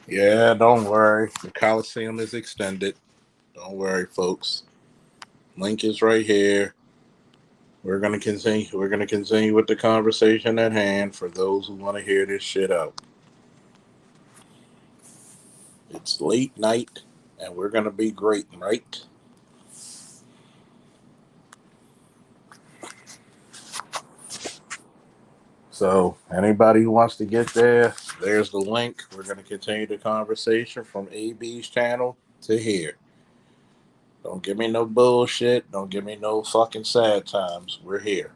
Yeah, don't worry. The Colosseum is extended. Don't worry, folks. Link is right here. We're gonna continue. We're gonna continue with the conversation at hand for those who want to hear this shit out. It's late night, and we're gonna be great, right? So, anybody who wants to get there, there's the link. We're gonna continue the conversation from AB's channel to here. Don't give me no bullshit. Don't give me no fucking sad times. We're here.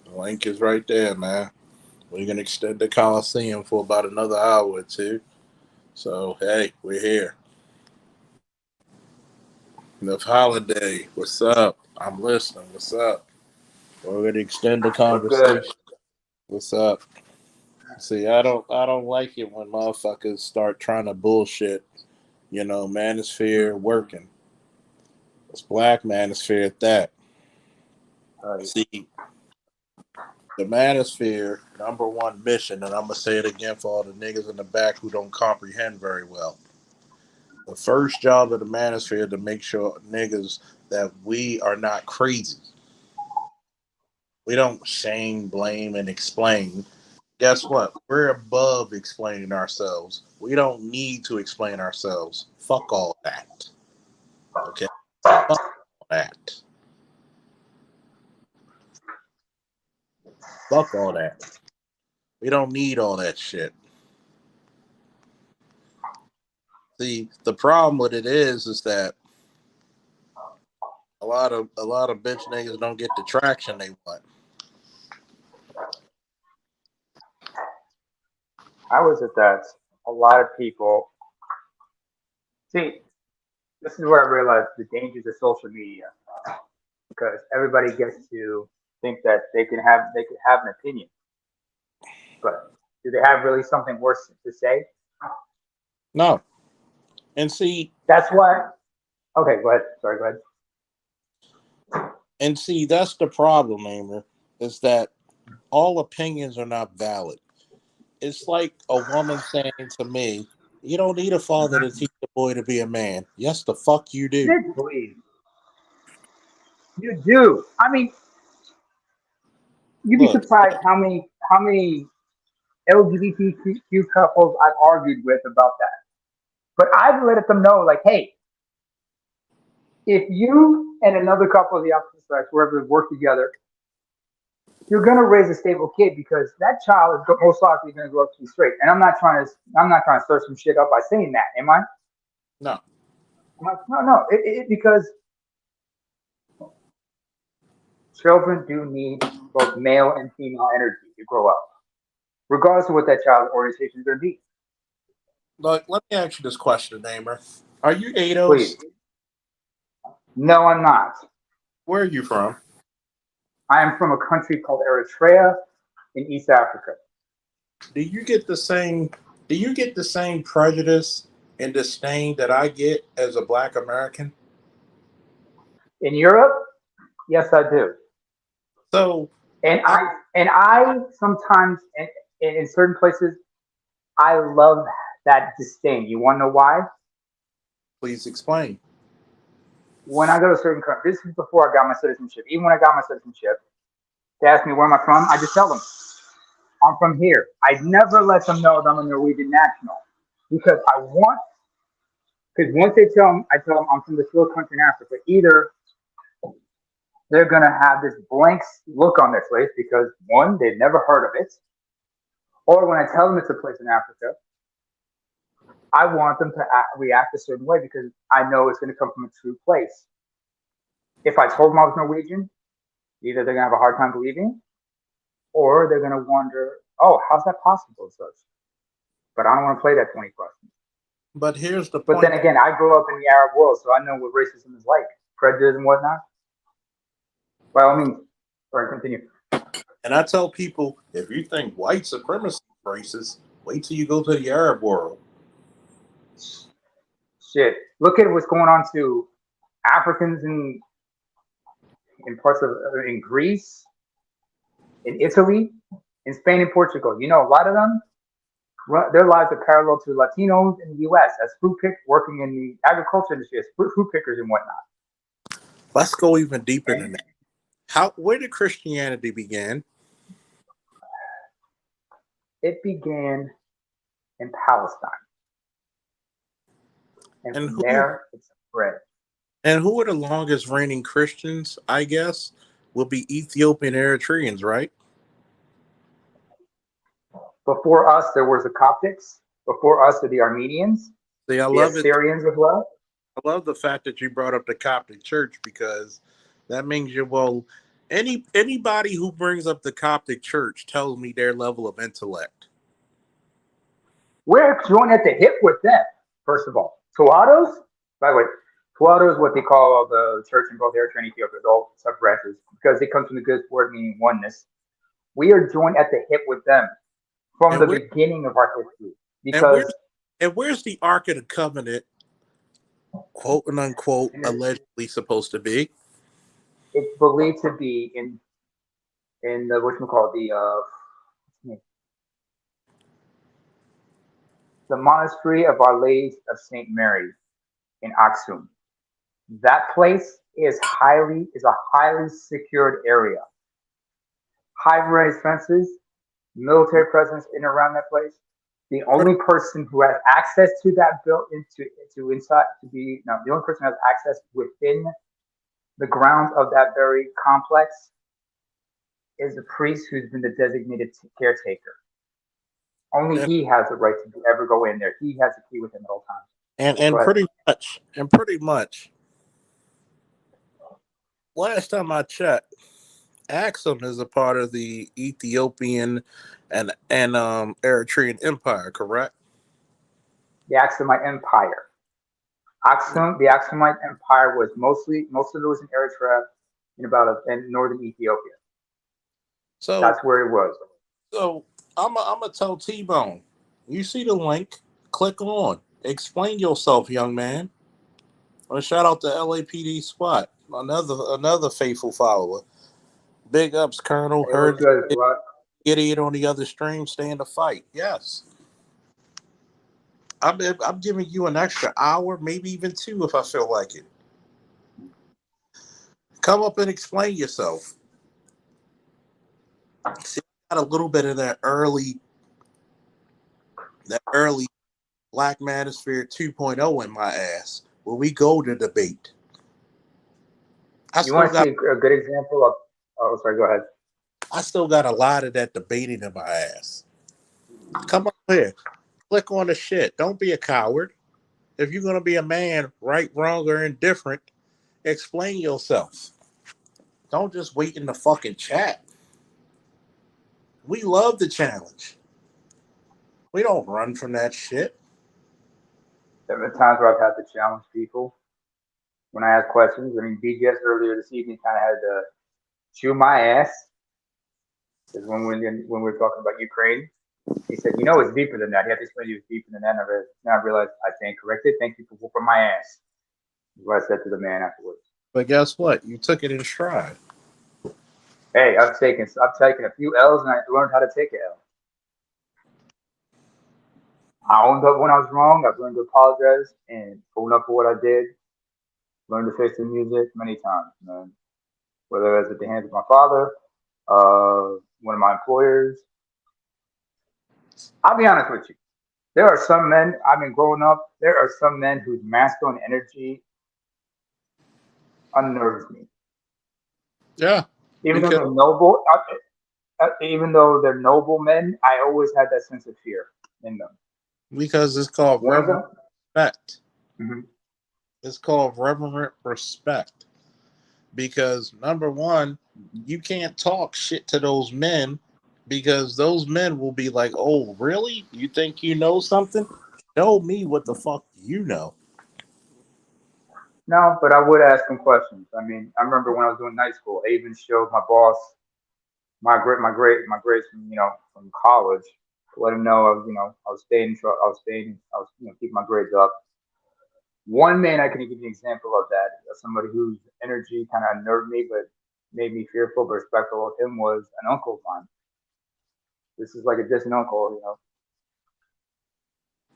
The link is right there, man. We're gonna extend the Coliseum for about another hour or two. So hey, we're here. The holiday. What's up? I'm listening. What's up? We're gonna extend the We're good. conversation. What's up? See, I don't like it when motherfuckers start trying to bullshit. Manosphere working. It's black manosphere at that. Right. See, the manosphere number one mission, and I'm gonna say it again for all the niggas in the back who don't comprehend very well. The first job of the manosphere to make sure niggas that we are not crazy. We don't shame, blame, and explain. Guess what? We're above explaining ourselves. We don't need to explain ourselves. Fuck all that. Okay? Fuck all that. Fuck all that. We don't need all that shit. See, the problem with it is that a lot of bitch niggas don't get the traction they want. I was at that. A lot of people see. This is where I realized the dangers of social media because everybody gets to think that they can have an opinion, but do they have really something worse to say? No. And see, That's why. Okay, go ahead. Sorry, go ahead. that's the problem, Amer, is that all opinions are not valid. It's like a woman saying to me, "You don't need a father to teach a boy to be a man." Yes, the fuck you do. Did believe you do. I mean, you'd be Look, surprised how many LGBTQ couples I've argued with about that. But I've let them know, like, hey, if you and another couple of the opposite sex, wherever, work together, you're gonna raise a stable kid because that child is most likely gonna grow up to be straight. And I'm not trying to stir some shit up by saying that, am I? no, No, no. Because children do need both male and female energy to grow up, regardless of what that child's orientation is gonna be. look. Let me ask you this question, Amer. Are you ADOS? Please. No, I'm not. Where are you from? I am from a country called Eritrea in East Africa. Do you get the same? Do you get the same prejudice and disdain that I get as a Black American? In Europe, yes, I do. So, And I I sometimes in certain places I love that disdain. You want to know why? please explain. When I go to certain countries, this is before I got my citizenship. Even when I got my citizenship, they ask me where am I from. I just tell them I'm from here. I never let them know that I'm a Norwegian national because I want. Because once I tell them I'm from this little country in Africa. Either they're gonna have this blank look on their face because one, they've never heard of it, or when I tell them it's a place in Africa, I want them to react a certain way because I know it's going to come from a true place. If I told them I was Norwegian, either they're going to have a hard time believing, or they're going to wonder, oh, how's that possible? Such, but I don't want to play that 20 questions. But here's the But then point. again, I grew up in the Arab world, so I know what racism is like, prejudice and whatnot. By all means, sorry, continue. And I tell people, if you think white supremacy is racist, Wait till you go to the Arab world. Shit, look at what's going on to Africans in parts of in Greece, in Italy, in Spain and Portugal. You know, a lot of them, their lives are parallel to Latinos in the U.S. as working in the agriculture industry as fruit pickers and whatnot. Let's go even deeper than And that. Where did Christianity begin? it began in Palestine, and And from who there it's spread. and who are the longest reigning Christians, I guess, will be Ethiopian Eritreans, right? Before us, there was the Coptics. Before us are the Armenians, See, I the love it. Assyrians as well. I love the fact that you brought up the Coptic Church because that means anybody who brings up the Coptic Church tells me their level of intellect. We're joined at the hip with them, first of all. Tuatos, by the way, Tuato is what they call the church in both Eritrea and Ethiopia, all sub branches, because they come from the good word meaning oneness. We are joined at the hip with them from And the where beginning of our history and because where's and where's the Ark of the Covenant, quote and unquote, allegedly supposed to be? it's believed to be in the what you call the monastery of Our Lady of Saint Mary in Aksum. That place is a highly secured area. High raised fences, military presence in and around that place. The only person who has access to that built into inside to be no, the only person who has access within the grounds of that very complex is a priest who's been the designated caretaker. Only And he has the right to ever go in there. He has the key with him at all times. and, Go and ahead. pretty much, last time I checked, Axum is a part of the Ethiopian and Eritrean Empire, correct? The Aksumite Empire. The Aksumite Empire was most of it was in Eritrea in northern Ethiopia. So That's where it was. so I'm gonna tell T Bone. You see the link? Click on. Explain yourself, young man. I want to shout out to LAPD SWAT, another faithful follower. Big ups, Colonel. It was Heard good. the idiot on the other stream staying to fight. Yes, I'm giving you an extra hour, maybe even two, if I feel like it. Come up and explain yourself. See, I got a little bit of that early Black Manosphere 2.0 in my ass. Where we go to debate. I You still want to see got a good example of? Oh, sorry. Go ahead. I still got a lot of that debating in my ass. Come on here. Click on the shit. Don't be a coward. If you're gonna be a man, right, wrong, or indifferent, explain yourself. Don't just wait in the fucking chat. We love the challenge. We don't run from that shit. There have been times where I've had to challenge people when I ask questions. I mean, BGS earlier this evening kind of had to chew my ass because when we were talking about Ukraine, he said, "You know, it's deeper than that." He had to explain to you it's deeper than that. Now I realized I stand corrected. Thank you for whooping my ass. Is what I said to the man afterwards. But guess what? You took it in stride. Hey, I've taken a few L's and I learned how to take an L. I owned up when I was wrong. I've learned to apologize and own up for what I did. Learned to face the music many times, man. Whether it was at the hands of my father, one of my employers. I'll be honest with you. There are some men, I mean, growing up, there are some men whose masculine energy unnerves me. Yeah, Even though because they're noble, even though they're noble men, I always had that sense of fear in them. it's called One of reverent them, respect. mm-hmm. It's called reverent respect. Because number one, you can't talk shit to those men because those men will be like, "Oh, really? You think you know something? Show me what the fuck you know." No, but I would ask them questions. I mean, I remember when I was doing night school, I even showed my boss my grades from from college. Let him know I was keeping my grades up. One man I can give you an example of that, somebody whose energy kind of unnerved me, but made me fearful but respectful of him, was an uncle of mine. This is like a distant uncle.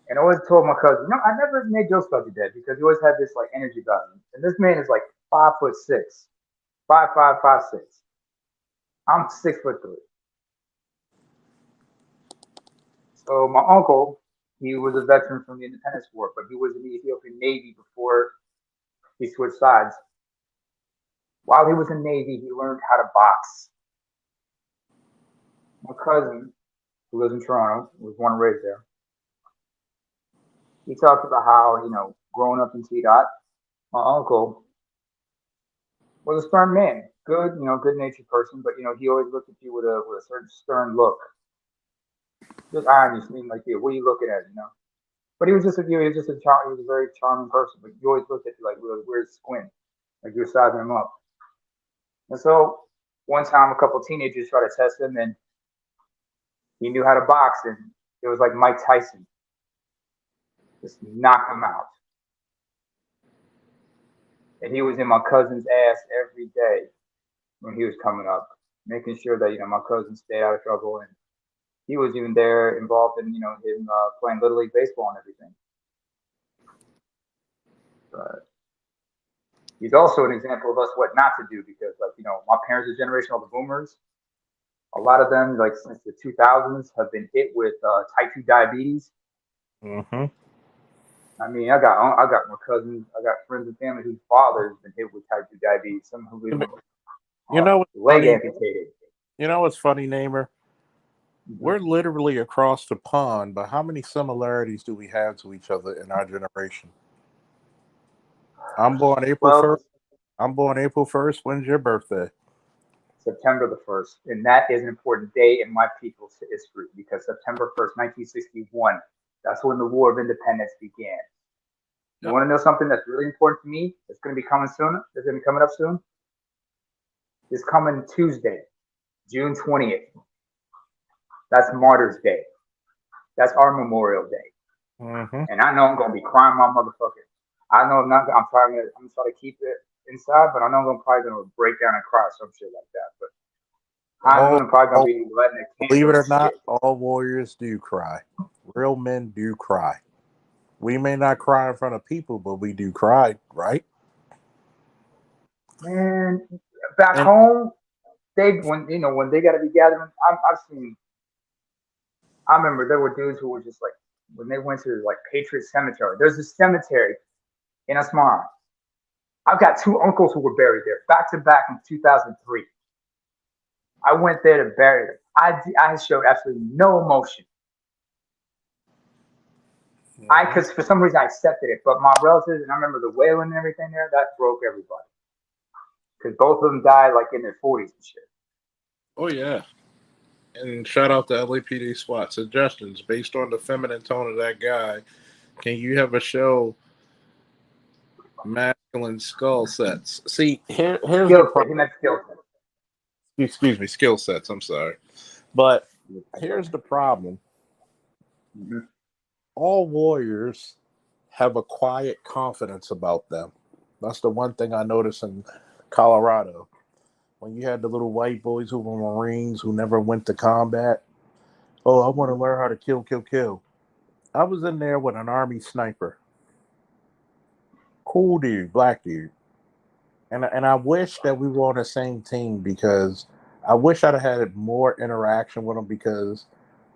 And I always told my cousin, I never made jokes about your dad because he always had this like energy about him. And this man is like 5'6", 5'5", 5'6". I'm 6'3". So my uncle, he was a veteran from the Independence War, but he was in the Ethiopian Navy before he switched sides. While he was in Navy, he learned how to box. My cousin, who lives in Toronto, was born and raised there. He talked about how, growing up in T-Dot, my uncle was a stern man, good natured person, but he always looked at you with a certain stern look, just eyeing you, like, yeah, what are you looking at? But he was just he was a very charming person, but he always looked at you like with a weird squint, like you were sizing him up. And so one time, a couple of teenagers tried to test him, and he knew how to box, and it was like Mike Tyson, just knocked him out. And he was in my cousin's ass every day when he was coming up, making sure that my cousin stayed out of trouble, and he was even there involved in him playing little league baseball and everything. But he's also an example of us what not to do because, my parents are generational, the boomers. A lot of them, like since the 2000s, have been hit with type 2 diabetes. Mm-hmm. I mean, I got my cousins, I got friends and family whose fathers been hit with type 2 diabetes. Some who even You know what's leg funny? amputated. You know what's funny, Namer? Mm-hmm. We're literally across the pond, but how many similarities do we have to each other in our generation? I'm born April Well, 1st. I'm born April 1st. When's your birthday? September the 1st. And that is an important day in my people's history because September 1st, 1961, that's when the War of Independence began. You want to know something that's really important to me? That's going to be coming soon. That's going to be coming up soon. It's coming Tuesday, June 20th. That's Martyrs Day. That's our Memorial Day. Mm-hmm. And I know I'm going to be crying my motherfucker. I know I'm not. I'm trying to keep it inside, but I know I'm probably going to break down and cry or some shit like that. But I'm probably going to be letting it Believe it candle or and not, shit. all warriors do cry. Real men do cry. We may not cry in front of people, but we do cry, right? Man, back And home, when they got to be gathering, I've seen. I remember there were dudes who were just like when they went to like Patriot Cemetery. There's a cemetery in Asmara. I've got two uncles who were buried there back to back in 2003. I went there to bury them. I showed absolutely no emotion. Because for some reason I accepted it, but my relatives and I remember the wailing and everything there that broke everybody because both of them died like in their 40s and shit. oh yeah, and shout out to LAPD SWAT suggestions based on the feminine tone of that guy. Can you have a show masculine skull sets? See, here's the Skill set. problem. He meant skill set. Excuse me, skill sets. I'm sorry, but here's the problem. Mm-hmm. All warriors have a quiet confidence about them. That's the one thing I noticed in Colorado. When you had the little white boys who were Marines who never went to combat. Oh, I want to learn how to kill, kill, kill. I was in there with an army sniper. Cool dude, black dude. And I wish that we were on the same team because I wish I'd have had more interaction with him because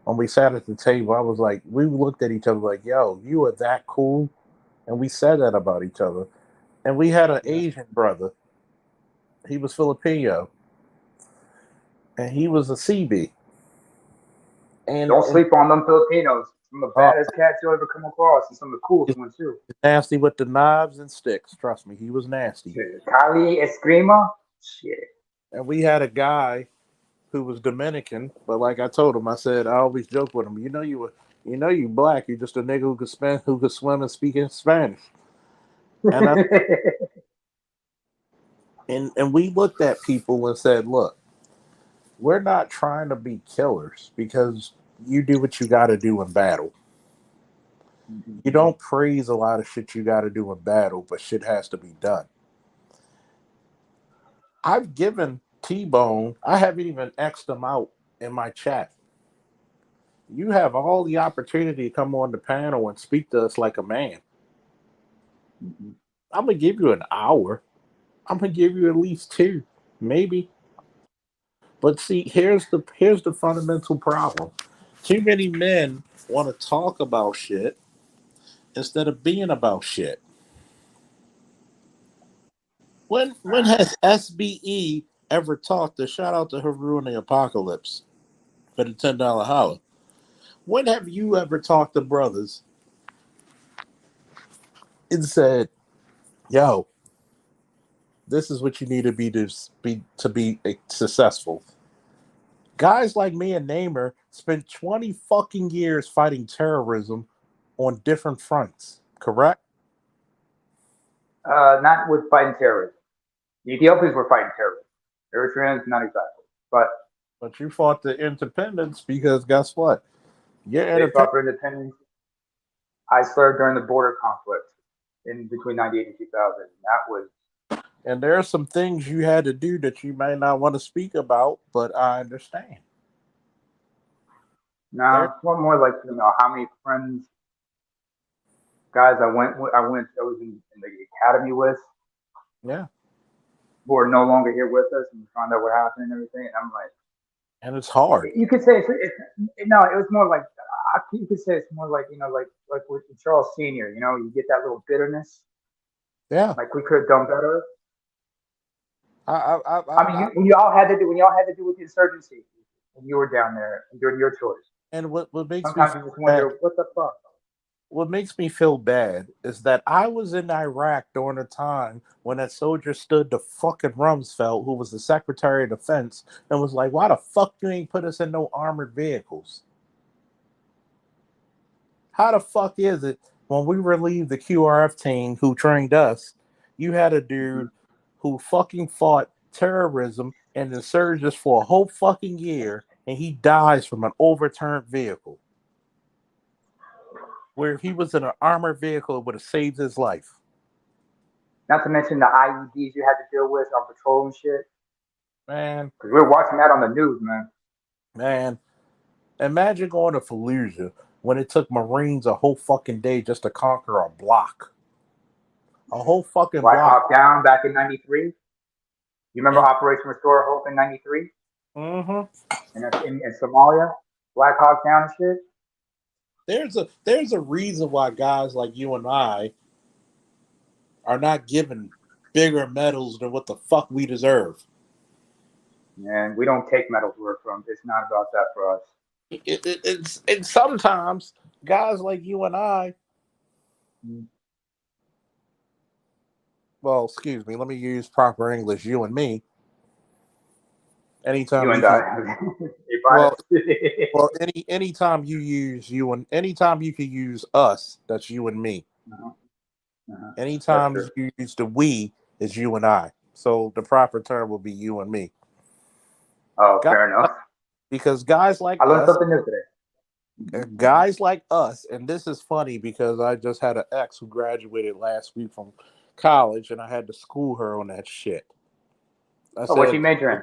when we sat at the table, I was like, we looked at each other like, yo, you are that cool. And we said that about each other. And we had an Yeah. Asian brother. He was Filipino. And he was a CB. Don't And sleep on them Filipinos. Some of the uh, baddest cats you'll ever come across, and some of the coolest ones too. nasty with the knives and sticks. Trust me, he was nasty. Shit. Kali Eskrima, shit. And we had a guy who was Dominican, but like I told him, I said I always joke with him. You black. You're just a nigga who could swim and speak in Spanish. And I and we looked at people and said, look, we're not trying to be killers because you do what you got to do in battle. Mhm. You don't praise a lot of shit you got to do in battle, but shit has to be done. I've given T Bone, I haven't even X'd him out in my chat. You have all the opportunity to come on the panel and speak to us like a man. Mhm. I'm gonna give you an hour. I'm gonna give you at least two, maybe. But see, here's the fundamental problem. Too many men want to talk about shit instead of being about shit. When has SBE ever talked to shout out to Haru in the Apocalypse for the $10 holler? When have you ever talked to brothers and said, "Yo, this is what you need to be successful"? Guys like me and Namer spent 20 fucking years fighting terrorism on different fronts. Correct? Not with fighting terrorism. The Ethiopians were fighting terrorism. Eritreans, not exactly. But But you fought the independence because guess what? Your they independence, fought for independence. I served during the border conflict in between 98 and 2000. That was, and there are some things you had to do that you may not want to speak about, but I understand. There, now, it's more like, how many friends, guys I was in the academy with, yeah, who are no longer here with us, and we found out what happened and everything. And I'm like, and it's hard. you could say no, it was more like, you could say it's more like, like with Charles Senior. You get that little bitterness, Yeah, like we could have done better. I mean, I when y'all had to do with the insurgency, when you were down there and doing your tours, and what makes me sometimes feel you just bad, wonder what the fuck. what makes me feel bad is that I was in Iraq during a time when that soldier stood to fucking Rumsfeld, who was the Secretary of Defense, and was like, "Why the fuck you ain't put us in no armored vehicles?" How the fuck is it when we relieved the QRF team who trained us, you had a Hmm. dude who fucking fought terrorism and insurgents for a whole fucking year and he dies from an overturned vehicle? Where if he was in an armored vehicle, it would have saved his life. Not to mention the IEDs you had to deal with on patrol and shit. Man, Because we were watching that on the news, man. man, imagine going to Fallujah when it took Marines a whole fucking day just to conquer a block. A whole fucking Black block. Hawk Down back in '93. You remember And Operation Restore Hope in '93 mm-hmm. in Somalia? Black Hawk Down and shit. There's a reason why guys like you and I are not given bigger medals than what the fuck we deserve. And we don't take medals where we're from. It's not about that for us. It's and sometimes guys like you and I, Mm. well, excuse me, let me use proper English. You and me. You Anytime you and can, I. Hey, well, Brian. anytime you use you and anytime you can use us, that's you and me. Uh-huh, uh-huh. That's Anytime true. you use the we, is you and I. So the proper term will be you and me. Oh, Guys, fair enough. because guys like I learned us something new today. guys like us, and this is funny because I just had an ex who graduated last week from college, and I had to school her on that shit. I Oh, what you said majoring?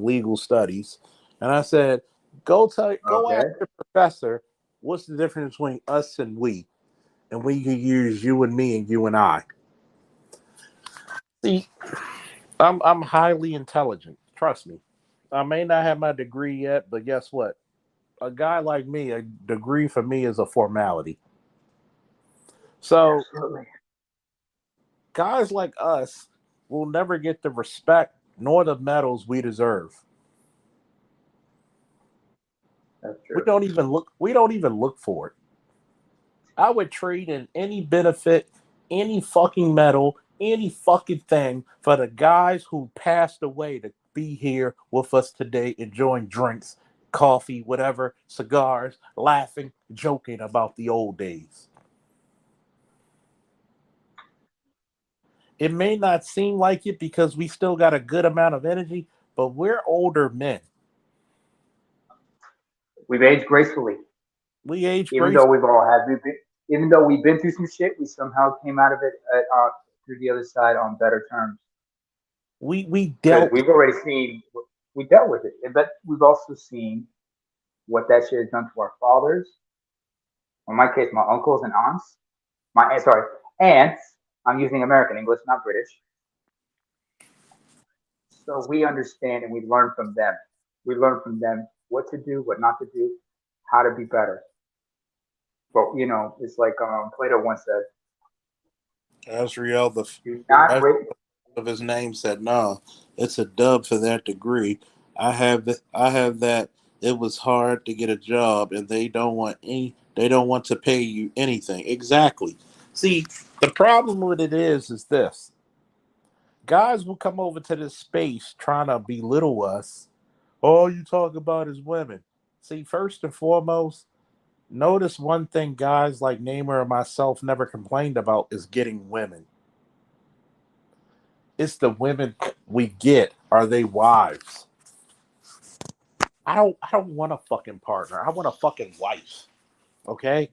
legal studies, and I said go ask Okay. your professor what's the difference between us and we, and we can use you and me and you and I. See, I'm highly intelligent. Trust me. I may not have my degree yet, but guess what? A guy like me, a degree for me is a formality. So Absolutely. guys like us will never get the respect nor the medals we deserve. That's We true. don't even look we don't even look for it. I would trade in any benefit, any fucking medal, any fucking thing for the guys who passed away to be here with us today enjoying drinks, coffee, whatever, cigars, laughing, joking about the old days. It may not seem like it because we still got a good amount of energy, but we're older men. We've aged gracefully, We age even though grace. we've all had, even though we've been through some shit, we somehow came out of it through the other side on better terms. We Because dealt with. we've already seen, we dealt with it, but we've also seen what that shit has done to our fathers. In my case, my uncles and aunts. Sorry, aunts. I'm using American English, not British. So we understand and we learn from them. We learn from them what to do, what not to do, how to be better. But it's like Plato once said, Azrael, "Do not the wait." of his name said, "No, it's a dub for that degree. I have that. It was hard to get a job, and they don't want any. They don't want to pay you anything. Exactly. See, the problem with it is this: guys will come over to this space trying to belittle us. All you talk about is women. See, first and foremost, notice one thing guys like Namer and myself never complained about is getting women. It's the women we get. Are they wives? I don't want a fucking partner. I want a fucking wife. Okay?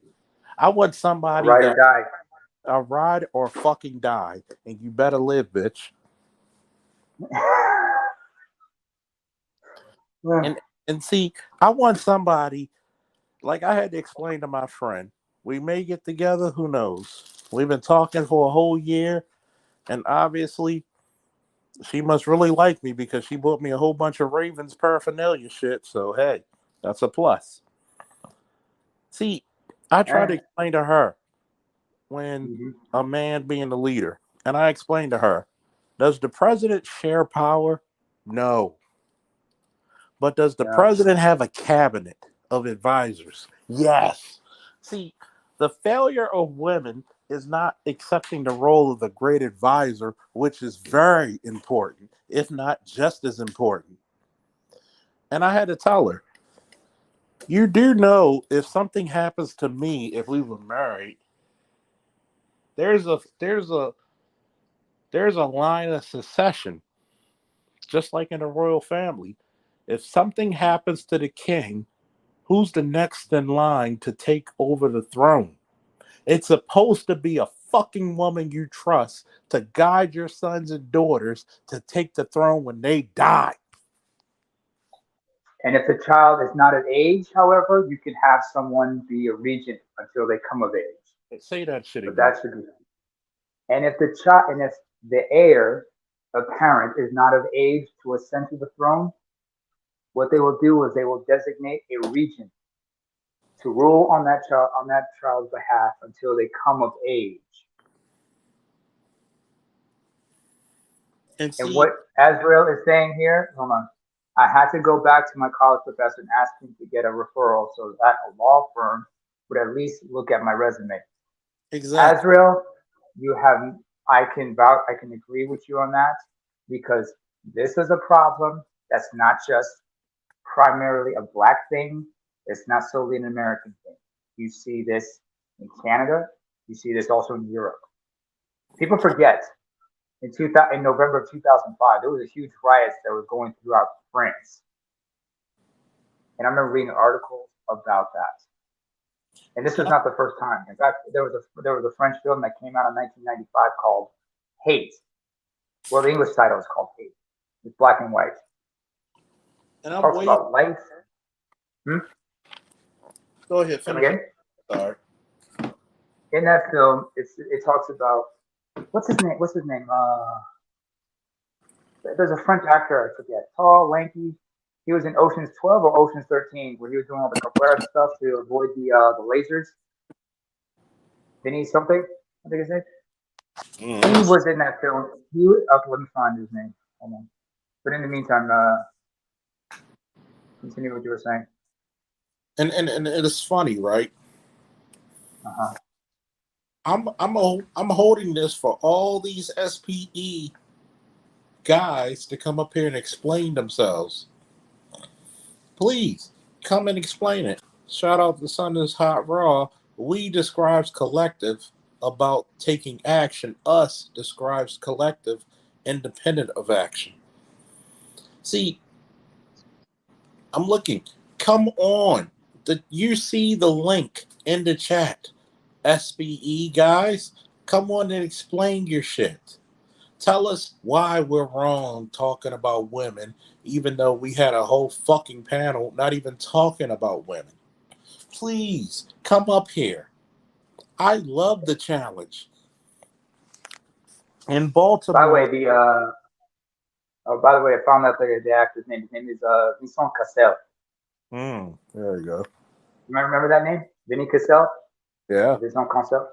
I want somebody Ride or that die. I ride or fucking die. And you better live, bitch. And and see, I want somebody like I had to explain to my friend. We may get together, who knows? We've been talking for a whole year, and obviously she must really like me because she bought me a whole bunch of Ravens paraphernalia shit. So hey, that's a plus. See, I tried to Eh, explain to her when mhm. a man being the leader, and I explained to her, does the president share power? No. But does the Yeah. president have a cabinet of advisors? Yes. See, the failure of women is not accepting the role of the great advisor, which is very important, if not just as important. And I had to tell her, you do know if something happens to me if we were married, there's a there's a there's a line of succession, just like in a royal family. If something happens to the king, who's the next in line to take over the throne? It's supposed to be a fucking woman you trust to guide your sons and daughters to take the throne when they die. And if the child is not of age, however, you can have someone be a regent until they come of age. Say that shit But again. that should be. And if the heir apparent is not of age to ascend to the throne, what they will do is they will designate a regent to rule on that child's behalf until they come of age. And And see, what Azrael is saying here, hold on. I had to go back to my college professor and ask him to get a referral so that a law firm would at least look at my resume. exactly. Azrael, you have I can agree with you on that because this is a problem that's not just primarily a black thing. It's not solely an American thing. You see this in Canada. You see this also in Europe. People forget in November of 2005, there was a huge riots that were going throughout France, and I remember reading articles about that. And this See, was not the first time. In fact, there was a French film that came out in 1995 called Hate. Well, the English title is called Hate. It's black and white. and It I'm talks waiting. about life. Hmm? Go ahead, Come finish. again? Sorry. In that film, it talks about what's his name? What's his name? There's a French actor I forget. Tall, lanky. He was in Ocean's 12 or Ocean's 13, where he was doing all the capoeira stuff to avoid the lasers. Vinny something, I think his name. He Mhm. was in that film. Okay, let me find his name. Hold on. But in the meantime, continue what you were saying. And it's funny, right? Uh-huh. I'm holding this for all these SPE guys to come up here and explain themselves. Please come and explain it. Shout out to Sun is Hot Raw. We describes collective about taking action. Us describes collective independent of action. See, I'm looking. Come on. You see the link in the chat. SBE guys, come on and explain your shit. Tell us why we're wrong talking about women, even though we had a whole fucking panel not even talking about women. Please come up here. I love the challenge. In By the Baltimore. way, I found out the actor's name. His name is Vincent Cassel. There you go. Remember that name? Vinny Cassel? Yeah. Vincent Cassel?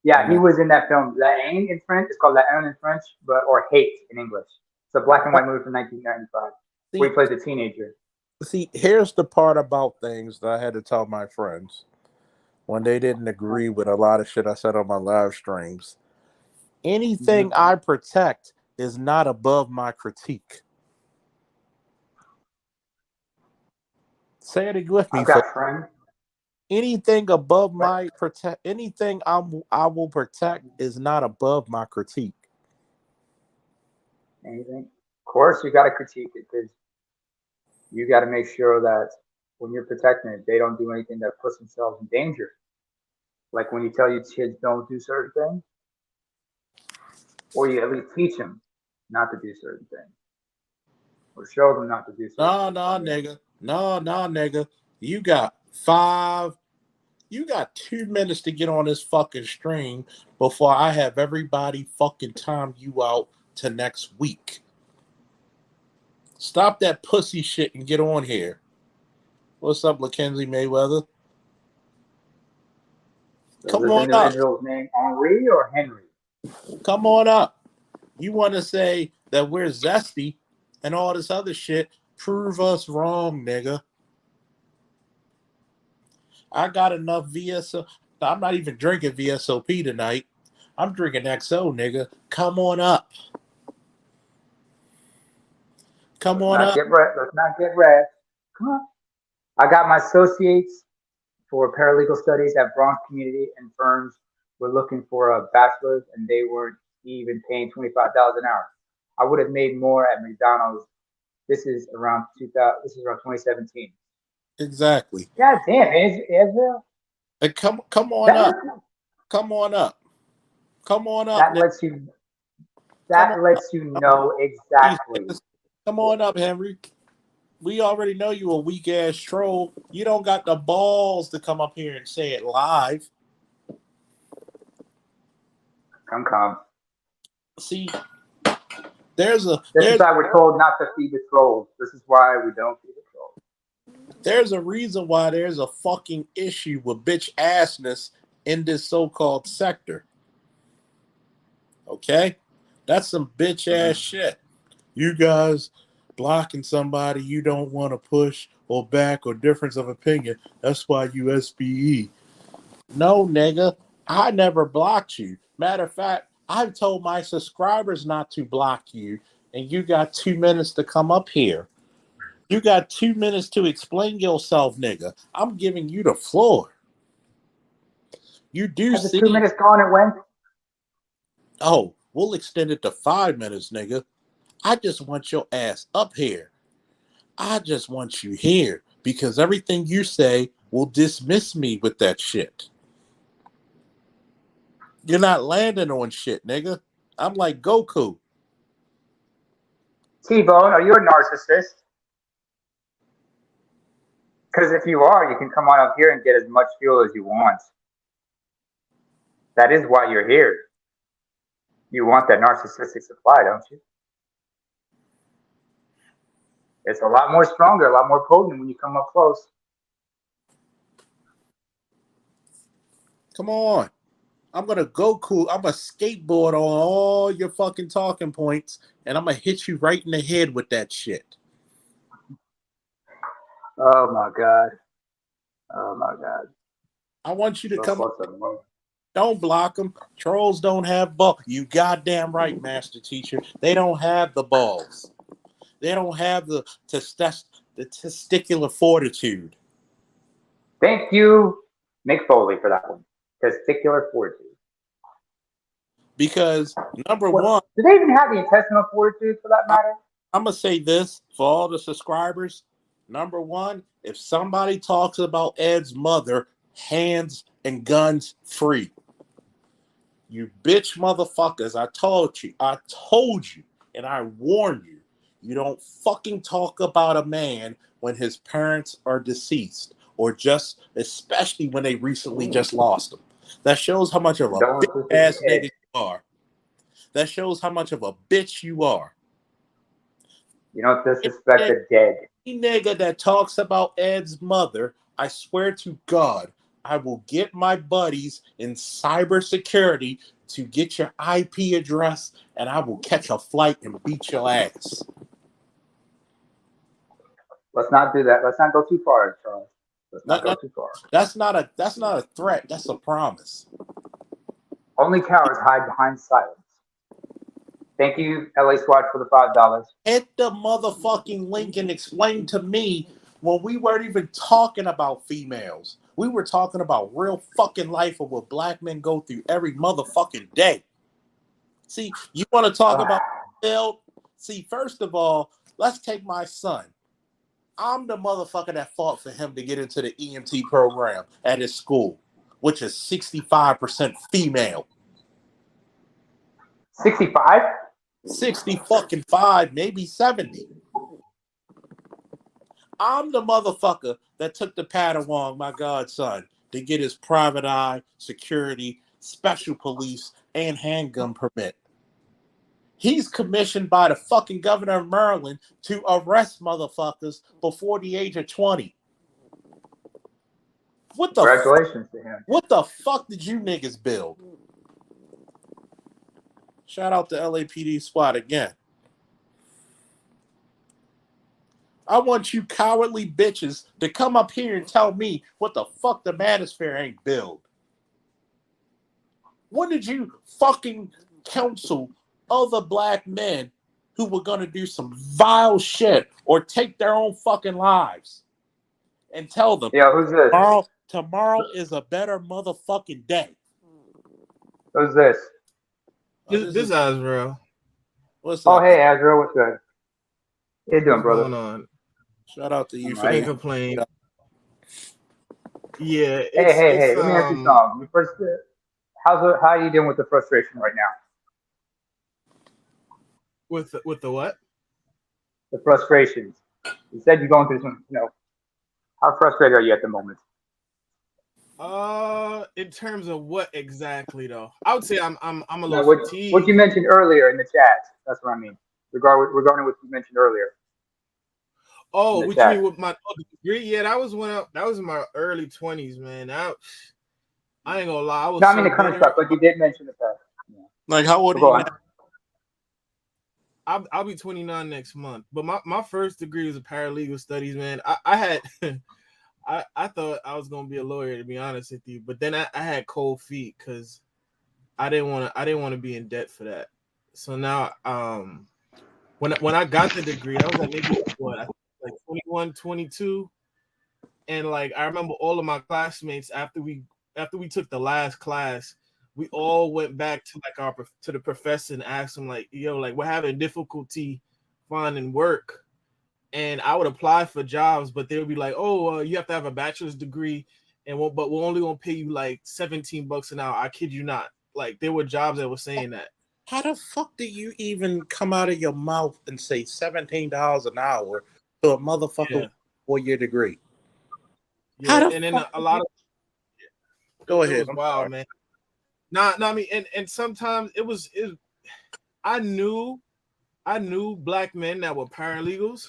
Yeah, he And was in that film. La Haine in French. It's called La Haine in French, or Hate in English. It's a black and white movie from 1995 where see, he plays a teenager. here's the part about things that I had to tell my friends when they didn't agree with a lot of shit I said on my live streams. Anything Mm-hmm. I protect is not above my critique. Say it with me, I've folks. got friends. Anything above What? my protect, I will protect is not above my critique. Anything? Of course, you got to critique it because you got to make sure that when you're protecting it, they don't do anything that puts themselves in danger. Like when you tell your kids don't do certain things, or you at least teach them not to do certain things, or show them not to do certain No, things. no, I mean, nigga. No, no, nigga. You got five. You got 2 minutes to get on this fucking stream before I have everybody fucking time you out to next week. Stop that pussy shit and get on here. What's up, Mackenzie Mayweather? does Come this on up. individual's name Henri or Henry? Come on up. You want to say that we're zesty and all this other shit? Prove us wrong, nigga. I got enough VSO. I'm not even drinking VSOP tonight. I'm drinking XO, nigga. Come on up. Come Let's on not up. get red. Let's not get red. Come on. I got my associates for paralegal studies at Bronx Community and firms. Were looking for a bachelor's and they weren't even paying $25 an hour. I would have made more at McDonald's. This is around 2000. This is around 2017. Exactly. God damn, Israel. And come on That up. lets, Come on up. Come on up, that nigga. lets you Come on that up. lets you Come on, know please, exactly. niggas. Come on up, Henry. We already know you a weak ass troll. You don't got the balls to come up here and say it live. Come. See, there's a This is there's why we're told not to feed the trolls. This is why we don't feed the trolls. there's a reason why there's a fucking issue with bitch assness in this so-called sector. Okay? That's some bitch ass Mhm. shit. You guys blocking somebody you don't want to push or back or difference of opinion. That's why you SBE. No, nigga. I never blocked you. Matter of fact, I've told my subscribers not to block you, and you got 2 minutes to come up here. You got 2 minutes to explain yourself, nigga. I'm giving you the floor. You do Has the two see. minutes gone and went? Oh, we'll extend it to 5 minutes, nigga. I just want your ass up here. I just want you here because everything you say will dismiss me with that shit. You're not landing on shit, nigga. I'm like Goku. T-Bone, are you a narcissist? Because if you are, you can come on up here and get as much fuel as you want. That is why you're here. You want that narcissistic supply, don't you? It's a lot more stronger, a lot more potent when you come up close. Come on. I'm gonna Goku. I'm gonna skateboard on all your fucking talking points, and I'm gonna hit you right in the head with that shit. Oh my god. Oh my god. I want you to Los come up. Osos. Don't block them. Trolls don't have balls. You goddamn right, Master Teacher. They don't have the balls. They don't have the testicular fortitude. Thank you, Mick Foley, for that one. Testicular fortitude. Because number What? one, Do they even have the intestinal fortitude for that matter? I'm gonna say this for all the subscribers. Number one, if somebody talks about Ed's mother, hands and guns free. You bitch motherfuckers, I told you, and I warned you, you don't fucking talk about a man when his parents are deceased, or just, especially when they recently just lost him. That shows how much of a bitch Condolences to ass Ed. nigga you are. That shows how much of a bitch you are. You don't disrespect the dead. Any nigga that talks about Ed's mother, I swear to God, I will get my buddies in cybersecurity to get your IP address, and I will catch a flight and beat your ass. Let's not do that. Let's not go too far, Charles. Let's not Not, go not, too far. that's not a threat. That's a promise. Only cowards hide behind silence. Thank you, LA SWAT, for the $5. Hit the motherfucking link and explain to me when we weren't even talking about females. We were talking about real fucking life of what black men go through every motherfucking day. See, you want to talk about build? See, first of all, let's take my son. I'm the motherfucker that fought for him to get into the EMT program at his school, which is 65% female. 65? 60 fucking 5, maybe 70. I'm the motherfucker that took the Padawan, my godson, to get his private eye, security, special police, and handgun permit. He's commissioned by the fucking governor of Maryland to arrest motherfuckers before the age of 20. Congratulations to him. What the fuck did you niggas build? Shout out to LAPD SWAT again. I want you cowardly bitches to come up here and tell me what the fuck the manosphere ain't build. When did you fucking counsel other black men who were going to do some vile shit or take their own fucking lives and tell them, yeah, who's this? Tomorrow is a better motherfucking day? Who's this? This is Azrael. What's up? Oh, hey, Azrael, what's good? How you doing, brother? What's going on? Shout out to you for Can't that. complain. Yeah. Hey. Let me ask you something. First, how are you dealing with the frustration right now? With the what? The frustrations. You said you're going through some. How frustrated are you at the moment? In terms of what exactly though? I would say I'm a little fatigued. What you mentioned earlier in the chat. That's what I mean. Regarding what you mentioned earlier. Oh, what you mean with my degree? Yeah, that was in my early 20s, man. I ain't gonna lie. I was I mean the current stuff, but you did mention the past. Yeah. Like, how old are you now? I'll be 29 next month. But my first degree was a paralegal studies, man. I had I thought I was gonna be a lawyer, to be honest with you, but then I had cold feet because I didn't want to be in debt for that. So now, when I got the degree, I was like maybe like 21, 22, and like I remember all of my classmates after we took the last class, we all went back to like to the professor and asked him like, yo, like we're having difficulty finding work. And I would apply for jobs, but they would be like, "Oh, you have to have a bachelor's degree, but we're only gonna pay you like $17 an hour." I kid you not. Like there were jobs that were saying that. How the fuck do you even come out of your mouth and say $17 an hour to a motherfucker with your degree? Yeah, and then a lot of go ahead. It was wild, man. Nah, I mean, and sometimes it was. I knew black men that were paralegals.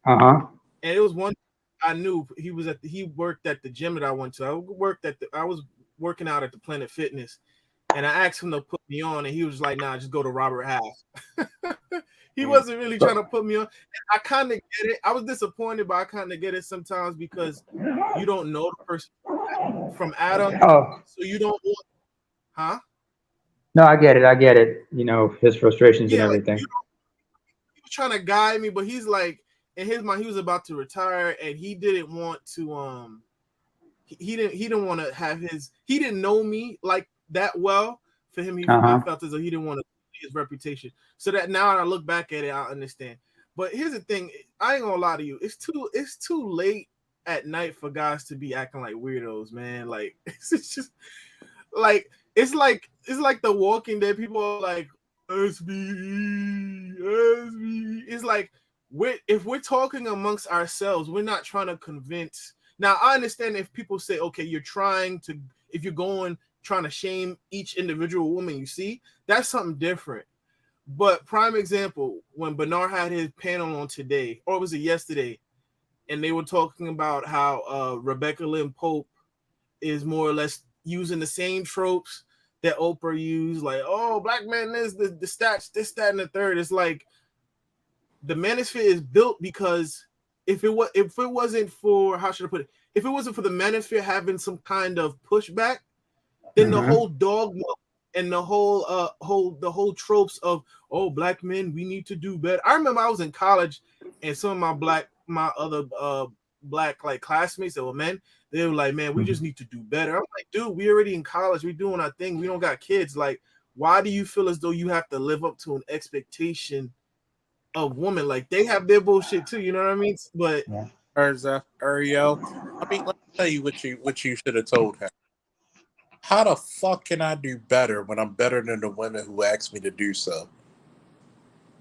And it was one I knew he worked at the gym that I went to. I was working out at the Planet Fitness, and I asked him to put me on, and he was like, "Nah, just go to Robert Half." He wasn't really trying to put me on. And I kind of get it. I was disappointed, but I kind of get it sometimes because you don't know the person from Adam, so you don't want, huh? No, I get it. His frustrations and everything. Like, he was trying to guide me, but he's like, in his mind, he was about to retire, and he didn't want to. He didn't want to have his. He didn't know me like that well. For him, I felt as though he didn't want to lose his reputation. So that now I look back at it, I understand. But here's the thing, I ain't gonna lie to you. It's too late at night for guys to be acting like weirdos, man. Like it's just like it's like the Walking Dead. People are like SBE, SBE. It's like if we're talking amongst ourselves, we're not trying to convince. Now I understand if people say, okay, if you're trying to shame each individual woman you see, that's something different. But prime example, when Bernard had his panel on today, or was it yesterday, and they were talking about how Rebecca Lynn Pope is more or less using the same tropes that Oprah used, like, oh, black man is the stats, this, that, and the third. It's like the manosphere is built because if it wasn't for, how should I put it? If it wasn't for the manosphere having some kind of pushback, then the whole dogma and the whole tropes of, oh, black men, we need to do better. I remember I was in college and some of my other black like classmates that were men, they were like, man, we just need to do better. I'm like, dude, we already in college, we doing our thing, we don't got kids. Like, why do you feel as though you have to live up to an expectation of women? Like, they have their bullshit too, you know what I mean? But Ariel, I mean, let me tell you what you should have told him. How the fuck can I do better when I'm better than the women who asked me to do so?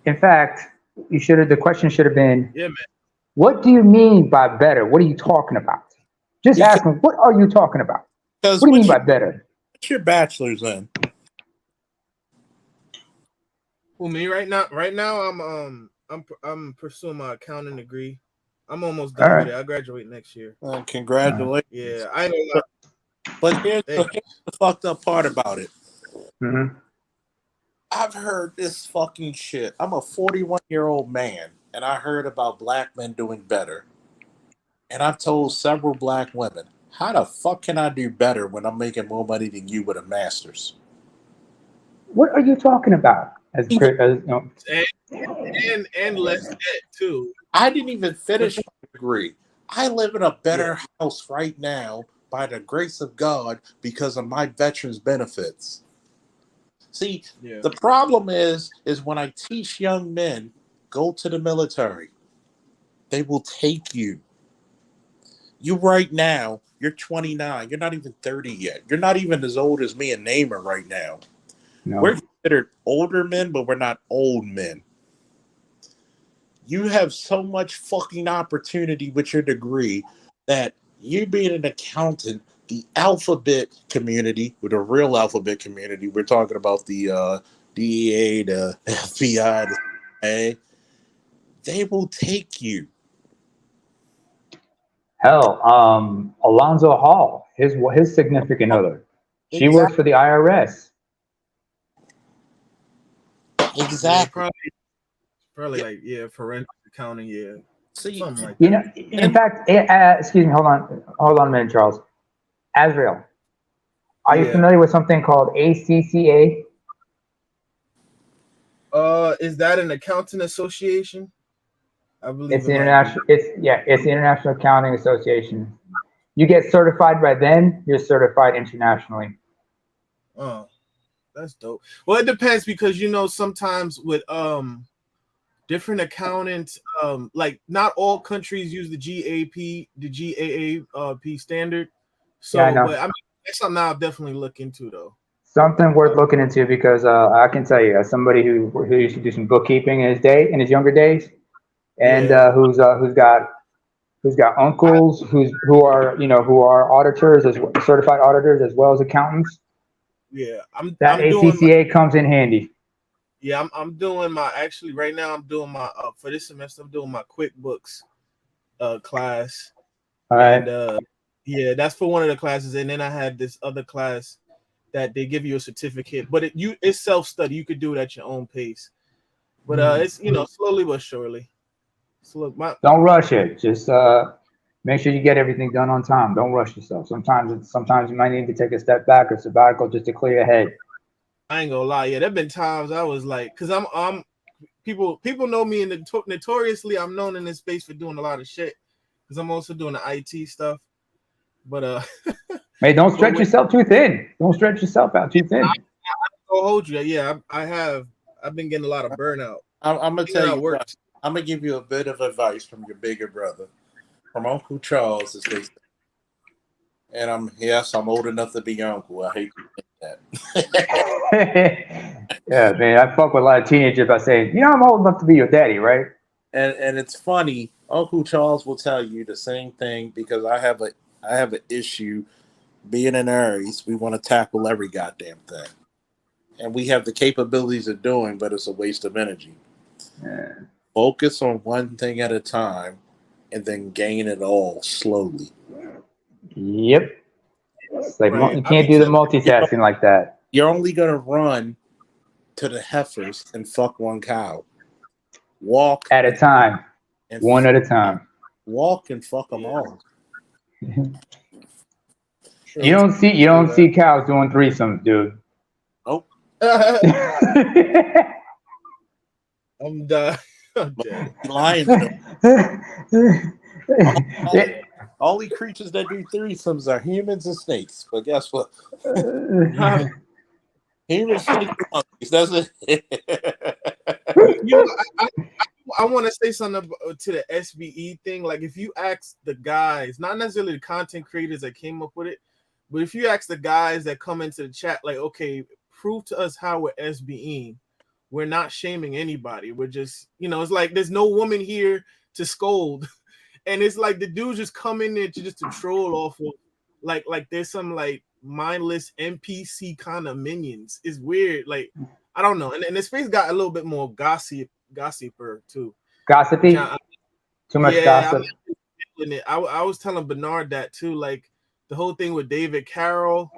In fact, the question should have been, yeah, man. what do you mean by better? What are you talking about? Just ask them, what are you talking about? What do you mean by better? What's your bachelor's in? Well, me right now I'm pursuing my accounting degree. I'm almost done with it. I graduate next year. Congratulations. Yeah, I ain't gonna lie. But here's the fucked up part about it. Mm-hmm. I've heard this fucking shit. I'm a 41-year-old man, and I heard about black men doing better. And I've told several black women, how the fuck can I do better when I'm making more money than you with a master's? What are you talking about? As you know, and less debt too. I didn't even finish my degree. I live in a better house right now by the grace of God because of my veterans benefits. See, the problem is when I teach young men, go to the military, they will take you. You right now, you're 29. You're not even 30 yet. You're not even as old as me and Namer right now. no. We're considered older men, but we're not old men. You have so much fucking opportunity with your degree that you being an accountant, the alphabet community, with a real alphabet community, we're talking about the DEA, the FBI, the CIA, they will take you. Hell, Alonzo Hall, his significant other, she works for the IRS. Exactly. Probably like forensic accounting, See, something like you know, in fact, excuse me, hold on a minute, Charles. Azrael, are you familiar with something called ACCA? Is that an accounting association? I believe it's the international. It's the International Accounting Association. You get certified by them, you're certified internationally. Oh, that's dope. Well, it depends because sometimes with different accountants, like not all countries use the GAAP standard. So, I know. but I mean, that's something I'll definitely look into though. Something worth looking into because I can tell you, as somebody who used to do some bookkeeping in his younger days, and who's got uncles who are auditors certified auditors as well as accountants. Yeah, that ACCA comes in handy. Yeah, I'm doing right now I'm doing my for this semester I'm doing my QuickBooks class. All right. And that's for one of the classes, and then I had this other class that they give you a certificate, but it's self-study. You could do it at your own pace. But it's slowly but surely. Don't rush it. Just make sure you get everything done on time. Don't rush yourself. Sometimes you might need to take a step back or sabbatical just to clear your head. I ain't gonna lie. Yeah, there've been times I was like, because I'm people know me, and notoriously I'm known in this space for doing a lot of shit. Because I'm also doing the IT stuff. But hey, don't stretch yourself too thin. Don't stretch yourself out too thin. I'll hold you. Yeah, I've been getting a lot of burnout. I'm gonna tell you what. I'm gonna give you a bit of advice from your bigger brother, from Uncle Charles, as they say. And I'm old enough to be your uncle. I hate to say that. Yeah, man, I fuck with a lot of teenagers by saying, I'm old enough to be your daddy, right? And it's funny. Uncle Charles will tell you the same thing because I have an issue being an Aries. We want to tackle every goddamn thing, and we have the capabilities of doing, but it's a waste of energy. Yeah. Focus on one thing at a time, and then gain it all slowly. Yep. It's like Right. you I can't be do the telling multitasking like that. You're only gonna run to the heifers and fuck one cow. Walk At a time, and one f- at a time. walk and fuck them yeah, all. You true. don't see you True don't see cows doing threesomes, dude. Nope. that. I'm done. I'm But dead. lions do. All, all, all the creatures that do threesomes are humans and snakes. But guess what? Humans, snakes, and monkeys. That's it. You know, I want to say something to the SBE thing. Like, if you ask the guys, not necessarily the content creators that came up with it, but if you ask the guys that come into the chat, like, okay, prove to us how we're SBE. We're not shaming anybody. We're just, it's like there's no woman here to scold, and it's like the dudes just come in there to troll off of, like there's some like mindless NPC kind of minions. It's weird. Like, I don't know, and the space got a little bit more gossiper too. Which Gossipy? Too much yeah, I'm gossip? feeling it. I was telling Bernard that too, like the whole thing with David Carroll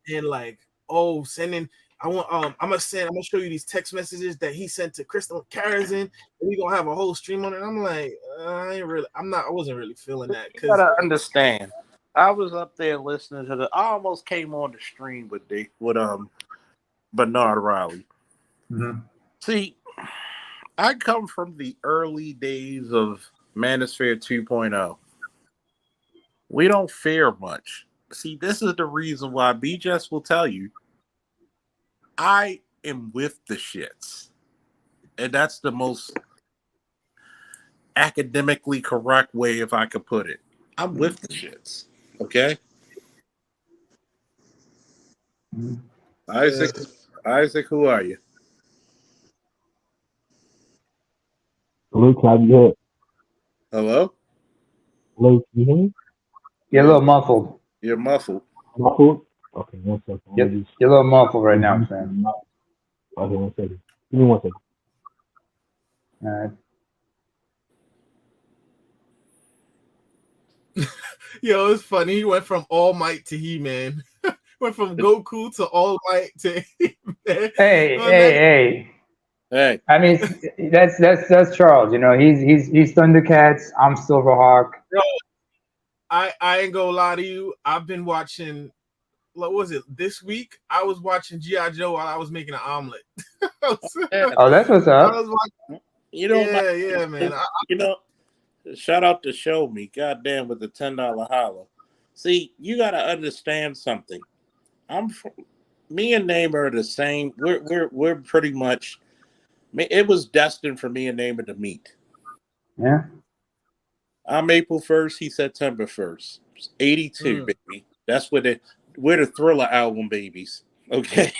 and like, oh, sending. I'm gonna show you these text messages that he sent to Crystal Karazin, and we gonna have a whole stream on it. I'm like, I wasn't really feeling that You because gotta understand. I was up there listening to I almost came on the stream with Bernard Riley. Hmm. See, I come from the early days of Manosphere 2.0. We don't fear much. See, this is the reason why BJS will tell you I am with the shits. And that's the most academically correct way, if I could put it. I'm with the shits. Okay? yeah. Isaac, Isaac, who are you? Luke, how you hear? Hello? Luke, you hear me? You're a little muffled. You're muffled. Am I cool? Okay, 1 second. You're a little muffled right now, Sam. Okay, 1 second. Give me 1 second. All right. Yo, it's funny. He went from All Might to He-Man. Went from Goku to All Might to He-Man. Hey, hey. Hey, I mean, that's Charles. He's Thundercats. I'm Silverhawk. Bro, I ain't gonna lie to you. I've been watching. What was it this week? I was watching GI Joe while I was making an omelet. I Oh, that's what's up. was watching. you know, Yeah, man. you know, shout out to Show Me, goddamn, with the $10 holla. See, you got to understand something. Me and Naamer are the same. We're pretty much. It was destined for me and Naamer to meet. Yeah. I'm April 1st. He's September 1st. 82, baby. That's we're the Thriller album babies. Okay.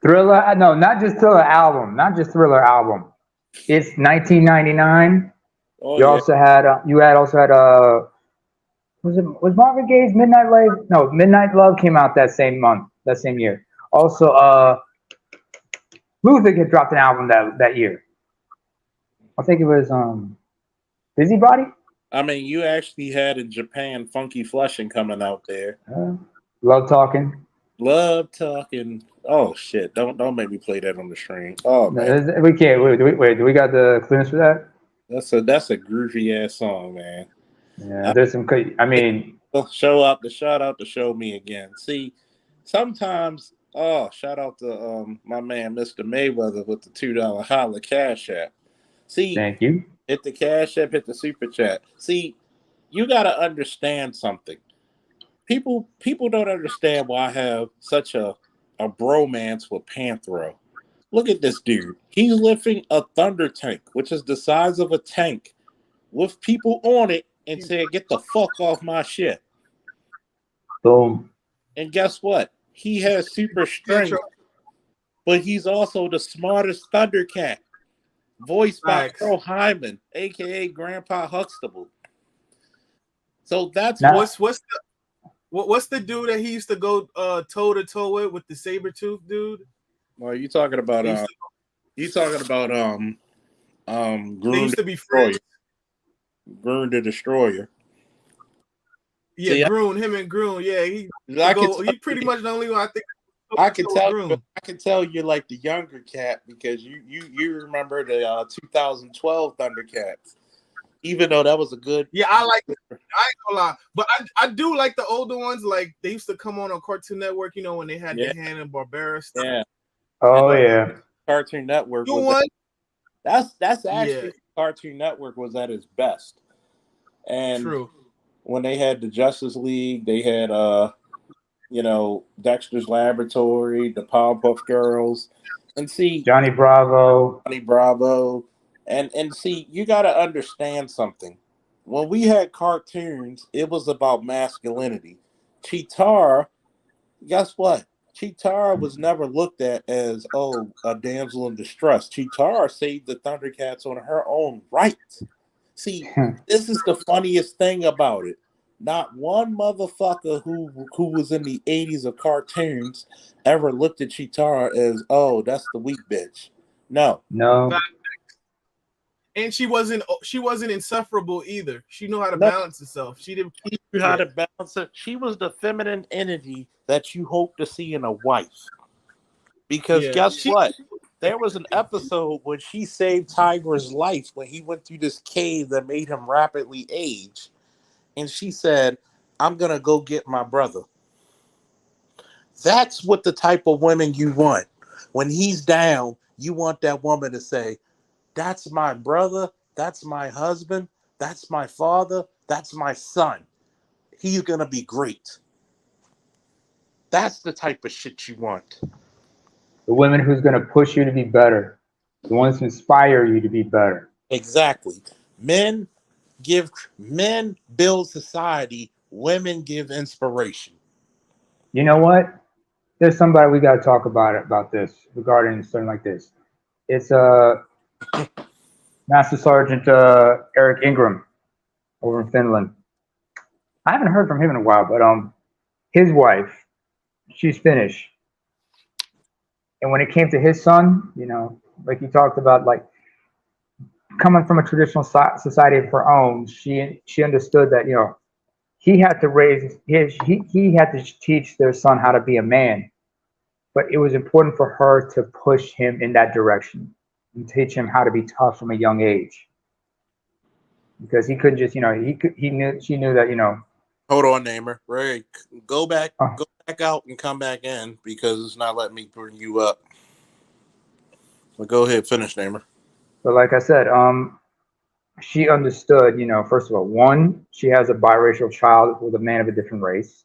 Thriller. No, not just Thriller album. Not just Thriller album. It's 1999. Oh You yeah. also had was Marvin Gaye's Midnight Love? No, Midnight Love came out that same month, that same year. Also, Ludwig had dropped an album that year. I think it was Busybody. I mean, you actually had in Japan Funky Flushing coming out there. Love Talking. Love Talking. Oh shit! Don't make me play that on the stream. Oh man, We can't. Wait. Do we got the clearance for that? that's a groovy ass song, man. Yeah, there's some. I mean, Shout out to Show Me again. See, sometimes shout out to my man Mr. Mayweather with the $2 holla cash app. See, thank you. hit the cash app, hit the super chat. See, you gotta understand something. People don't understand why I have such a bromance with Panthro. Look at this dude. He's lifting a thunder tank, which is the size of a tank, with people on it, and said, "Get the fuck off my shit." Boom. And guess what? He has super strength, Central but he's also the smartest Thundercat, voiced by facts. Earl Hyman, aka Grandpa Huxtable. So that's Now, why. What's the dude that he used to go toe to toe with the saber tooth dude? Well, you talking about They used to, you talking about they Groon used the to be Destroyer. friends. Groon the Destroyer. Yeah, See, Groon, him and Groon. Yeah, he I can go. tell He pretty much the only one I think. I can tell you, Groon. I can tell you like the younger cat because you remember the 2012 Thundercats, even though that was a good. Yeah, I like. I ain't gonna lie, but I do like the older ones. Like they used to come on Cartoon Network. You know when they had Yeah, the Hanna-Barbera stuff. yeah. oh And yeah. Cartoon Network You was one? that's Yeah, actually Cartoon Network was at its best. And true. when they had the Justice League, they had Dexter's Laboratory, the Powerpuff Girls, and see Johnny Bravo. Johnny Bravo, and see you got to understand something. When we had cartoons, it was about masculinity. Cheetara, guess what? Cheetara was never looked at as a damsel in distress. Cheetara saved the Thundercats on her own right. See, this is the funniest thing about it. Not one motherfucker who was in the 80s of cartoons ever looked at Cheetara as, oh, that's the weak bitch. No. No. And she wasn't insufferable either. She knew how to No, balance herself. She didn't. she knew how to balance it. She was the feminine entity that you hope to see in a wife. Because Yeah, guess what? There was an episode when she saved Tiger's life when he went through this cave that made him rapidly age. And she said, I'm going to go get my brother. That's what the type of women you want. When he's down, you want that woman to say, that's my brother, that's my husband, that's my father, that's my son. He's going to be great. That's the type of shit you want. The women who's going to push you to be better. The ones who inspire you to be better. Exactly. Men build society, women give inspiration. You know what? There's somebody we got to talk about this regarding something like this. It's Master Sergeant Eric Ingram over in Finland. I haven't heard from him in a while, but his wife, she's Finnish, and when it came to his son, like he talked about, like coming from a traditional society of her own, she understood that he had to raise he had to teach their son how to be a man, but it was important for her to push him in that direction and teach him how to be tough from a young age, because he couldn't just she knew that Hold on, Namer. Ray, go back uh, out and come back in because it's not letting me bring you up. But go ahead, finish, Namer. but like I said, she understood, first of all, one, she has a biracial child with a man of a different race.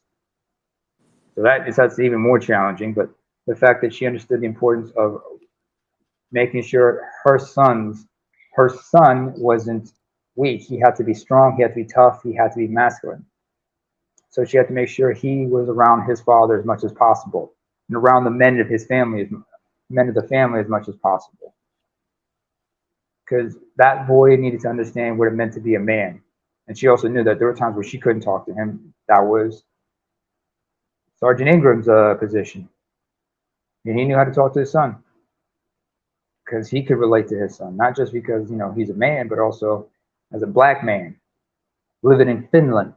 So that's even more challenging. But the fact that she understood the importance of making sure her son wasn't weak. He had to be strong. He had to be tough. He had to be masculine. So she had to make sure he was around his father as much as possible, and around the men of the family as much as possible. Because that boy needed to understand what it meant to be a man. And she also knew that there were times where she couldn't talk to him. That was Sergeant Ingram's position. And he knew how to talk to his son because he could relate to his son, not just because, he's a man, but also as a black man living in Finland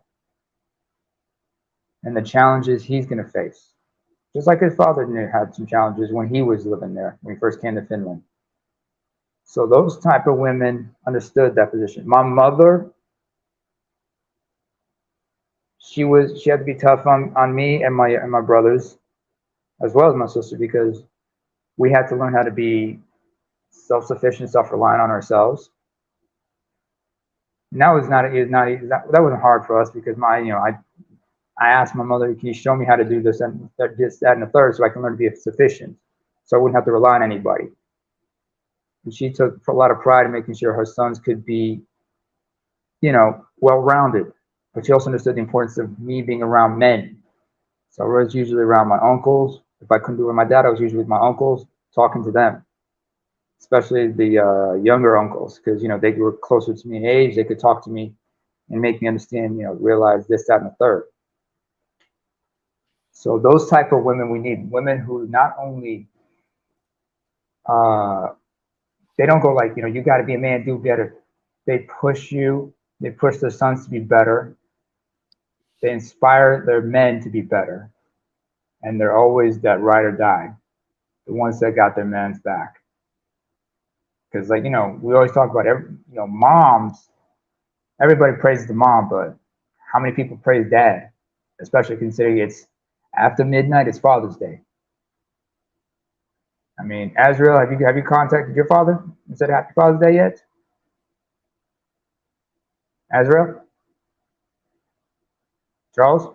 and the challenges he's going to face. Just like his father had some challenges when he was living there, when he first came to Finland. So those type of women understood that position. My mother, she had to be tough on me and my brothers, as well as my sister, because we had to learn how to be self-sufficient, self-reliant on ourselves. And that wasn't hard for us because I asked my mother, can you show me how to do this and that, and the third, so I can learn to be sufficient. so I wouldn't have to rely on anybody. And she took a lot of pride in making sure her sons could be, well-rounded. But she also understood the importance of me being around men. So I was usually around my uncles. If I couldn't do it with my dad, I was usually with my uncles, talking to them, especially the younger uncles, because they were closer to me in age. They could talk to me and make me understand, realize this, that, and the third. So those type of women we need, women who not only they don't go like, you got to be a man, do better. They push you. They push their sons to be better. They inspire their men to be better. And they're always that ride or die, the ones that got their man's back. Because, we always talk about moms. Everybody praises the mom, but how many people praise dad? Especially considering it's after midnight, it's Father's Day. I mean, Azrael, have you contacted your father and said Happy Father's Day yet? Azrael? Charles?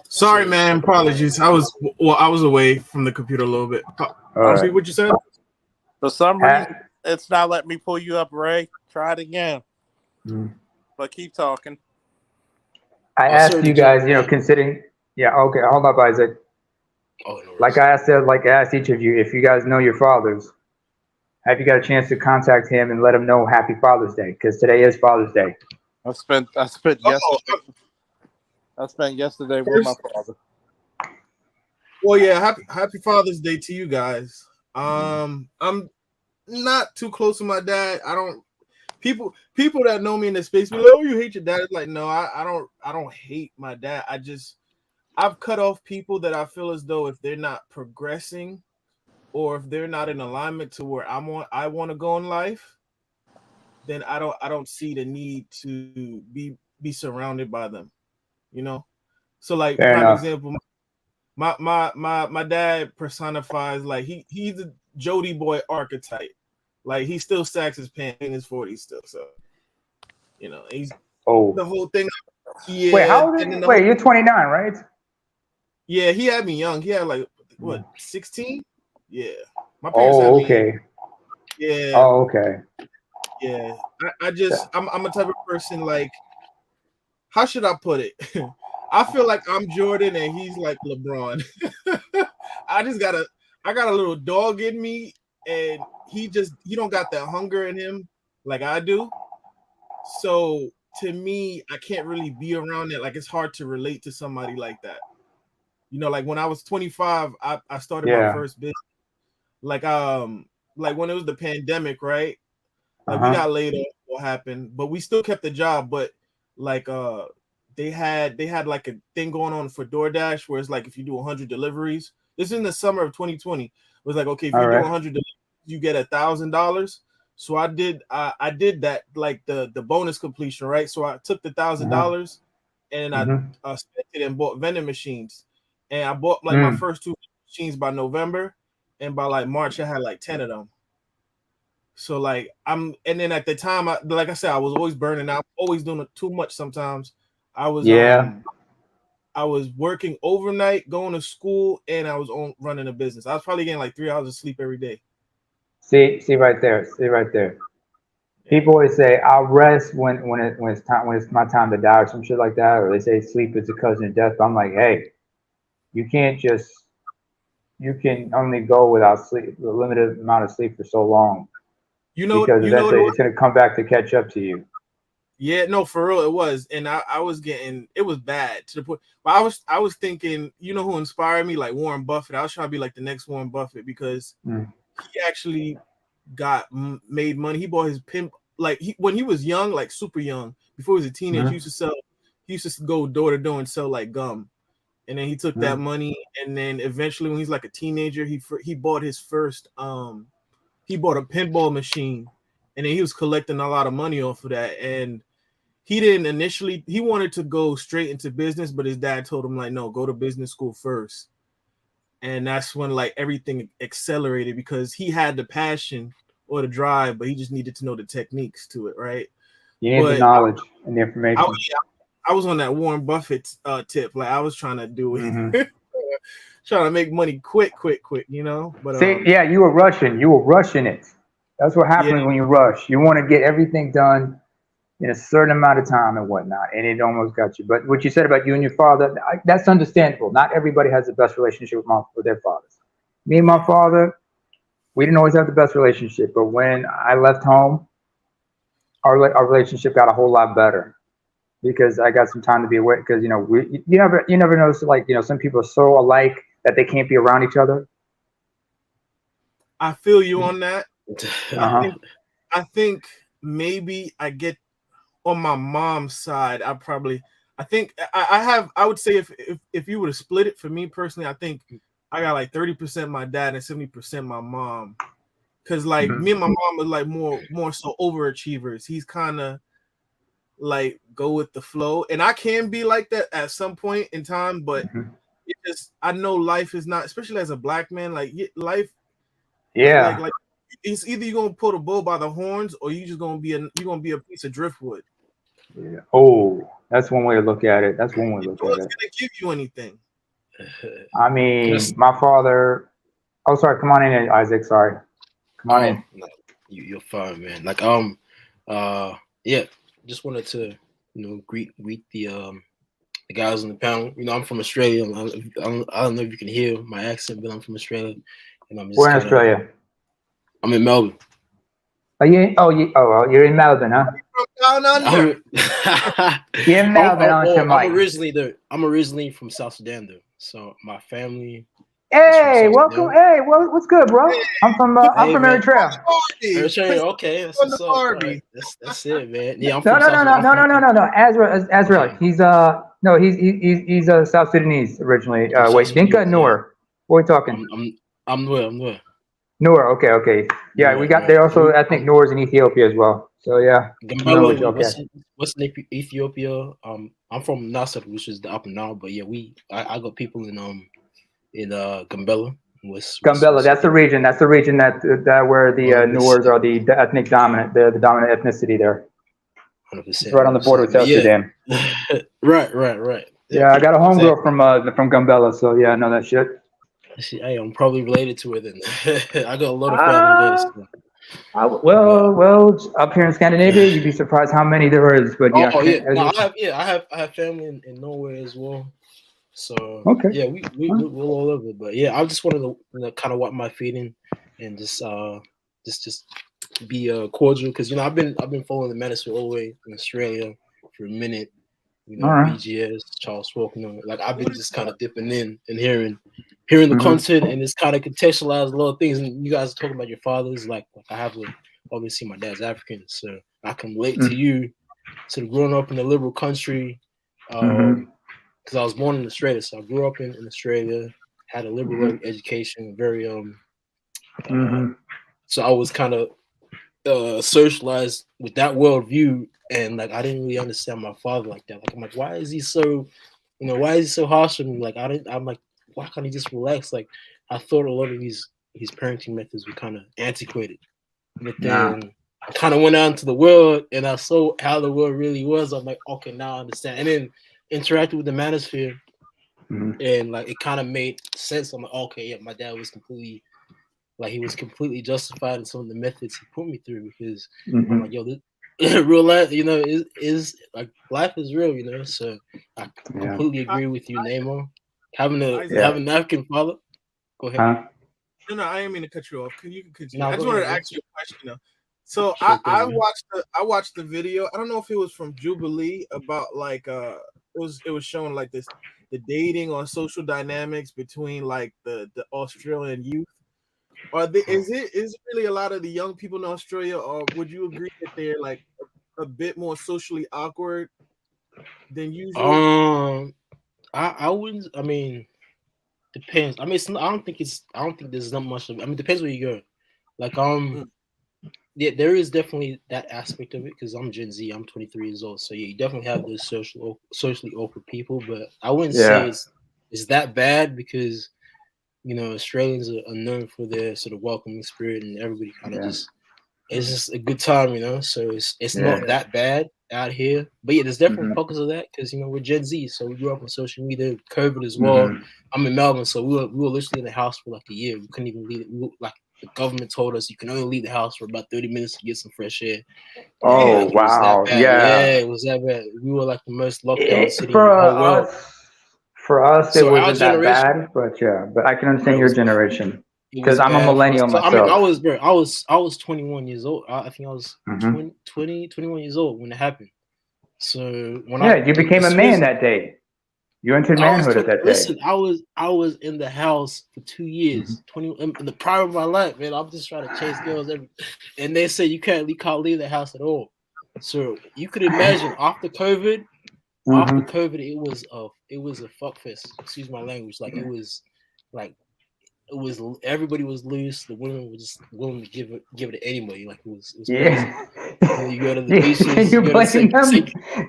Sorry, man. Apologies. I was away from the computer a little bit. All right. Repeat what you said. For some reason, it's not letting me pull you up, Ray. Try it again. But keep talking. I asked you guys, considering. Yeah. Okay. Hold up, Isaac. Oh, no. Like I asked each of you, if you guys know your fathers, have you got a chance to contact him and let him know Happy Father's Day? Because today is Father's Day. I spent yesterday with my father. Well, yeah, happy Father's Day to you guys. I'm not too close to my dad. I don't people that know me in the space be like, oh, you hate your dad. It's like, no, I don't hate my dad. I've cut off people that I feel as though if they're not progressing or if they're not in alignment to where I want to go in life, then I don't see the need to be surrounded by them, So like prime example, my dad personifies like he's a Jody boy archetype. Like he still sacks his pants in his 40s still, so he's the whole thing. Yeah. Wait, how old are you? Wait, you're 29, right? Yeah, he had me young. He had like what 16? Yeah, my parents had me. Okay. Yeah. Oh, okay. Yeah, I'm a type of person like, how should I put it? I feel like I'm Jordan and he's like LeBron. I got a little dog in me, and he don't got that hunger in him like I do. So to me, I can't really be around it. Like it's hard to relate to somebody like that. Like when I was 25, I started my first business. Like when it was the pandemic, right? Like we got laid off, what happened, but we still kept the job. But like they had like a thing going on for DoorDash where it's like if you do 100 deliveries, this is in the summer of 2020. It was like, okay, if you do 100 deliveries, you get $1,000. So I did that, like the bonus completion, right? So I took the $1,000 and I spent it and bought vending machines, and I bought like my first 2 machines by November, and by like March I had like 10 of them. So like and then at the time, like I said, I was always burning out, always doing it too much. Sometimes I was I was working overnight, going to school, and I was running a business. I was probably getting like 3 hours of sleep every day. See right there. People always say I'll rest when it's my time to die or some shit like that, or they say sleep is a cousin of death. But I'm like, hey, you can only go without sleep, a limited amount of sleep for so long. Because eventually it's going to come back to catch up to you. Yeah, no, for real, it was, and I was getting, it was bad to the point. But I was thinking, who inspired me? Like Warren Buffett. I was trying to be like the next Warren Buffett because he actually made money. He bought his pimp when he was young, like super young, before he was a teenager. He used to go door to door and sell like gum, and then he took that money, and then eventually when he's like a teenager, he bought his first he bought a pinball machine, and then he was collecting a lot of money off of that. And he didn't initially, he wanted to go straight into business, but his dad told him like, no, go to business school first. And that's when like everything accelerated because he had the passion or the drive, but he just needed to know the techniques to it, right? You need the knowledge and the information. I was on that Warren Buffett tip. Like I was trying to do it. trying to make money quick, you know. But See, yeah, you were rushing. You were rushing it. That's what yeah, happens when you rush. You want to get everything done in a certain amount of time and whatnot, and it almost got you. But what you said about you and your father, that's understandable. Not everybody has the best relationship with their fathers. Me and my father, we didn't always have the best relationship, but when I left home, our relationship got a whole lot better because I got some time to be away. Because you never notice, like, some people are so alike that they can't be around each other. I feel you on that. Uh-huh. I think maybe I get on my mom's side. I would say if you were to split it for me personally, I think I got like 30% my dad and 70% my mom. Cause like Mhm. me and my mom are like more so overachievers. He's kind of like go with the flow, and I can be like that at some point in time, but Mhm. it just I know life is not, especially as a black man, like life Yeah. like it's either you're gonna pull the bull by the horns or you're gonna be a piece of driftwood. Yeah. Oh, that's one way to look at it. That's one way to You look know at it's it. gonna give you anything. I Just mean, my father. Oh, sorry. Come on in, Isaac. Sorry. Come on in. no, you're fine, man. Like yeah, just wanted to greet the guys on the panel. I'm from Australia. I don't know if you can hear my accent, but I'm from Australia, and I'm We're just in kind of Australia. I'm in Melbourne. You're in Melbourne, huh? From down under. You're in Melbourne, aren't you, I'm Mike? originally from South Sudan though, so my family is from Hey, South welcome. Sudan. Hey, what's good, bro? I'm Hey from man, Eritrea. Okay, that's On the what's up. All right, Barbie. that's it, man. Yeah, I'm No, from no, South no, no, Sudan. no, no, no, no, no. Azrael. Okay, He's no, he's South Sudanese originally. from South Wait, Dinka, Sudan. Yeah, Noor. What are we talking? I'm Noor. Noor. Okay. Yeah, we got Right. there also ethnic Noors in Ethiopia as well. So yeah, I know Gambella, what you. Okay. West Ethiopia. I'm from Nasser, which is the upper Nile, but yeah, I got people in Gambella, West Gambella, that's the Ethiopia. region. That's the region that where the 100%, Noors are the ethnic dominant, the dominant ethnicity there. It's 100%, right on the border with 100%. But South yeah, Sudan. right. Yeah, Yeah, I got a homegirl exactly. from Gambella, so yeah, I know that shit. Hey, I'm probably related to her then. I got a lot of family there. Ah, So. But up here in Scandinavia, you'd be surprised how many there is. But yeah, oh yeah, no, I have family in Norway as well. So okay. yeah, we're all over. But yeah, I just wanted to kind of wipe my feet in and just be cordial because I've been following the Manosphere all the way in Australia for a minute. All right. BGS, Charles Faulkner. Like I've been just kind of dipping in and hearing the Mm-hmm. content, and it's kind of contextualized a lot of things. And you guys are talking about your fathers, like I have obviously my dad's African, so I can relate to you, sort of growing up in a liberal country. Mm-hmm. Because I was born in Australia, so I grew up in Australia, had a liberal education, very Mm-hmm. so I was kind of socialized with that worldview, and like I didn't really understand my father like that. Like I'm like, why is he so, harsh on me? Like I'm like, why can't he just relax? Like I thought a lot of his parenting methods were kind of antiquated, but Nah. then I kind of went out into the world and I saw how the world really was. I'm like, okay, now I understand. And then interacted with the manosphere, Mm-hmm. and like it kind of made sense. I'm like, okay, yeah, my dad was completely justified in some of the methods he put me through because I'm Mm-hmm. like, yo, this real life, is like life is real, So I Yeah. completely agree with you, Nemo. Having Isaac, an African father. Go ahead. Huh? no, I didn't mean to cut you off. You can continue. No, I go just wanted ahead, to bro. ask you a question though. So Sure thing, man. I watched the video. I don't know if it was from Jubilee about like it was showing like the dating on social dynamics between like the Australian youth. Is it really a lot of the young people in Australia, or would you agree that they're like a bit more socially awkward than usual? I wouldn't. I mean, depends. I mean, I don't think there's not much. I mean, depends where you go. Like Mm. yeah, there is definitely that aspect of it because I'm Gen Z. I'm 23 years old, so yeah, you definitely have those socially awkward people. But I wouldn't say Yeah. it's that bad because Australians are known for their sort of welcoming spirit, and everybody kind of Yeah. just it's just a good time, So it's Yeah. not that bad out here. But yeah, there's definitely Mhm. pockets of that because we're Gen Z, so we grew up on social media, COVID as well. Mhm. I'm in Melbourne, so we were literally in the house for like a year. We couldn't even leave it. Like the government told us you can only leave the house for about 30 minutes to get some fresh air. And Oh like it was that wow, bad. yeah. Yeah, it was that bad. We were like the most locked down city in For the whole world. us, it So our wasn't that generation, bad, but yeah. But I can bro, understand it your was bad. generation It because was I'm a bad for us. millennial So I mean, myself. I was 21 years old. I think I was Mhm. 21 years old when it happened. So when Yeah, you became as a soon man as that day. You entered I was manhood at that day. listen, I was in the house for 2 Mhm. years, 20 in the prime of my life, man. I'm just trying to chase girls and they say you can't leave the house at all. So you could imagine after COVID, Mhm. it was a fuck fest. Excuse my language. Like everybody was loose. The women were just willing to give it to anybody. Like it was crazy. Yeah. You go to the Can beaches, you you go to blame them?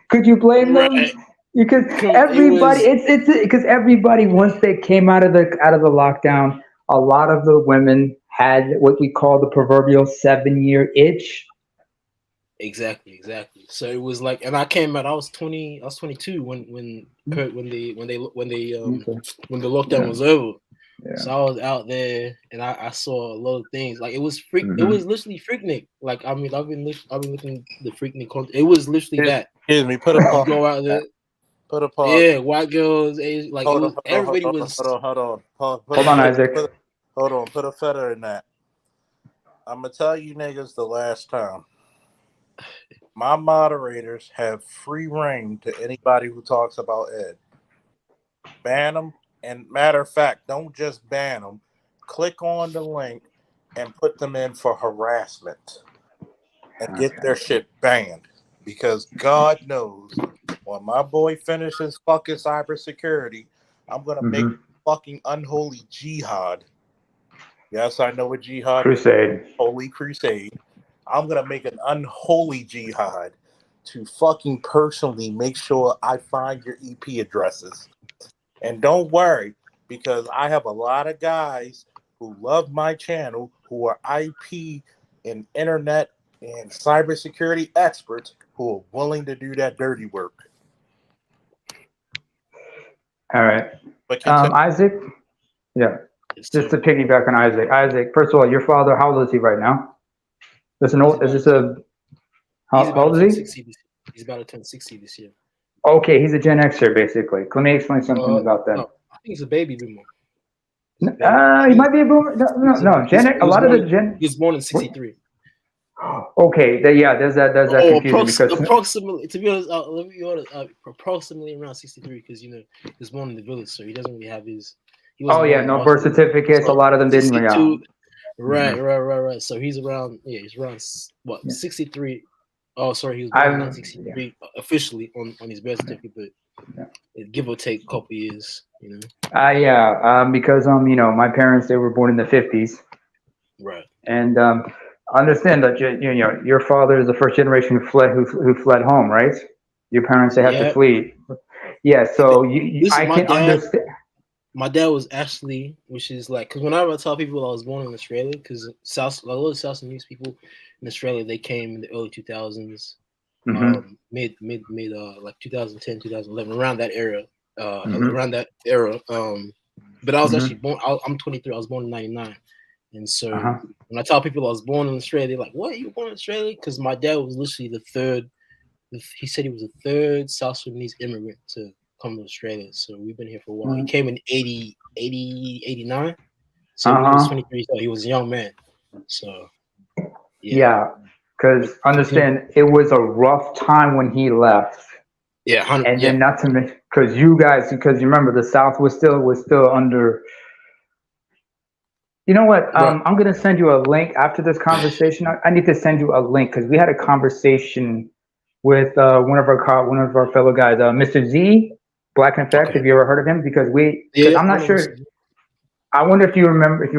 Could you blame them? right. Because It everybody, was it's because everybody once they came out of the lockdown, a lot of the women had what we call the proverbial 7-year itch. exactly. So it was like, and I came out. I was 22 Okay. when the lockdown Yeah. was over. Yeah. So I was out there and I saw a lot of things. Like it was it Hmm. was literally Freaknik. Like I mean, I've been looking at the Freaknik content. It was literally that. Excuse me. Put a You pause. go out there, Put a pause. yeah, white girls, Asian, like it Hold on. was everybody Hold on. was Hold on. Hold on. Hold on, Isaac. Hold on. Put a feather in that. I'm gonna tell you niggas the last time. My moderators have free reign to anybody who talks about Ed. Ban them, and matter of fact, don't just ban them. Click on the link and put them in for harassment and get their shit banned. Because God knows when my boy finishes fucking cybersecurity, I'm gonna make Hmm. fucking unholy jihad. Yes, I know what jihad means. Crusade. Holy crusade. I'm gonna make an unholy jihad to fucking personally make sure I find your EP addresses. And don't worry, because I have a lot of guys who love my channel who are IP and internet and cybersecurity experts who are willing to do that dirty work. All right. But continue. Isaac. Yeah. Just to piggyback on Isaac. Isaac, first of all, your father, how old is he right now? Is this a he's how about to old turn is he? 60 this he's about to turn 60 this year. Okay, he's a Gen Xer basically. Let me explain something about that. No, I think he's a baby boomer. He might be a boomer. No. Gen X, a lot of the Gen. He was born in 63. Okay, there's that confusion because Approximately, to be honest, let me be honest, approximately around 63 because he was born in the village, so he doesn't really have his. He wasn't born in no birth Boston. certificates. A So lot of them didn't. 62. Yeah. Right. So he's around. Yeah, he's around what 63. Oh, sorry, he was born in 1963 officially on his birth certificate, but give or take a couple years, because my parents, they were born in the 50s. Right. And understand that your father is the first generation who fled home, right? Your parents, they had to flee. Yeah, so I can understand. My dad was actually, which is like, because whenever I tell people I was born in Australia, because a lot of South Sudanese people in Australia, they came in the early 2000s, mid like 2010, 2011, around that era, But I was actually born. I'm 23. I was born in '99, and so when I tell people I was born in Australia, they're like, "What? You were born in Australia?" Because my dad was literally the third. He said he was the third South Sudanese immigrant to come to Australia. So we've been here for a while. He came in 89. So when he was 23, so he was a young man. So because understand it was a rough time when he left. And then not to mention because you remember the South was still under. You know what? Right. I'm gonna send you a link after this conversation. I need to send you a link because we had a conversation with one of our fellow guys, Mr. Z, Black and Effect. Okay. Have you ever heard of him? Because I'm not sure. I wonder if you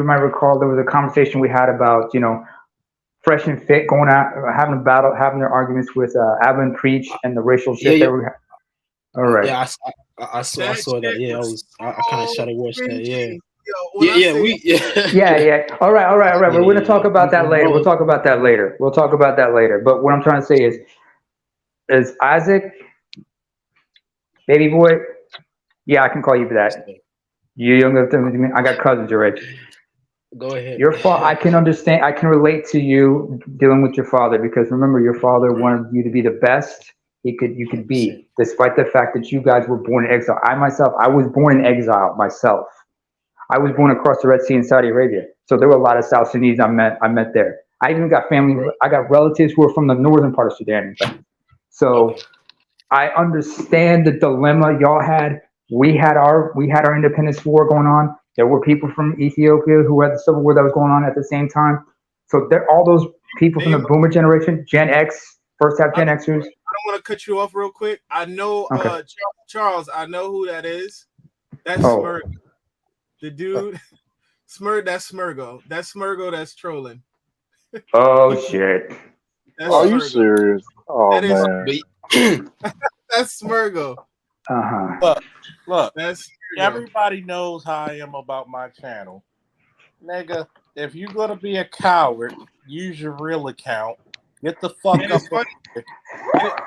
might recall there was a conversation we had about Fresh and Fit going out having a battle, having their arguments with Alvin Preach and the racial shit they were. All right. Yeah, I saw that. Yeah, I kind of shot and watched that. Yeah. All right. We're going to talk about that later. We'll talk about that later. But what I'm trying to say is, Is Isaac, baby boy? Yeah, I can call you that. You younger than me. I got cousins already. Go ahead. Your father, I can understand. I can relate to you dealing with your father because remember, your father wanted you to be the best you could 100%. be, despite the fact that you guys were born in exile. I myself, I was born in exile myself. I was born across the Red Sea in Saudi Arabia, so there were a lot of South Sudanese I met there. I even got family. I got relatives who are from the northern part of Sudan. In fact. So Okay. I understand the dilemma y'all had. We had our independence war going on. There were people from Ethiopia who had the civil war that was going on at the same time. So there, all those people from the Name, Boomer generation, Gen X, first half I Gen don't, Xers. I don't want to cut you off real quick. I know Okay. Charles. I know who that is. That's Oh, Smurg, the dude. Smurg. That's Smurgo. That's Smurgo. That's trolling. oh shit. That's Are you Smurgo. serious? Oh That is man. But that's Smurgo. Uh huh. Look, That's Smurgo. everybody knows how I am about my channel. Nigga, if you're gonna be a coward, use your real account. Get the fuck And up. it's funny.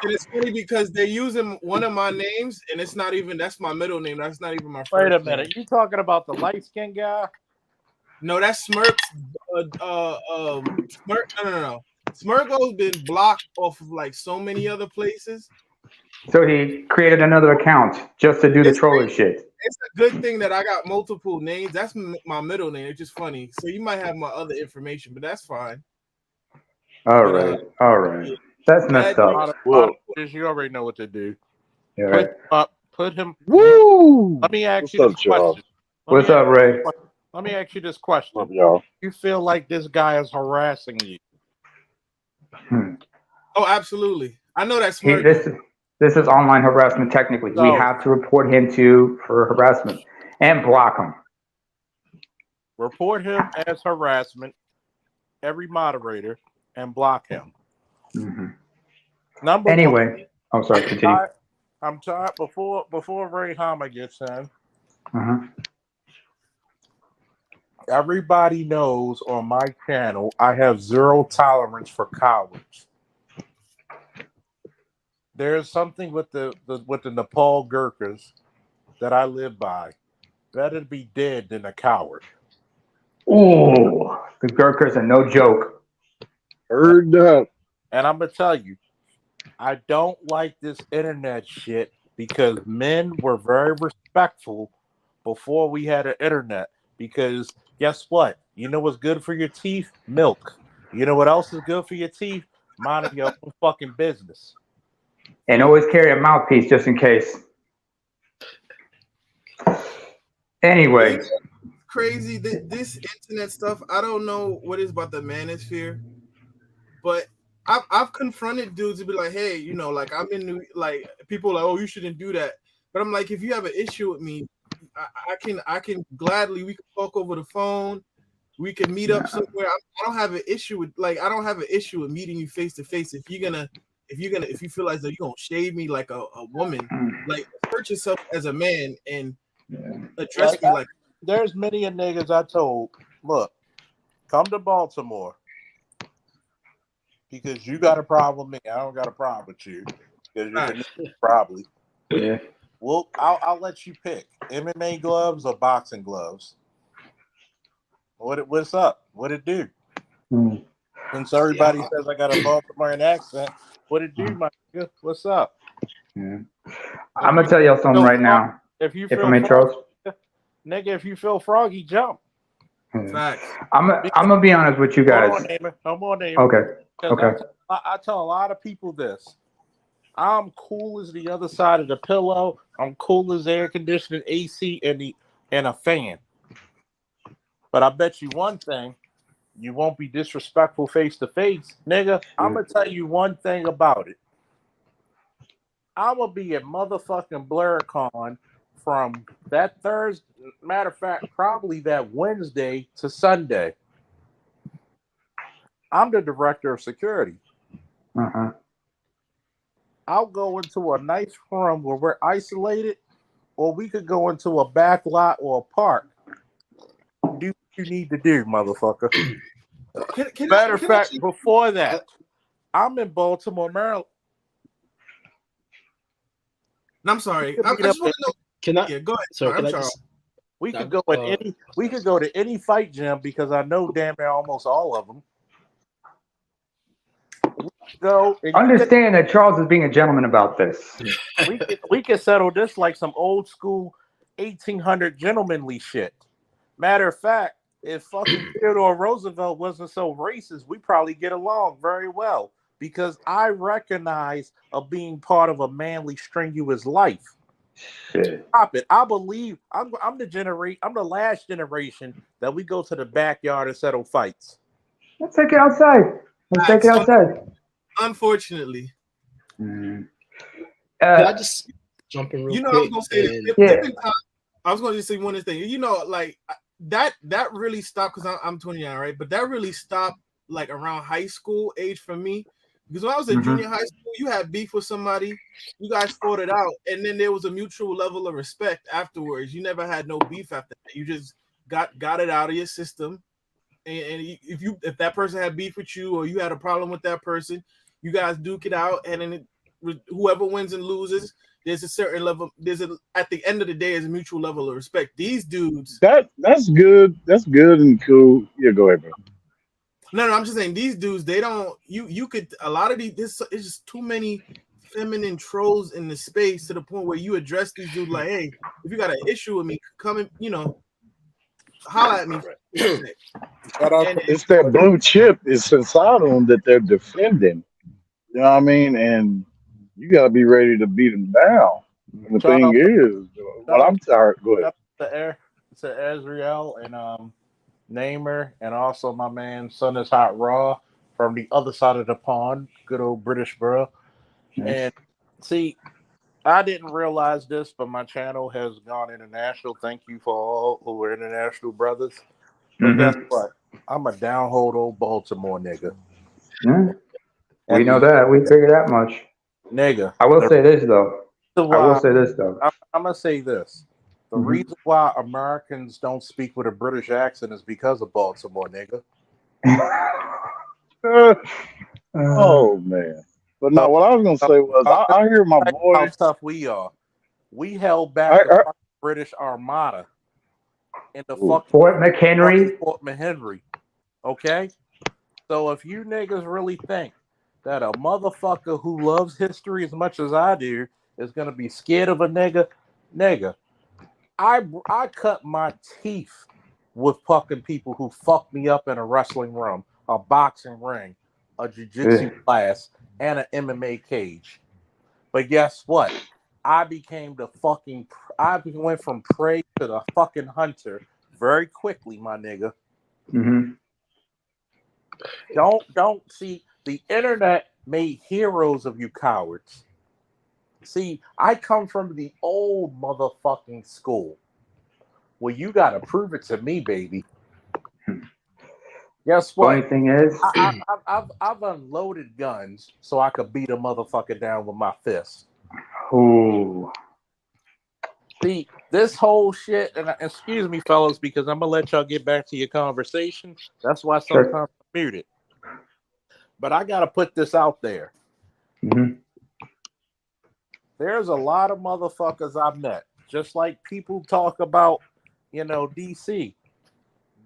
And it's funny because they're using one of my names, and it's not even that's my middle name. That's not even my first Wait a name. minute. You talking about the light skinned guy? No, that's Smirk's. Smirk. No. Smirgo's been blocked off of like so many other places. So he created another account just to do the It's troller shit. it's a good thing that I got multiple names. That's my middle name. It's just funny. So you might have my other information, but that's fine. All But right. All right. That's messed bad up. Well, You already know what to do. Yeah, Put right. him up. Put him. woo! Let me ask What's you up, this Charles? question. What's up, Ray? Let me ask you this What's question. up, y'all? You feel like this guy is harassing you? Oh, absolutely. I know that's He, Smirgo. this is online harassment. Technically, we So- have to report him for harassment and block him. Report him as harassment, every moderator, and block him. hmm Number one. Anyway, oh sorry. Continue. I'm tired before Ray Hama gets in. Uh-huh. Everybody knows on my channel I have zero tolerance for cowards. There's something with the Nepal Gurkhas that I live by. Better be dead than a coward. Ooh, the Gurkhas are no joke. Heard that. And I'm gonna tell you, I don't like this internet shit because men were very respectful before we had an internet. Because guess what? You know what's good for your teeth? Milk. You know what else is good for your teeth? Minding your own fucking business. And always carry a mouthpiece just in case. Anyway, Crazy. This internet stuff. I don't know what is about the manosphere, but I've confronted dudes to be like, hey, like I'm in New, like people are like, oh, you shouldn't do that. But I'm like, if you have an issue with me, I can gladly we can talk over the phone. We can meet up somewhere. I don't have an issue with meeting you face to face. If you feel like you're gonna shade me like a woman, like assert yourself as a man and address me like. There's many a niggas I told, look, come to Baltimore because you got a problem with me. I don't got a problem with you because you're the nigga, probably. yeah. Well, I'll let you pick MMA gloves or boxing gloves. What's up? What it do? Mm. Since everybody says I got a Baltimorean accent, what it do, my nigga? What's up? Yeah. I'm gonna tell y'all something right now. If you If feel I'm in Charles, nigga, if you feel froggy, jump. Facts. I'm gonna be honest with you guys. Come on, neighbor. Okay. Okay. I tell a lot of people this. I'm cool as the other side of the pillow. I'm cool as air conditioning, AC, and a fan. But I bet you one thing, you won't be disrespectful face to face, nigga. I'm gonna tell you one thing about it. I'm gonna be at motherfucking BlurCon from that Thursday. Matter of fact, probably that Wednesday to Sunday. I'm the director of security. Uh-huh. I'll go into a nice room where we're isolated, or we could go into a back lot or a park. Do what you need to do, motherfucker. Matter of fact, before that, I'm in Baltimore, Maryland. And I'm sorry. could I meet up just want to know. Can I? Yeah, go ahead. Sorry, I'm can I Charles. just? we I, could go at uh, any we could go to any fight gym because I know damn near almost all of them. Go and you could Understand that Charles is being a gentleman about this. we could settle this like some old school 1800 gentlemanly shit. Matter of fact, if fucking Theodore Roosevelt wasn't so racist, we probably get along very well because I recognize of being part of a manly, strenuous life. Shit. Stop it! I believe I'm the last generation that we go to the backyard and settle fights. Let's take it outside. Let's take it Facts. outside. Unfortunately, Mm. can I Uh, just jump in real you know, I was quick? gonna say this. And yeah. I was gonna just say one thing. You know, like that really stopped because I'm 29, right? But that really stopped like around high school age for me. Because when I was in junior high school, you had beef with somebody, you guys fought it out, and then there was a mutual level of respect afterwards. You never had no beef after that. You just got it out of your system. And if that person had beef with you or you had a problem with that person, you guys duke it out, and then whoever wins and loses, there's a certain level. At the end of the day, is a mutual level of respect. These dudes, That's good. That's good and cool. Yeah, go ahead, bro. no, I'm just saying these dudes. They don't. You could a lot of these. This it's just too many feminine trolls in the space to the point where you address these dudes like, hey, if you got an issue with me, come and holla at me. Shout out And to It's that blue chip is inside of them that they're defending. You know what I mean? And you got to be ready to beat them down. And the shout thing out is, shout what out I'm tired. Go ahead. shout out to Azriel and Namer, and also my man Son is Hot Raw from the other side of the pond, good old British bro. And see, I didn't realize this, but my channel has gone international. Thank you for all who are international brothers. But guess what? I'm a downhold old Baltimore nigga. Yeah, we At know the that. We figured that much. nigga, I will the say this though. reason I will why say this though. I'm gonna say this. The Mhm. reason why Americans don't speak with a British accent is because of Baltimore, nigga. Uh, Uh, oh man. But no, So, what I was gonna so say was I'm gonna I hear my tell you how boy. tough we are. We held back I, the I fucking British Armada in the ooh, fucking Fort fucking McHenry. Fort McHenry. Okay? So if you niggas really think that a motherfucker who loves history as much as I do is gonna be scared of a nigga, I cut my teeth with fucking people who fucked me up in a wrestling room, a boxing ring, a jiu-jitsu Ugh. class, and an MMA cage. But guess what? I became the fucking I went from prey to the fucking hunter very quickly, my nigga. Mhm. Don't see the internet made heroes of you cowards. See, I come from the old motherfucking school. Well, you gotta prove it to me, baby. Guess Funny what? thing is, I've unloaded guns so I could beat a motherfucker down with my fist. ooh, See, this whole shit, and excuse me, fellas, because I'm gonna let y'all get back to your conversation. That's why sure. sometimes I'm muted. But I gotta put this out there. Mhm. There's a lot of motherfuckers I've met. Just like people talk about, DC.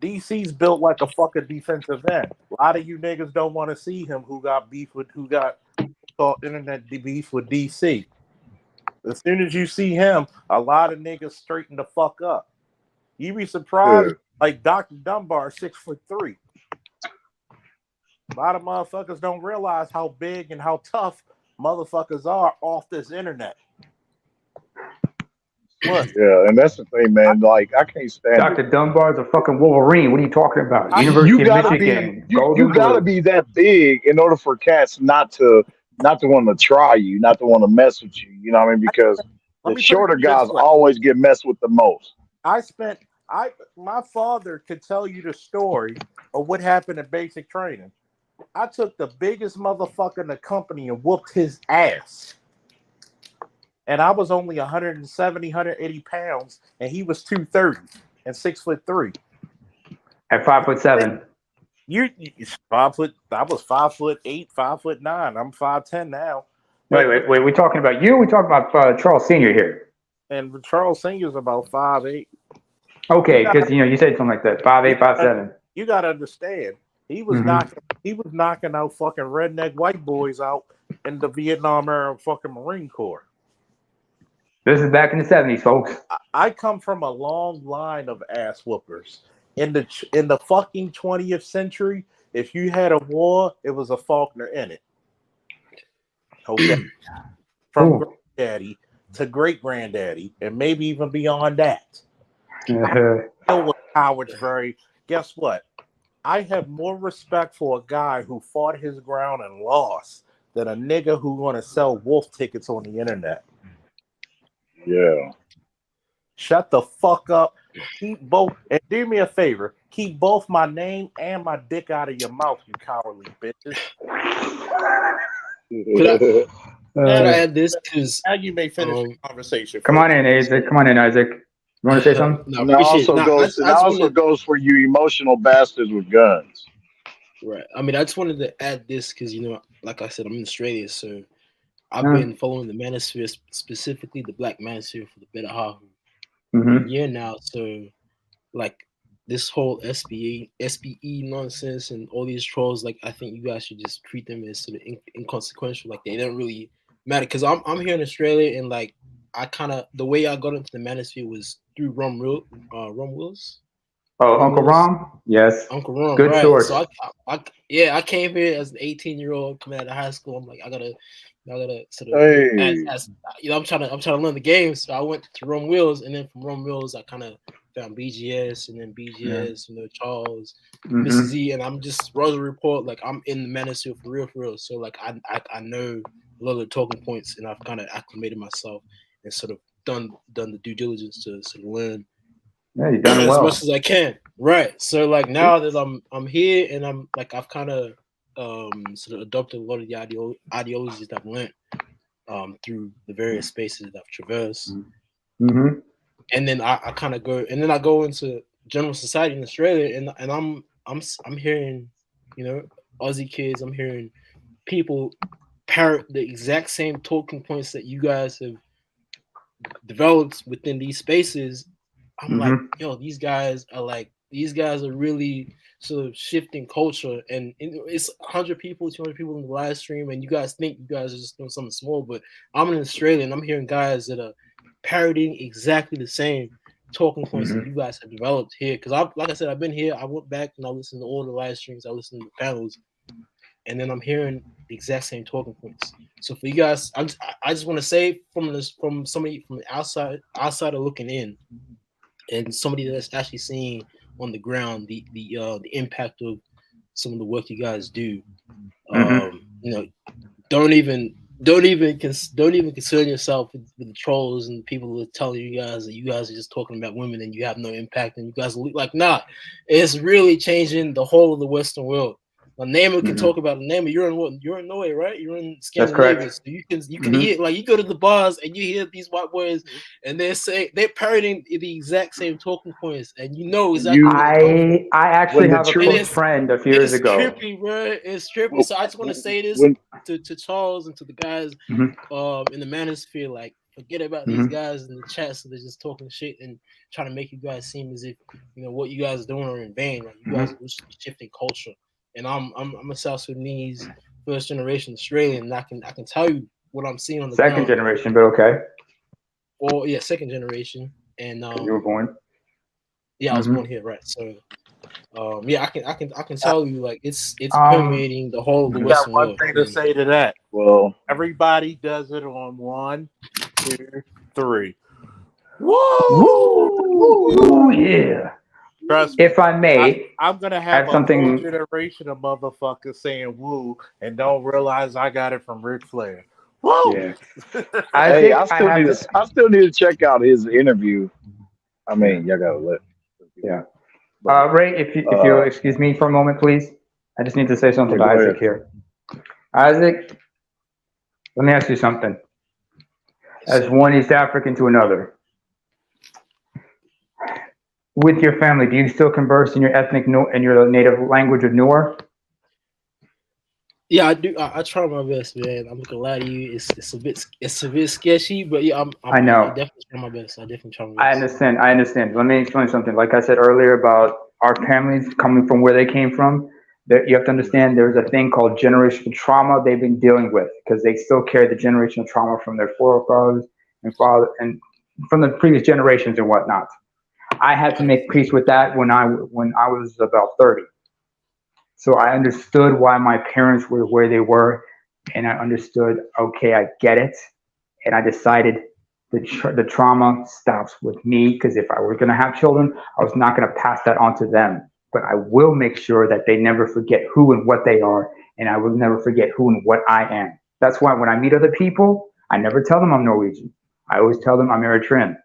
DC's built like a fucking defensive end. A lot of you niggas don't want to see him who got called internet beef with DC. As soon as you see him, a lot of niggas straighten the fuck up. You be yeah. surprised, like Dr. Dunbar, 6'3". A lot of motherfuckers don't realize how big and how tough motherfuckers are off this internet. Look, Yeah, and that's the thing, I, man. Like I can't stand it. Dr. Dunbar's a fucking Wolverine. What are you talking about? I, You University of gotta be Michigan, you Golden gotta Glue. be that big in order for cats not to want to try you, not to want to mess with you. You know what I mean? I Because let the me put it to shorter you this guys way. always get messed with the most. I spent I my father could tell you the story of what happened in basic training. I took the biggest motherfucker in the company and whooped his ass. And I was only 170, 180 pounds, and he was 230 and 6'3". At 5'7". You 5 foot. I was 5'8", 5'9". I'm 5'10" now. Wait. We talking about you? We talking about Charles Senior here? And Charles Singer's about 5'8". Okay, because you said something like that. 5'8", 5'7". You gotta understand, he was Mhm. knocking out fucking redneck white boys out in the Vietnam era fucking Marine Corps. This is back in the 70s, folks. I come from a long line of ass whoopers. In the fucking 20th century, if you had a war, it was a Faulkner in it. Okay, from Ooh. granddaddy to great granddaddy, and maybe even beyond that. Uh, Hell with cowards very. Guess what? I have more respect for a guy who fought his ground and lost than a nigga who want to sell wolf tickets on the internet. Yeah. Shut the fuck up. Keep both, and do me a favor. Keep both my name and my dick out of your mouth, you cowardly bitches. Could I add this? Because Now you may finish the conversation. come on folks. in, Isaac. Come on in, Isaac. You want to say something? no, And it appreciate it. also No, goes. It I just also wanted, goes for you emotional bastards with guns. right. I mean, I just wanted to add this because like I said, I'm in Australia, so I've Yeah. been following the manosphere, specifically the Black Manosphere, for the better half of Mhm. a year now. So, like this whole SBE nonsense and all these trolls, like I think you guys should just treat them as sort of inconsequential. Like they don't really matter. Because I'm here in Australia, and like I kind of the way I got into the manosphere was through Rum Wills. Oh, Rum Uncle Wills. Rom? Yes. Uncle Ron, Good right? source. So I came here as an 18-year-old coming out of high school. I'm like, I gotta sort of Hey. as I'm trying to learn the game. So I went to Rum Wheels, and then from Rum Wheels, I kind of found BGS, and then BGS, Charles, Mhm. Mrs. E, and I'm just Rosa Report. Like I'm in the manosphere for real. So like I know a lot of the talking points, and I've kind of acclimated myself and sort of done the due diligence to sort of learn Yeah, you've done as well. much as I can. Right. So like now that I'm here and I'm like I've kind of sort of adopted a lot of the ideologies that I've learned through the various spaces that I've traversed. Mhm. And then I kind of go into general society in Australia, and I'm hearing, Aussie kids, I'm hearing people parrot the exact same talking points that you guys have developed within these spaces. I'm like, yo, these guys are really sort of shifting culture, and it's 100 people, 200 people in the live stream, and you guys think you guys are just doing something small, but I'm in Australia and I'm hearing guys that are parroting exactly the same talking points that you guys have developed here. Because like I said, I've been here. I went back and I listened to all the live streams. I listened to the panels, and then I'm hearing the exact same talking points. So for you guys, I just want to say from somebody from the outsider looking in, and somebody that's actually seeing on the ground the impact of some of the work you guys do. Don't even concern yourself with the trolls and people who are telling you guys that you guys are just talking about women and you have no impact and you guys are like, nah, it's really changing the whole of the Western world. Now, Namer can talk about Namer. You're in Norway, right? You're in Scandinavia. So you can hear, like, you go to the bars and you hear these white boys and they're parroting the exact same talking points, and you know exactly where they're I actually have a truth- close friend a few years it's ago. trippy, bro. It's trippy. So I just want to say this to Charles and to the guys in the manosphere, like, forget about these guys in the chat, so they're just talking shit and trying to make you guys seem as if what you guys are doing are in vain. Like, you guys are just shifting culture. And I'm a South Sudanese first generation Australian, and I can tell you what I'm seeing on the Second ground. generation, but okay. Or yeah, second generation. And you were born. Yeah, I was born here, right? So yeah, I can tell you, like, it's permeating the whole of the Western Got one world. thing to say to that. Well, Everybody does it on 1, 2, 3. Woo! Woo! Yeah. Trust me. If I may, I'm gonna have a whole generation of motherfuckers saying "woo" and don't realize I got it from Ric Flair. Woo! Yeah. I still need to check out his interview. I mean, y'all gotta let. Yeah. Ray, if you excuse me for a moment, please. I just need to say something to Isaac here. Isaac, let me ask you something. As one East African to another, with your family, do you still converse in your ethnic in your native language of Noor? Yeah, I do. I try my best, man. I'm not gonna lie to you. It's a bit sketchy, but yeah, I I know. definitely try my best. I definitely try my I best. understand. I understand. Let me explain something. Like I said earlier about our families coming from where they came from, that you have to understand there's a thing called generational trauma they've been dealing with because they still carry the generational trauma from their forefathers and father and from the previous generations and whatnot. I had to make peace with that when I was about 30. So I understood why my parents were where they were, and I understood, okay, I get it, and I decided the trauma stops with me because if I were going to have children, I was not going to pass that on to them. But I will make sure that they never forget who and what they are, and I will never forget who and what I am. That's why when I meet other people, I never tell them I'm Norwegian. I always tell them I'm Eritrean.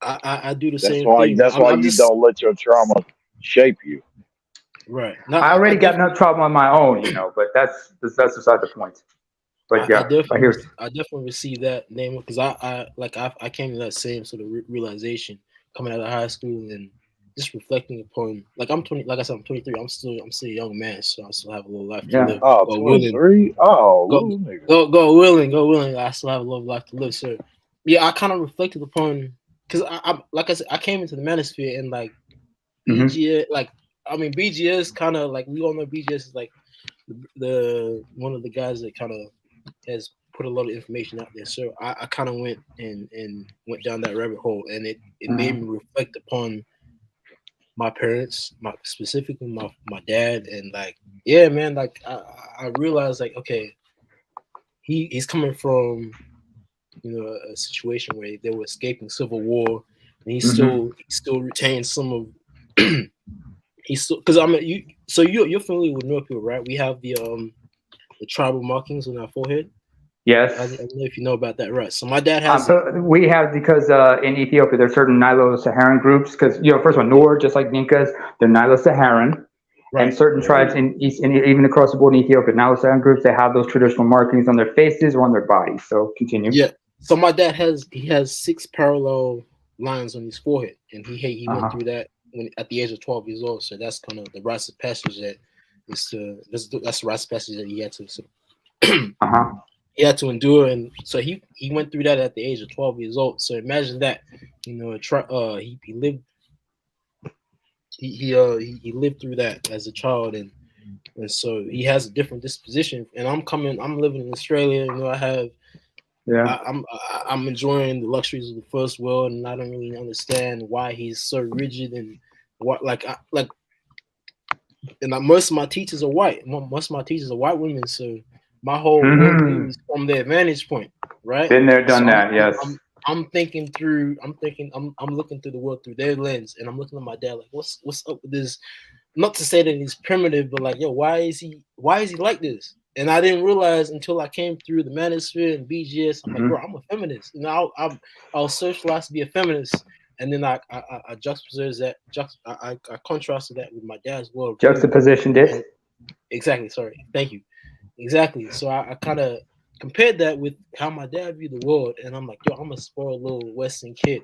I do the same thing. That's why I'm you just don't let your trauma shape you. right. No, I I already got enough definitely trouble on my own, but that's beside the point. But I yeah, I definitely, hear. I definitely received that name because I came to that same sort of realization coming out of high school and just reflecting upon like I'm 20, like I said, I'm 23. I'm still a young man, so I still have a little life to Yeah. live. Oh, God willing, 23? Oh, go little nigga. go willing. I still have a little life to live. So yeah, I kind of reflected upon because I like I said, I came into the manosphere and like Hmm. BGS, like I mean BGS kind of like we all know BGS is like the one of the guys that kind of has put a lot of information out there. So I kind of went and went down that rabbit hole, and it made me Hmm. reflect upon my parents, my specifically my dad, and like yeah, man, like I realized like okay, he's coming from a situation where they were escaping civil war, and Hmm. he still retains some of he's still because I'm you so you're familiar with North people, right? We have the tribal markings on our forehead. I Yes. don't know if you know about that, right? So my dad has it. So we have because in Ethiopia there's certain Nilo-Saharan groups because first one Noor, just like Dinkas, they're Nilo-Saharan, and Right, certain right. tribes in East and even across the board in Ethiopia, Nilo-Saharan groups, they have those traditional markings on their faces or on their bodies. So continue. Yeah. So my dad has six parallel lines on his forehead, and he Uh went huh. through that when at the age of 12 years old. So that's kind of the rites of passage that's the rites of passage that he had to Uh huh. he had to endure, and so he went through that at the age of 12 years old. So imagine that, he lived he lived through that as a child, and so he has a different disposition. And I'm living in Australia. I have Yeah. I'm enjoying the luxuries of the first world, and I don't really understand why he's so rigid and what and most of my teachers are white. Most of my teachers are white women, so my whole worldview Hmm. is from their vantage point, right? Been there, done So that. Yes. I'm thinking through. I'm looking through the world through their lens, and I'm looking at my dad like, what's up with this? Not to say that he's primitive, but like, yo, why is he like this? And I didn't realize until I came through the manosphere and BGS. I'm like, bro, Hmm. I'm a feminist. I'll socialize to be a feminist, and then I juxtapose that. I contrasted that with my dad's worldview, Juxtapositioned it. and exactly. Sorry, thank you. Exactly. So I kind of compared that with how my dad viewed the world, and I'm like, yo, I'm a spoiled little Western kid,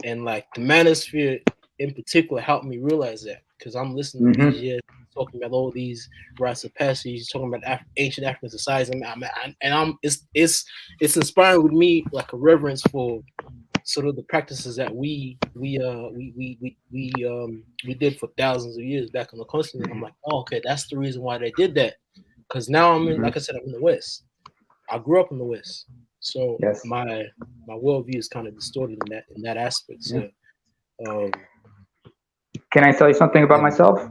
and like the manosphere in particular helped me realize that because I'm listening to Hmm. BGS talking about all these rites of passage, talking about ancient African societies, it's inspiring with me like a reverence for sort of the practices that we did for thousands of years back on the continent. I'm like, oh, okay, that's the reason why they did that. Because now Hmm. like I said, I'm in the West. I grew up in the West, so Yes. my worldview is kind of distorted in that aspect. Yeah. So, um, Can I tell you something about and myself?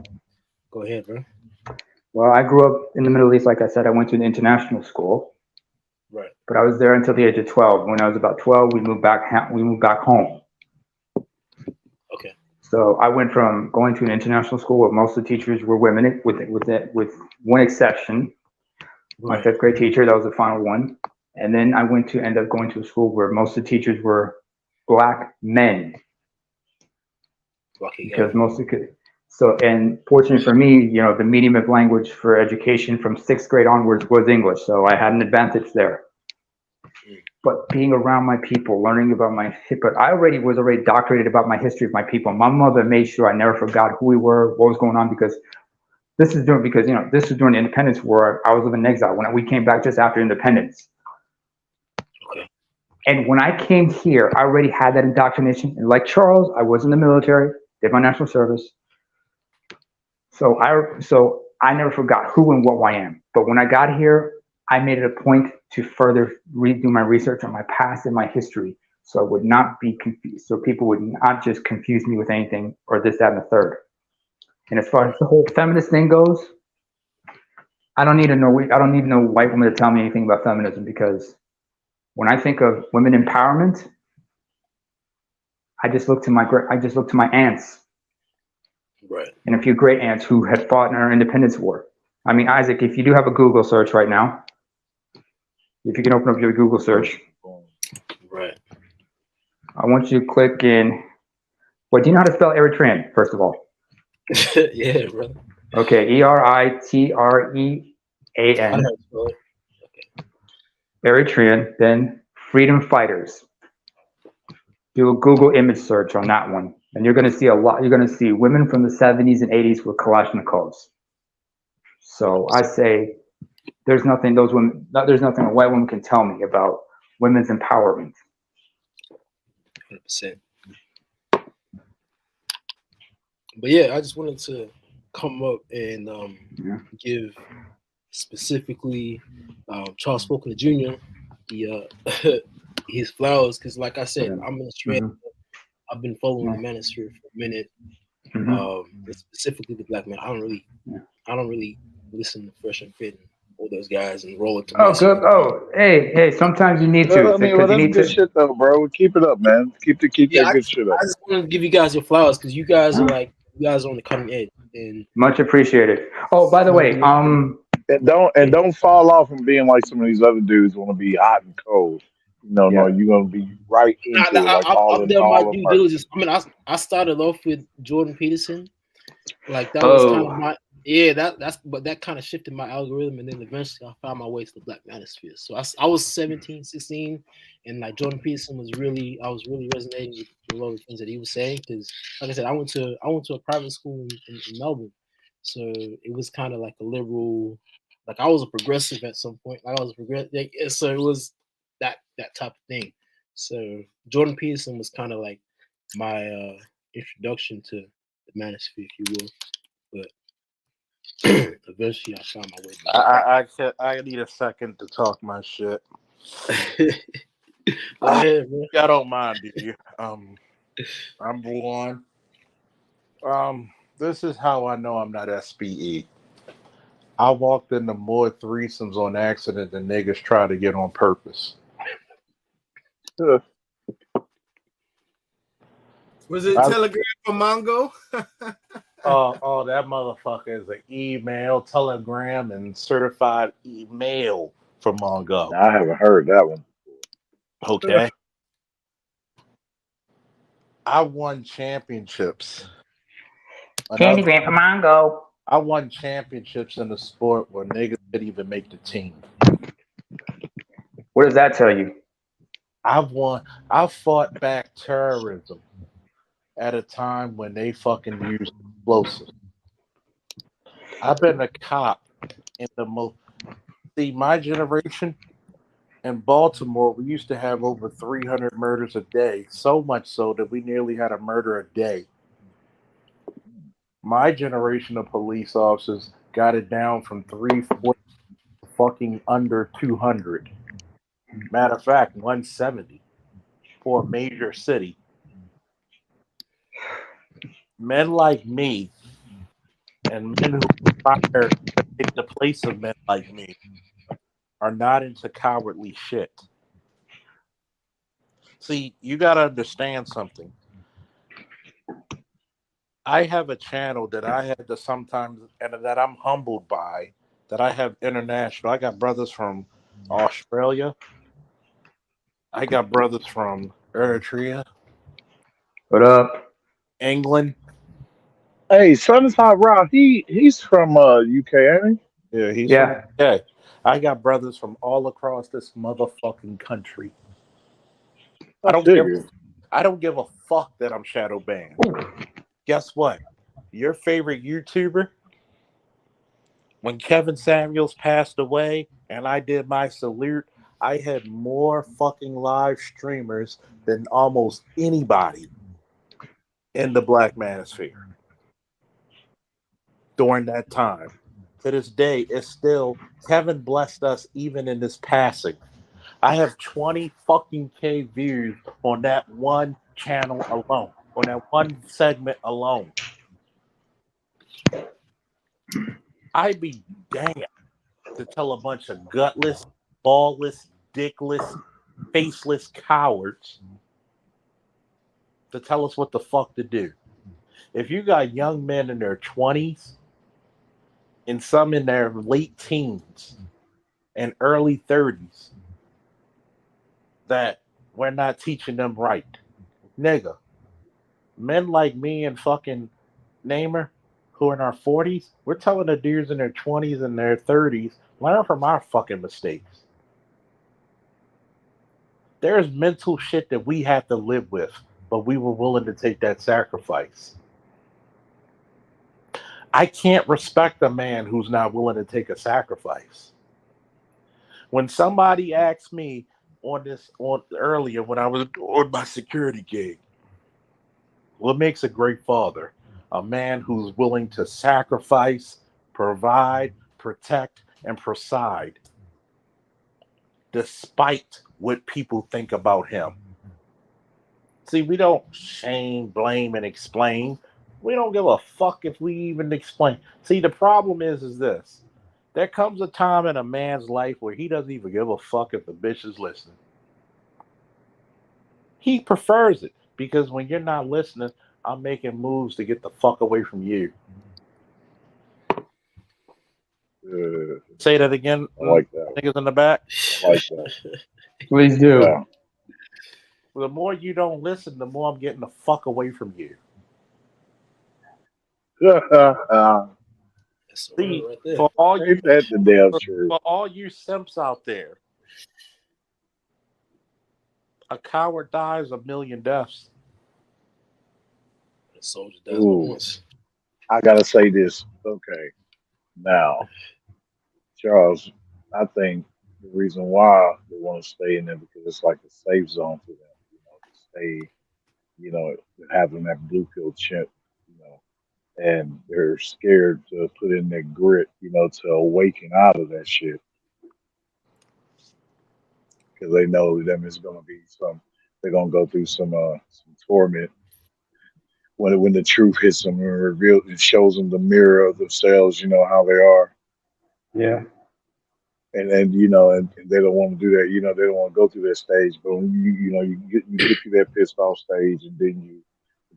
go ahead, bro. Well, I grew up in the Middle East. Like I said, I went to an international school, Right. but I was there until the age of 12. When I was about 12, we moved back. We moved back home. Okay. So I went from going to an international school where most of the teachers were women, with one exception, my Right. fifth grade teacher. That was the final one. And then I went to end up going to a school where most of the teachers were black men Okay. Got because it. most of the so and fortunately for me, the medium of language for education from sixth grade onwards was English, so I had an advantage there. Mm. But being around my people, learning about but I was already doctorated about my history of my people. My mother made sure I never forgot who we were, what was going on, because this is during because this was during the independence war. I was living in exile when we came back just after independence. Okay. And when I came here, I already had that indoctrination. And like Charles, I was in the military, did my national service. So I never forgot who and what I am. But when I got here, I made it a point to further redo my research on my past and my history, so I would not be confused. So people would not just confuse me with anything or this, that, and the third. And as far as the whole feminist thing goes, I don't need no white woman to tell me anything about feminism, because when I think of women empowerment, I just look to my aunts Right. and a few great aunts who had fought in our independence war. I mean, Isaac, if you do have a Google search right now, if you can open up your Google search, Right. I want you to click in. Well, do you know how to spell Eritrean, first of all? Yeah, bro. Okay, Eritrean, I know, bro. Eritrean, then freedom fighters. Do a Google image search on that one, and you're going to see a lot. You're going to see women from the 70s and 80s with Kalashnikovs. So I say there's nothing a white woman can tell me about women's empowerment. 100%. But yeah, I just wanted to come up and give specifically Charles Faulkner Jr. His flowers, because like I said, I'm in Australia. I've been following the manosphere for a minute. Specifically the black man. I don't really listen to Fresh and Fit and all those guys and roll it to Oh, good. Oh, hey, sometimes you need to. I mean, well, that's good shit though, bro. Keep it up, man. Keep that good shit up. I just want to give you guys your flowers because you guys are on the cutting edge. And much appreciated. Oh, by the way, and don't fall off from being like some of these other dudes want to be hot and cold. No, you're gonna be right into it, like I've done my due part. diligence. I mean, I started off with Jordan Peterson, like that was kind of my but that kind of shifted my algorithm, and then eventually I found my way to the Black Manosphere. So I was 17, 16, and like Jordan Peterson I was really resonating with a lot of the things that he was saying, because like I said, I went to a private school in Melbourne, so it was kind of like a liberal, like I was a progressive at some point, so it was that type of thing. So Jordan Peterson was kind of like my introduction to the Manosphere, if you will, but eventually I found my way. I need a second to talk my shit. Go ahead, bro. I don't mind, do you? Number one, this is how I know I'm not SPE. I walked into more threesomes on accident than niggas try to get on purpose. Was it Telegram for Mongo? Oh, that motherfucker is an email, telegram, and certified email for Mongo. I haven't heard that one. Okay. I won championships. Telegram for Mongo. I won championships in a sport where niggas didn't even make the team. What does that tell you? I fought back terrorism at a time when they fucking used explosives. I've been a cop in my generation in Baltimore, we used to have over 300 murders a day, so much so that we nearly had a murder a day. My generation of police officers got it down from 340 to fucking under 200. Matter of fact, 170 for a major city. Men like me and men who aspire to take the place of men like me are not into cowardly shit. See, you got to understand something. I have a channel that I had to sometimes, and that I'm humbled by, that I have international. I got brothers from Australia. I got brothers from Eritrea. What up? England. Hey, Son's Hot Rock, he's from UK, ain't he? Yeah, he's from UK. I got brothers from all across this motherfucking country. I don't give a fuck that I'm shadow banned. Guess what? Your favorite YouTuber When Kevin Samuels passed away and I did my salute, I had more fucking live streamers than almost anybody in the Black Manosphere during that time. To this day, it's still Kevin blessed us even in this passing. I have 20 fucking K views on that one channel alone, on that one segment alone. I'd be damned to tell a bunch of gutless, ballless, dickless, faceless cowards to tell us what the fuck to do. If you got young men in their 20s and some in their late teens and early 30s that we're not teaching them right, nigga, men like me and fucking Namer who are in our 40s, we're telling the dudes in their 20s and their 30s, learn from our fucking mistakes. There's mental shit that we have to live with, but we were willing to take that sacrifice. I can't respect a man who's not willing to take a sacrifice. When somebody asked me on earlier when I was on my security gig, what makes a great father? A man who's willing to sacrifice, provide, protect, and preside despite what people think about him. See, we don't shame, blame, and explain. We don't give a fuck if we even explain. See, the problem is this. There comes a time in a man's life where he doesn't even give a fuck if the bitch is listening. He prefers it because when you're not listening, I'm making moves to get the fuck away from you. Say that again. I like that. Niggas in the back. I like that. Please do. Yeah. The more you don't listen, the more I'm getting the fuck away from you. That's See, right there. for all you Ain't that the damn truth? for all you simps out there, a coward dies a million deaths. The soldier dies Ooh. once. I gotta say this. Okay. Now, Charles, I think the reason why they want to stay in there because it's like a safe zone for them, to stay, having that blue pill chip, you know, and they're scared to put in their grit, to awaken out of that shit because they know them is gonna be they're gonna go through some torment when the truth hits them and reveals it shows them the mirror of themselves, how they are. Yeah. And they don't want to do that. They don't want to go through that stage. But when you get through that pissed off stage, and then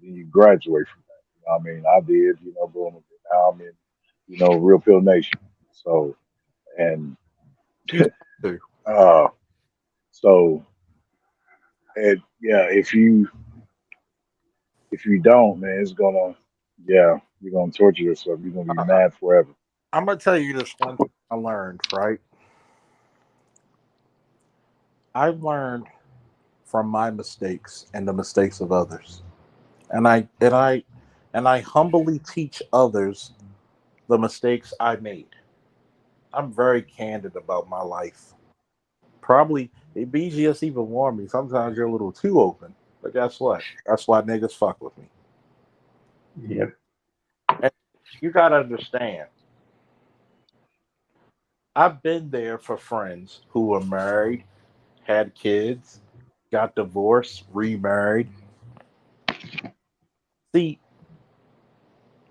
you graduate from that. I mean, I did. Boom. Now I'm in, Real Pill Nation. So and You too. uh, so and yeah, if you don't, man, you're gonna torture yourself. You're gonna be mad forever. I'm gonna tell you this one thing I learned, right? I learned from my mistakes and the mistakes of others. And I humbly teach others the mistakes I made. I'm very candid about my life. Probably BGS even warned me. Sometimes you're a little too open. But guess what? That's why niggas fuck with me. Yep. And you gotta understand. I've been there for friends who were married, had kids, got divorced, remarried. See,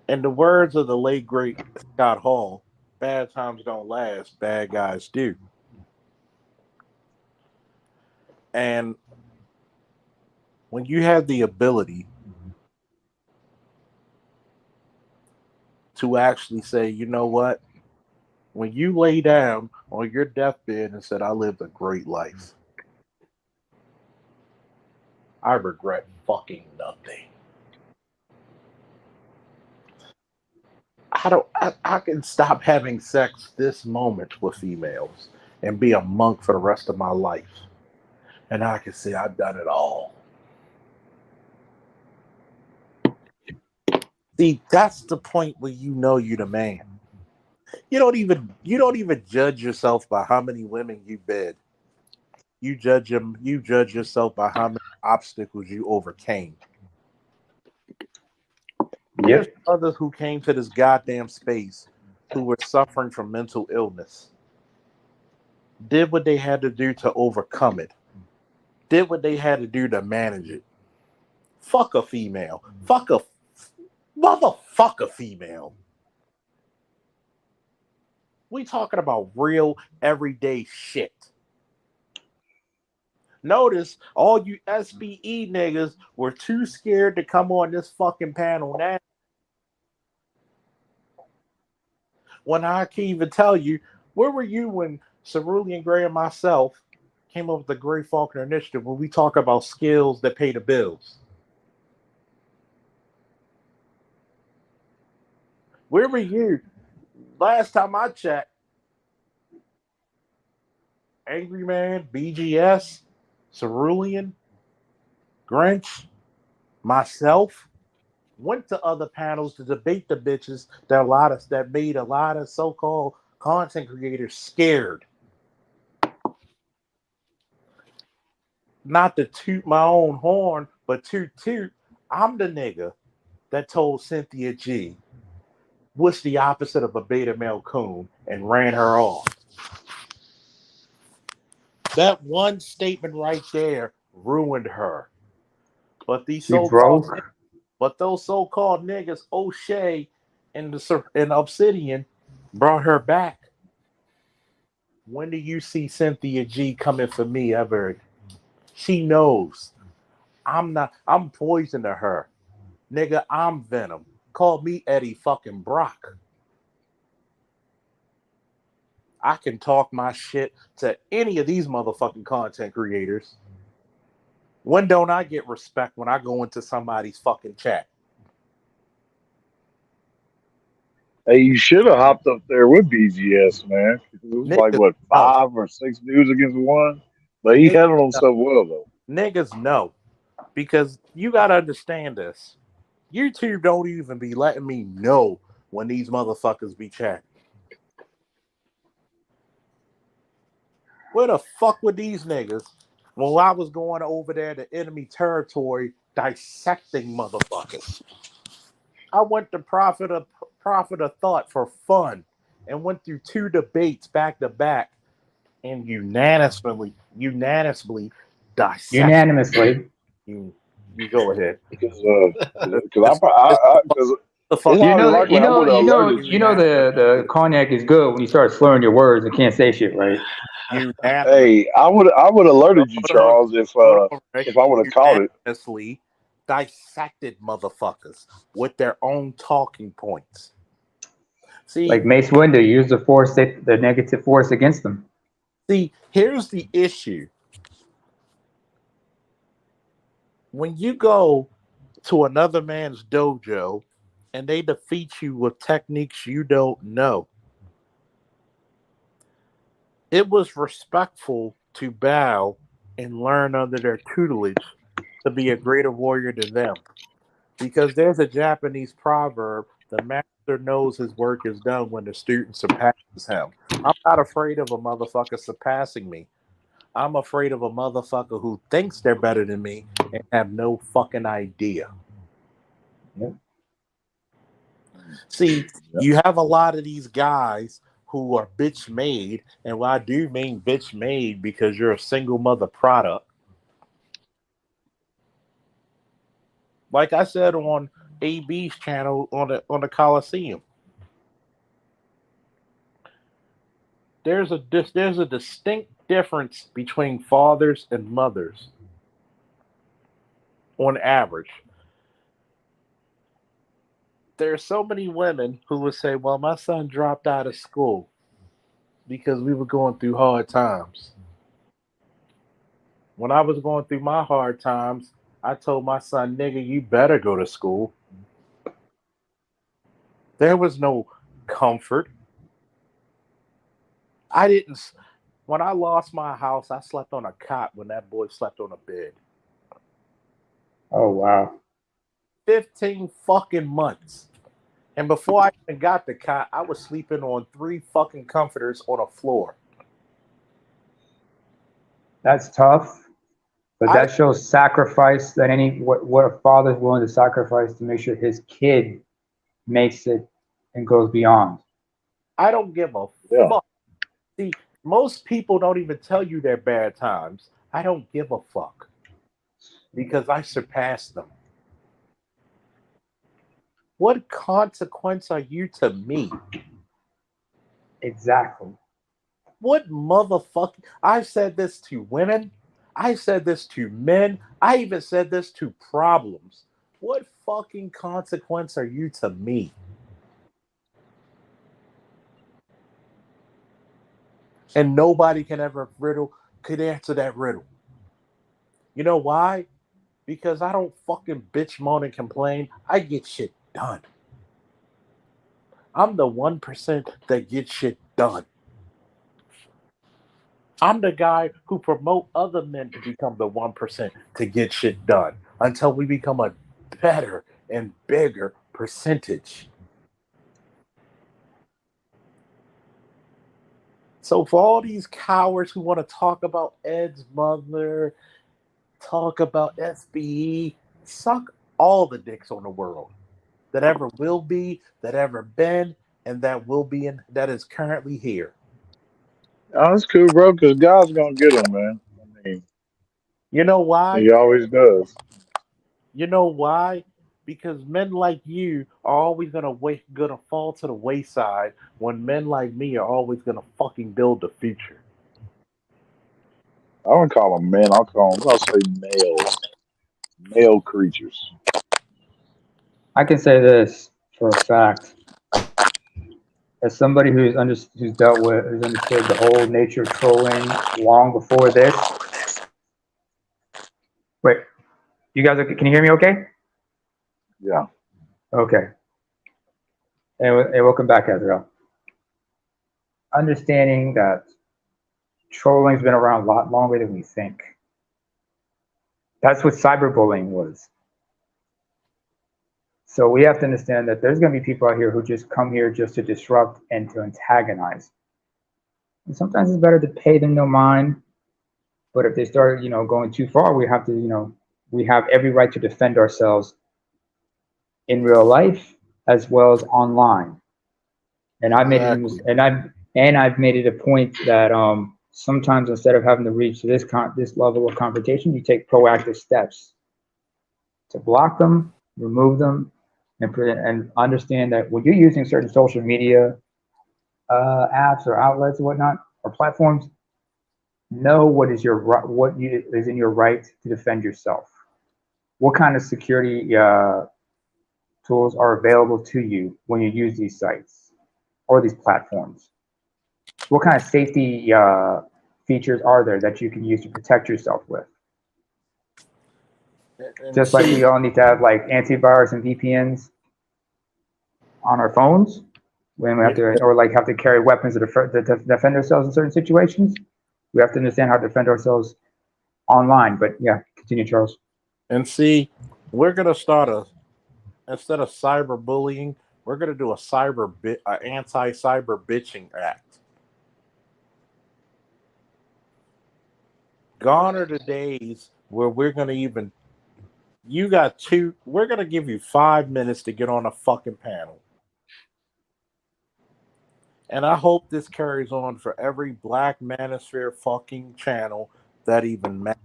in the words of the late great Scott Hall, bad times don't last, bad guys do. And when you have the ability to actually say, you know what, when you lay down on your deathbed and said, I lived a great life, I regret fucking nothing. I can stop having sex this moment with females and be a monk for the rest of my life. And I can say I've done it all. See, that's the point where you know you're the man. You don't even judge yourself by how many women you bed. You judge yourself by how many obstacles you overcame. There's Yep. others who came to this goddamn space who were suffering from mental illness, did what they had to do to overcome it, did what they had to do to manage it. Fuck a female. Fuck a motherfucker female. We talking about real everyday shit. Notice all you SBE niggas were too scared to come on this fucking panel now. When I can even tell you, where were you when Cerulean Gray and myself came up with the Gray Faulkner Initiative when we talk about skills that pay the bills? Where were you? Last time I checked, Angry Man, BGS, Cerulean, Grinch, myself went to other panels to debate the bitches that made a lot of so-called content creators scared. Not to toot my own horn, but toot. I'm the nigga that told Cynthia G what's the opposite of a beta male coon and ran her off. That one statement right there ruined her. But these You so-called broke. but those so-called niggas, O'Shea and Obsidian, brought her back. When do you see Cynthia G coming for me ever? She knows. I'm poison to her. Nigga, I'm Venom. Call me Eddie fucking Brock. I can talk my shit to any of these motherfucking content creators. When don't I get respect when I go into somebody's fucking chat? Hey, you should have hopped up there with BGS, man. It was like Niggas what, know. 5 or 6 dudes against one, but he Niggas handled know. himself well though. Niggas know. Because you gotta understand this. YouTube don't even be letting me know when these motherfuckers be chatting. Where the fuck were these niggas when I was going over there to enemy territory dissecting motherfuckers? I went to Prophet of Thought for fun and went through 2 debates back to back and unanimously dissect Unanimously. you. You go ahead. Because It's, it's the it's fucking highly likely I would have alerted You know you. the cognac is good when you start slurring your words and can't say shit right. unanimous. Hey, I would alerted you, Charles, Hold on, Ray. if I would have caught it. Unanimously dissected motherfuckers with their own talking points. Like See, Mace Windu used the negative force against them. here's the issue. When you go to another man's dojo and they defeat you with techniques you don't know, it was respectful to bow and learn under their tutelage to be a greater warrior than them. Because there's a Japanese proverb: the master knows his work is done when the student surpasses him. I'm not afraid of a motherfucker surpassing me. I'm afraid of a motherfucker who thinks they're better than me and have no fucking idea. Yep. See, Yep. you have a lot of these guys who are bitch made, and what I do mean bitch made because you're a single mother product. Like I said on AB's channel on the Colosseum, there's a distinct difference between fathers and mothers on average. There are so many women who would say, "Well, my son dropped out of school because we were going through hard times." When I was going through my hard times, I told my son, "Nigga, you better go to school." There was no comfort. I didn't. When I lost my house, I slept on a cot when that boy slept on a bed. Oh wow. 15 fucking months. And before I even got the cot, I was sleeping on 3 fucking comforters on a floor. That's tough, but I that shows sacrifice that what a father's willing to sacrifice to make sure his kid makes it and goes beyond. I don't give a Yeah. fuck. See, most people don't even tell you their bad times. I don't give a fuck because I surpassed them. What consequence are you to me? Exactly. What motherfucking. I've said this to women. I said this to men. I even said this to problems. What fucking consequence are you to me? And nobody could answer that riddle. You know why? Because I don't fucking bitch, moan, and complain. I get shit done. I'm the 1% that gets shit done. I'm the guy who promote other men to become the 1% to get shit done until we become a better and bigger percentage. So for all these cowards who want to talk about Ed's mother, talk about SBE, suck all the dicks on the world that ever will be, that ever been, and that will be in that is currently here. Oh, that's cool, bro. Because God's gonna get them, man. I mean, You know why? He always does. You know why? Because men like you are always gonna fall to the wayside when men like me are always gonna fucking build the future. I don't call them men. I'll say males, male creatures. I can say this for a fact. As somebody who's dealt with, who's understood the whole nature of trolling long before this. Wait, you guys, can you hear me okay? Yeah. Okay. Hey, welcome back, Azrael. Understanding that trolling's been around a lot longer than we think. That's what cyberbullying was. So we have to understand that there's going to be people out here who just come here just to disrupt and to antagonize. And sometimes it's better to pay them no mind. But if they start, going too far, we have to, we have every right to defend ourselves in real life as well as online. And I made it, Exactly. I've made it a point that sometimes instead of having to reach this level of confrontation, you take proactive steps to block them, remove them, and understand that when you're using certain social media apps or outlets or whatnot or platforms, know is in your right to defend yourself. What kind of security tools are available to you when you use these sites or these platforms? What kind of safety features are there that you can use to protect yourself with? And Just like we see, all need to have like antivirus and VPNs on our phones when we have yeah, to, or like have to carry weapons to defend ourselves in certain situations. We have to understand how to defend ourselves online. But yeah, continue, Charles. and see, we're gonna start instead of cyberbullying, we're gonna do a anti-cyber bitching act. Gone are the days where we're gonna even. You got two. We're gonna give you 5 minutes to get on a fucking panel. And I hope this carries on for every Black Manosphere fucking channel that even matters.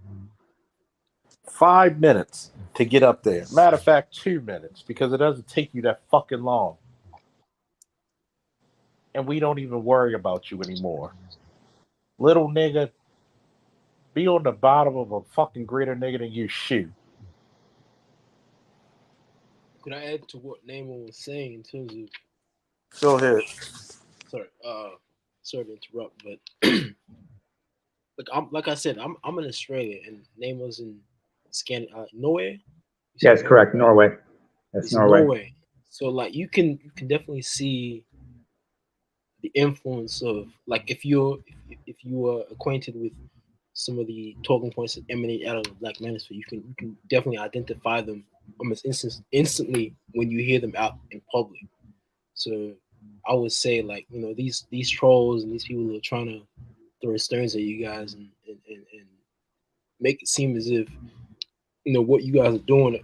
5 minutes to get up there. Matter of fact, 2 minutes because it doesn't take you that fucking long. And we don't even worry about you anymore. Little nigga, be on the bottom of a fucking greater nigga than you shoot. Could I add to what Naaman was saying in terms of Go ahead. sorry, sorry to interrupt, but like I said, I'm in Australia and Naaman's in Norway. You said Yes, Norway, correct. right? Norway. That's It's in Norway. Norway. So like you can definitely see the influence of like if you are acquainted with some of the talking points that emanate out of the Black Manosphere, you can definitely identify them almost instantly when you hear them out in public. So I would say, like, these trolls and these people who are trying to throw stones at you guys and make it seem as if what you guys are doing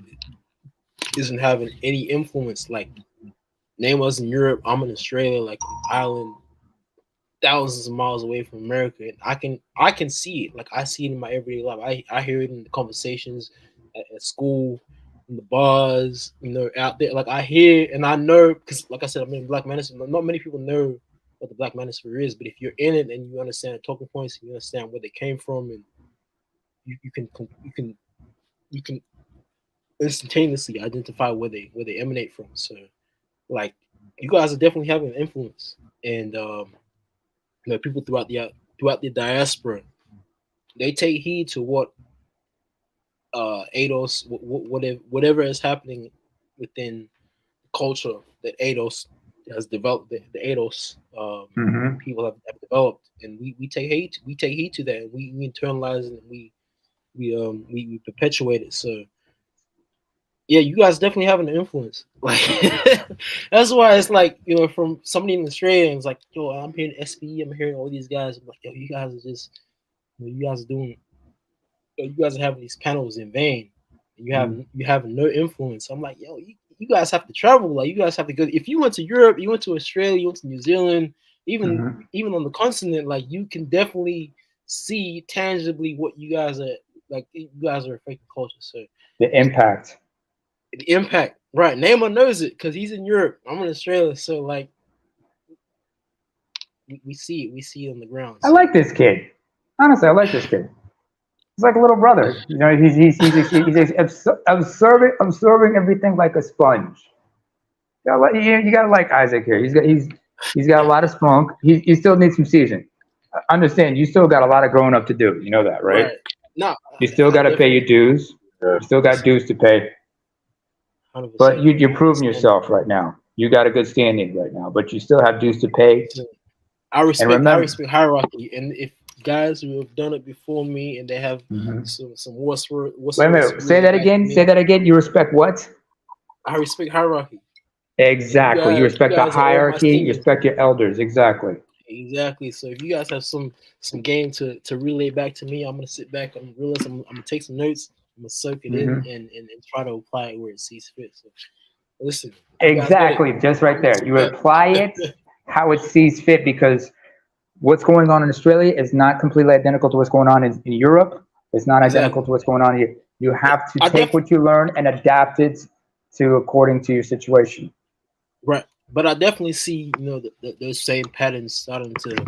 isn't having any influence. Like, name us in Europe, I'm in Australia, like an island thousands of miles away from America, and I can see it. Like, I see it in my everyday life. I hear it in the conversations at school, in the bars, out there. Like, I hear and I know, because like I said, I'm in Black Manosphere. Not many people know what the Black Manosphere is, but if you're in it and you understand the talking points, you understand where they came from, and you can instantaneously identify where they emanate from. So, like, you guys are definitely having an influence, and people throughout the diaspora, they take heed to what ADOS, whatever is happening within the culture that ADOS has developed, the ADOS people have developed, and we take heed to that, and we internalize it, and we perpetuate it. So yeah, you guys definitely have an influence. Like, that's why it's like, from somebody in Australia, it's like, yo, I'm hearing SPE, I'm hearing all these guys. I'm like, yo, you guys are just, you guys are doing, you guys are having these panels in vain. And you have no influence. I'm like, yo, you guys have to travel. Like, you guys have to go. If you went to Europe, you went to Australia, you went to New Zealand, even on the continent, like, you can definitely see tangibly what you guys are, like, you guys are affecting culture. So The impact. the impact, right? Neymar knows it because he's in Europe. I'm in Australia, so, like, we see it on the ground. I like this kid. Honestly, I like this kid. He's like a little brother. He's absorbing everything like a sponge. You gotta like Isaac here. He's got a lot of spunk. He still needs some season. Understand? You still got a lot of growing up to do. You know that, right? No, you still got to pay your dues. You still got dues to pay. 100%. But you're proving yourself right now. You got a good standing right now, but you still have dues to pay. I respect hierarchy, and if guys who have done it before me and they have some worse. Wait a minute. Say that again. Say that again. You respect what? I respect hierarchy. Exactly. You respect the hierarchy. You respect your elders. Exactly. Exactly. So if you guys have some game to relay back to me, I'm gonna sit back and realize I'm gonna take some notes. I'm gonna soak it in and try to apply it where it sees fit. So listen. Exactly. Just right there. You apply it how it sees fit, because what's going on in Australia is not completely identical to what's going on in Europe. It's not identical to what's going on here. You have to take what you learn and adapt it to according to your situation. Right. But I definitely see, those same patterns starting to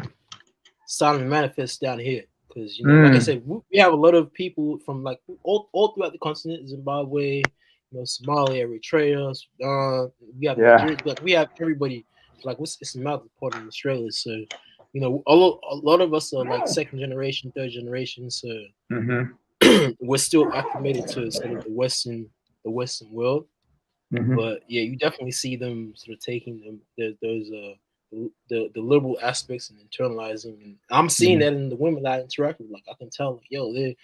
manifest down here. Because, like I said, we have a lot of people from, like, all throughout the continent, Zimbabwe, Somalia, Eritrea, Sudan. We have Nigeria, like, we have everybody. Like, it's a melting pot in Australia. So, a lot of us are like second generation, third generation. So we're still acclimated to sort of the Western world. But yeah, you definitely see them sort of taking those the liberal aspects and internalizing, and I'm seeing that in the women that I interact with. Like, I can tell, like, yo, they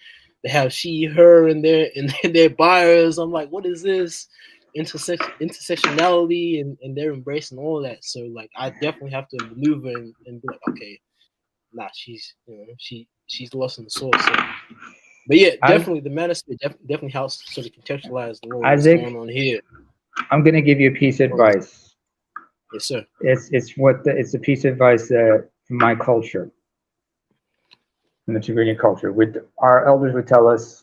have she, her, and their bios. I'm like, what is this intersectionality, and they're embracing all that. So, like, I definitely have to maneuver and be like, okay, nah, she's lost in the source. So. But yeah, definitely the manosphere definitely helps sort of contextualize the role that's going on here. I'm gonna give you a piece of advice. Yes, sir. It's a piece of advice from my culture, from the Tigrinian culture. Our elders would tell us,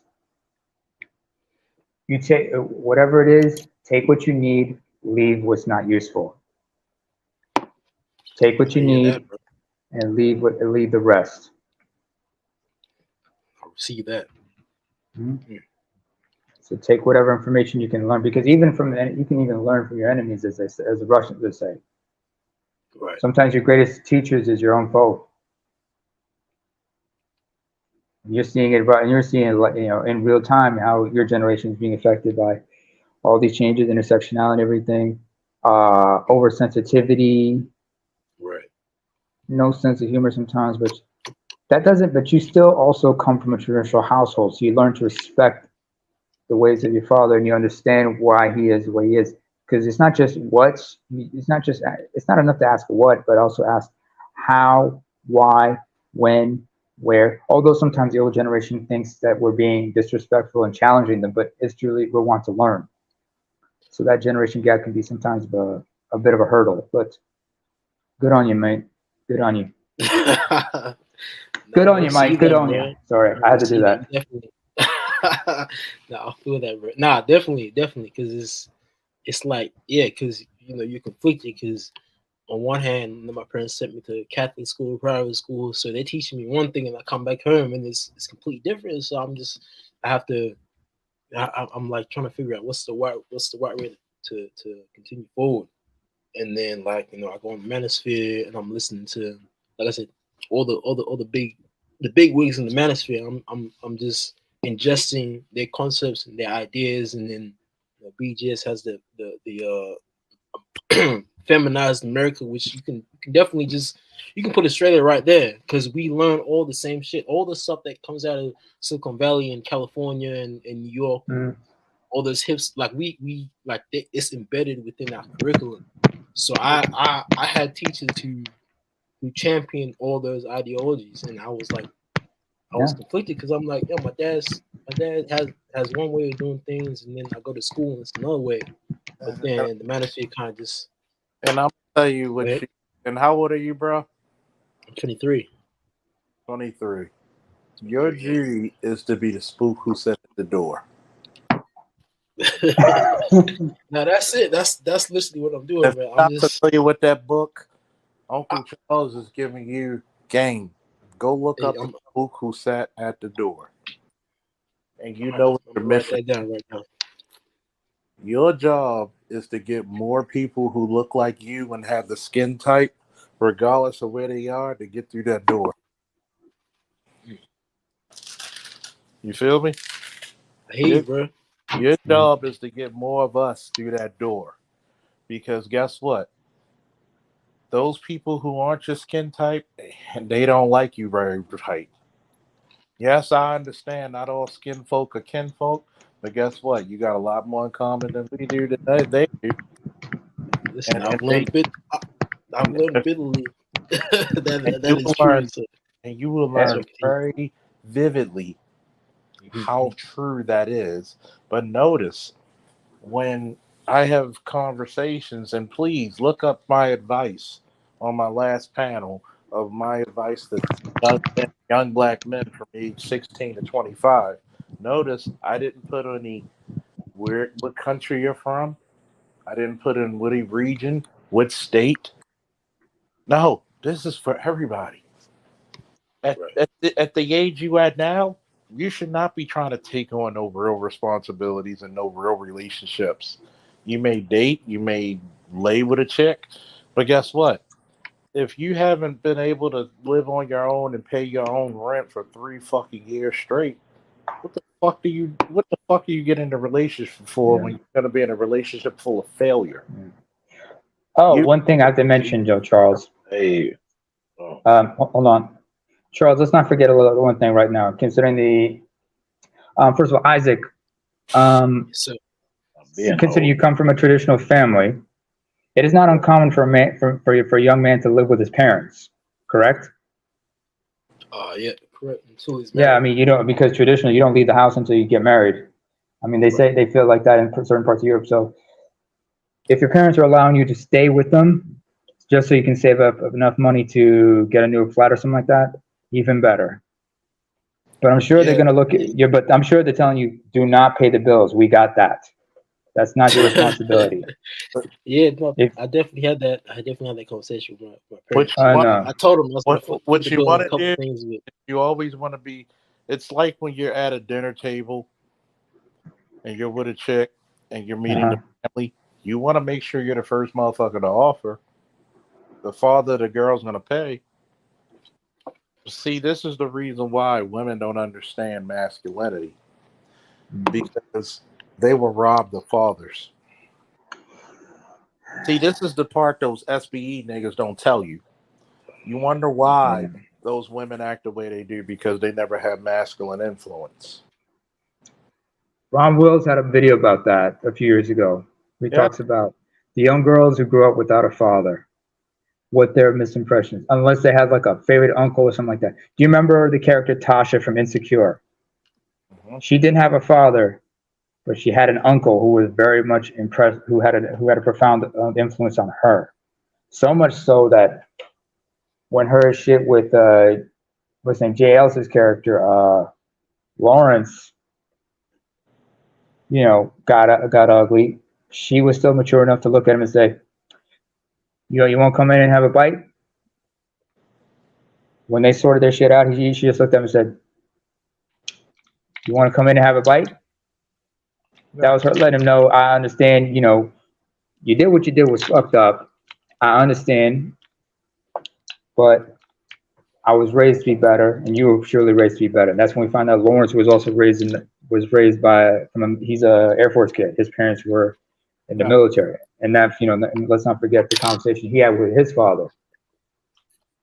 you take whatever it is, take what you need, leave what's not useful. Take what you need and leave the rest. I receive that. So take whatever information you can learn, because you can even learn from your enemies, as the Russians would say. Right. Sometimes your greatest teachers is your own foe. You're seeing it, and you're seeing it, in real time, how your generation is being affected by all these changes, intersectionality, everything, oversensitivity, right? No sense of humor sometimes, but But you still also come from a traditional household, so you learn to respect the ways of your father, and you understand why he is the way he is. because it's not just what's, it's not enough to ask what, but also ask how, why, when, where. Although sometimes the older generation thinks that we're being disrespectful and challenging them, but it's truly we want to learn. So that generation gap can be sometimes a bit of a hurdle. But good on you, mate. Good on you. Good on you, Mike. Good on you. Sorry, I had to do that. Definitely. Nah, I feel that, bro. Nah, definitely, because it's like, yeah, because you're conflicted because on one hand, my parents sent me to Catholic school, private school, so they're teaching me one thing, and I come back home and it's completely different. So I have to, I'm like trying to figure out what's the right way to continue forward. And then like I go on the manosphere and I'm listening to, like I said, all the big wigs in the manosphere. I'm just ingesting their concepts and their ideas, and then BGS has the feminized America, which you can definitely you can put Australia right there because we learn all the same shit, all the stuff that comes out of Silicon Valley and California and New York, all those hips, like we like it's embedded within our curriculum. So I had teachers who championed all those ideologies, and I was conflicted because I'm like, my dad has one way of doing things, and then I go to school and it's another way. But then the manosphere kind of just. And I'm gonna tell you what you. And how old are you, bro? I'm 23. 23. Your duty is to be the spook who sat at the door. Now that's it. That's literally what I'm doing, If man. I'm just familiar with that book, Uncle Charles is giving you game. Go look up the spook who sat at the door, and you know what your mission. Write that down right now. Your job is to get more people who look like you and have the skin type, regardless of where they are, to get through that door. You feel me? I hear you, bro. Your job is to get more of us through that door. Because guess what? Those people who aren't your skin type, they don't like you very tight. Yes, I understand not all skin folk are kin folk, but guess what? You got a lot more in common than we do today. They do. Listen, I've learned bitterly that is true. And you will learn very vividly how true that is. But notice when I have conversations, and please look up my advice on my last panel of my advice to young black men from age 16 to 25. Notice I didn't put any what country you're from. I didn't put in what region, what state. No, this is for everybody. At the age you at now, you should not be trying to take on no real responsibilities and no real relationships. You may date, you may lay with a chick, but guess what? If you haven't been able to live on your own and pay your own rent for 3 fucking years straight, what the fuck are you getting in a relationship for when you're gonna be in a relationship full of failure? Oh, one thing I have to mention, Joe Charles. Hey, Hold on. Charles, let's not forget one thing right now. Considering the, first of all, Isaac, consider you come from a traditional family. It is not uncommon for a man, for a young man to live with his parents, correct? Yeah, correct. Until he's married. Yeah, I mean, you don't, because traditionally you don't leave the house until you get married. I mean, they feel like that in certain parts of Europe. So if your parents are allowing you to stay with them just so you can save up enough money to get a new flat or something like that, even better. But I'm sure they're going to look at you, but I'm sure they're telling you, do not pay the bills. We got that. That's not your responsibility. I definitely had that. I definitely had that conversation with my parents. I told them what you want to do. You always want to be. It's like when you're at a dinner table and you're with a chick and you're meeting the family. You want to make sure you're the first motherfucker to offer. The father of the girl's going to pay. See, this is the reason why women don't understand masculinity, because they were robbed of fathers. See, this is the part those SBE niggas don't tell you. You wonder why those women act the way they do, because they never had masculine influence. Ron Wills had a video about that a few years ago. He talks about the young girls who grew up without a father, what their misimpressions, unless they had like a favorite uncle or something like that. Do you remember the character Tasha from Insecure? Mm-hmm. She didn't have a father, but she had an uncle who was very much impressed, who had a profound influence on her. So much so that when her shit with what's his name, Jay Ellis's character, Lawrence, got ugly. She was still mature enough to look at him and say, you won't come in and have a bite. When they sorted their shit out, she just looked at him and said, "You want to come in and have a bite?" Yeah. That was her letting him know, I understand. You did what you did was fucked up. I understand, but I was raised to be better, and you were surely raised to be better. And that's when we found out Lawrence was also raised by he's a Air Force kid. His parents were in the Yeah. military, and that let's not forget the conversation he had with his father.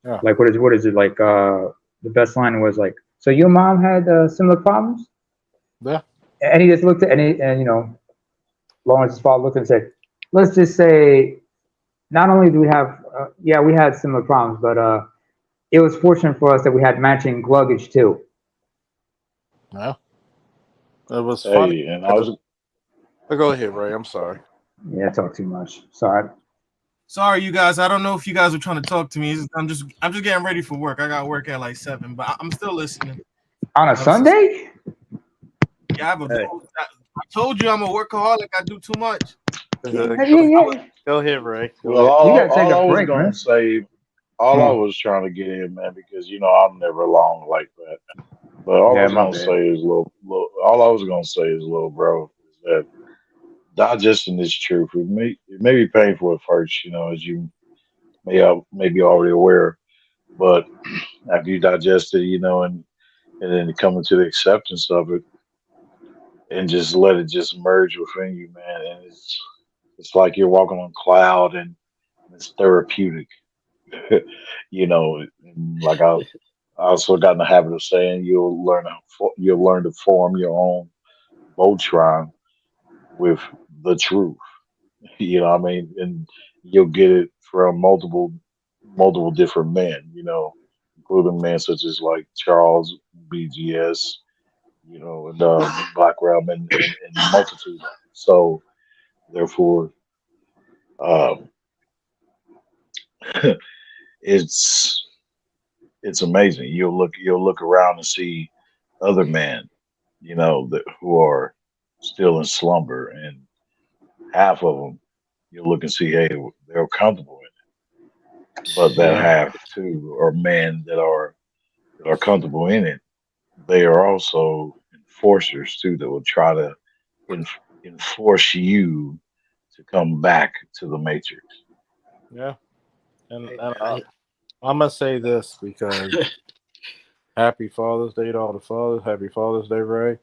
Yeah. Like what is it like? The best line was like, "So your mom had similar problems?" Yeah. And he just looked at Lawrence's father looked and said, "Let's just say, not only do we have, we had similar problems, but it was fortunate for us that we had matching luggage too." Yeah. It was funny. Hey, and I was Go ahead, Ray. I'm sorry. Yeah, I talk too much. Sorry. Sorry, you guys. I don't know if you guys are trying to talk to me. I'm just getting ready for work. I got work at like 7, but I'm still listening. On a Sunday? Yeah, I have a Hey. I told you I'm a workaholic. I do too much. Go ahead, Ray. well. You gotta take All a I was break, gonna man. say, all I was trying to get in, man, because I'm never long like that. But all I Yeah, was my gonna bad. say is, all I was gonna say is, little bro, is that digesting this truth. It may be painful at first, as you may be already aware, but after you digest it, and then coming to the acceptance of it, and just let it just merge within you, man. And it's like you're walking on cloud, and it's therapeutic. And like I also got in the habit of saying you'll learn to form your own Voltron with the truth. What I mean? And you'll get it from multiple different men, including men such as like Charles BGS, and Black Realm, and multitude. So therefore, um, it's it's amazing. You'll look around and see other men, who are still in slumber, and half of them you'll look and see, hey, they're comfortable in it. But that Yeah. half too are men that are comfortable in it. They are also enforcers too that will try to enforce you to come back to the matrix. Yeah. And, Hey, and man, I'm gonna say this because Happy Father's Day to all the fathers. Happy Father's Day, Ray.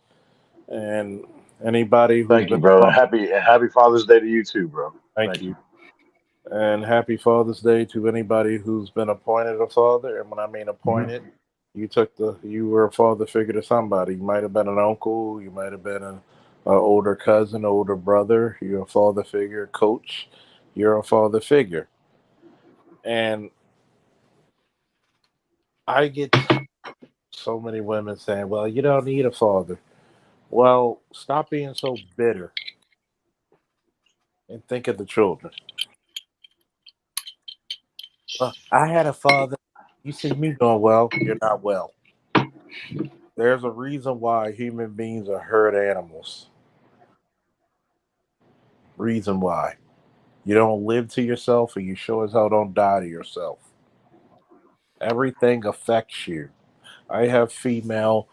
And anybody who's Thank been you, brother. Happy Father's Day to you too, bro. thank Thank you. you. And happy Father's Day to anybody who's been appointed a father. And when I mean Mhm. appointed, you were a father figure to somebody. You might have been an uncle, you might have been an older cousin, older brother. You're a father figure, coach. You're a father figure. And I get so many women saying, "Well, you don't need a father." Well, stop being so bitter and think of the children. I had a father. You see me doing well. You're not well. There's a reason why human beings are herd animals. Reason why. You don't live to yourself and you sure as hell don't die to yourself. Everything affects you. I have female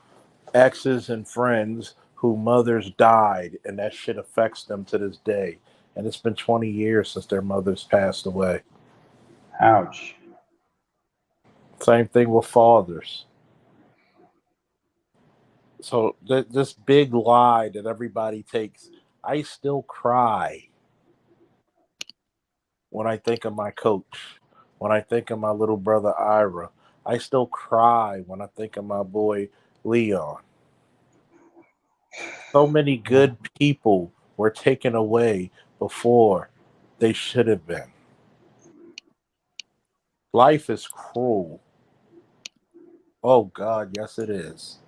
exes and friends who mothers died and that shit affects them to this day. And it's been 20 years since their mothers passed away. Ouch. Same thing with fathers. So this big lie that everybody takes, I still cry when I think of my coach, when I think of my little brother Ira. I still cry when I think of my boy Leon. So many good people were taken away before they should have been. Life is cruel. Oh God, yes it is.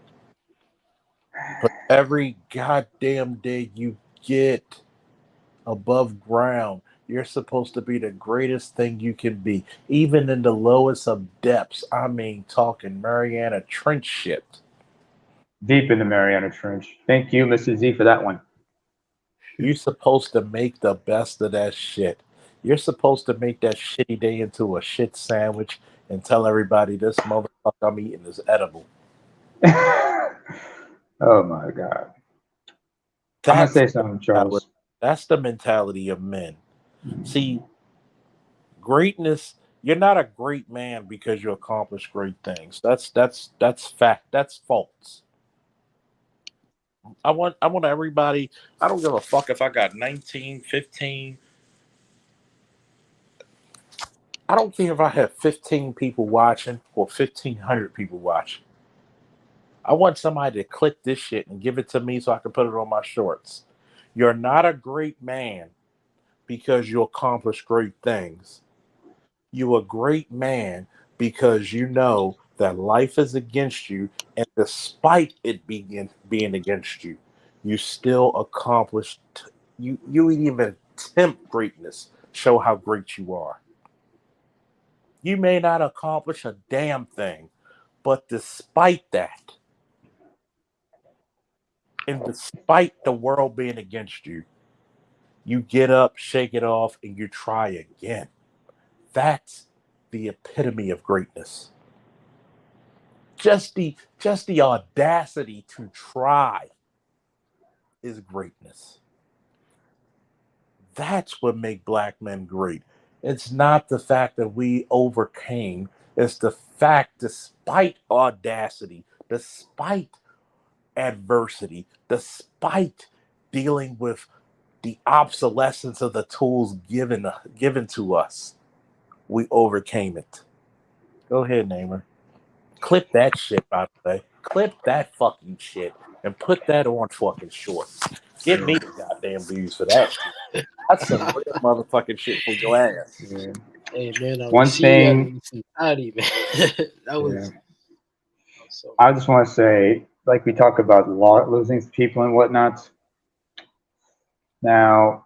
But every goddamn day you get above ground, you're supposed to be the greatest thing you can be, even in the lowest of depths. I mean, talking Mariana Trench shit. Deep in the Mariana Trench. Thank you, Mr. Z, for that one. You're supposed to make the best of that shit. You're supposed to make that shitty day into a shit sandwich and tell everybody this motherfucker I'm eating is edible. Oh my God. I'm gonna That's say something, Charles. that's the mentality of men. See, greatness. You're not a great man because you accomplish great things. That's fact. That's false. I want everybody. I don't give a fuck if I got 19, 15. I don't care if I have 15 people watching or 1,500 people watching. I want somebody to click this shit and give it to me so I can put it on my shorts. You're not a great man because you accomplish great things. You're a great man because you know that life is against you, and despite it being against you, you still accomplished. You even attempt greatness. Show how great you are. You may not accomplish a damn thing, but despite that, and despite the world being against you, you get up, shake it off, and you try again. That's the epitome of greatness. Just the audacity to try is greatness. That's what make black men great. It's not the fact that we overcame, it's the fact despite audacity, despite adversity, despite dealing with the obsolescence of the tools given to us, we overcame it. Go ahead, Namer. Clip that shit, by the way. Clip that fucking shit and put that on fucking shorts. Give me the goddamn views for that shit. That's some real motherfucking shit for your ass. Yeah. Hey man, I One see you thing, had some patty, man. that yeah. was so. I just want to say, like we talk about losing people and whatnot. Now,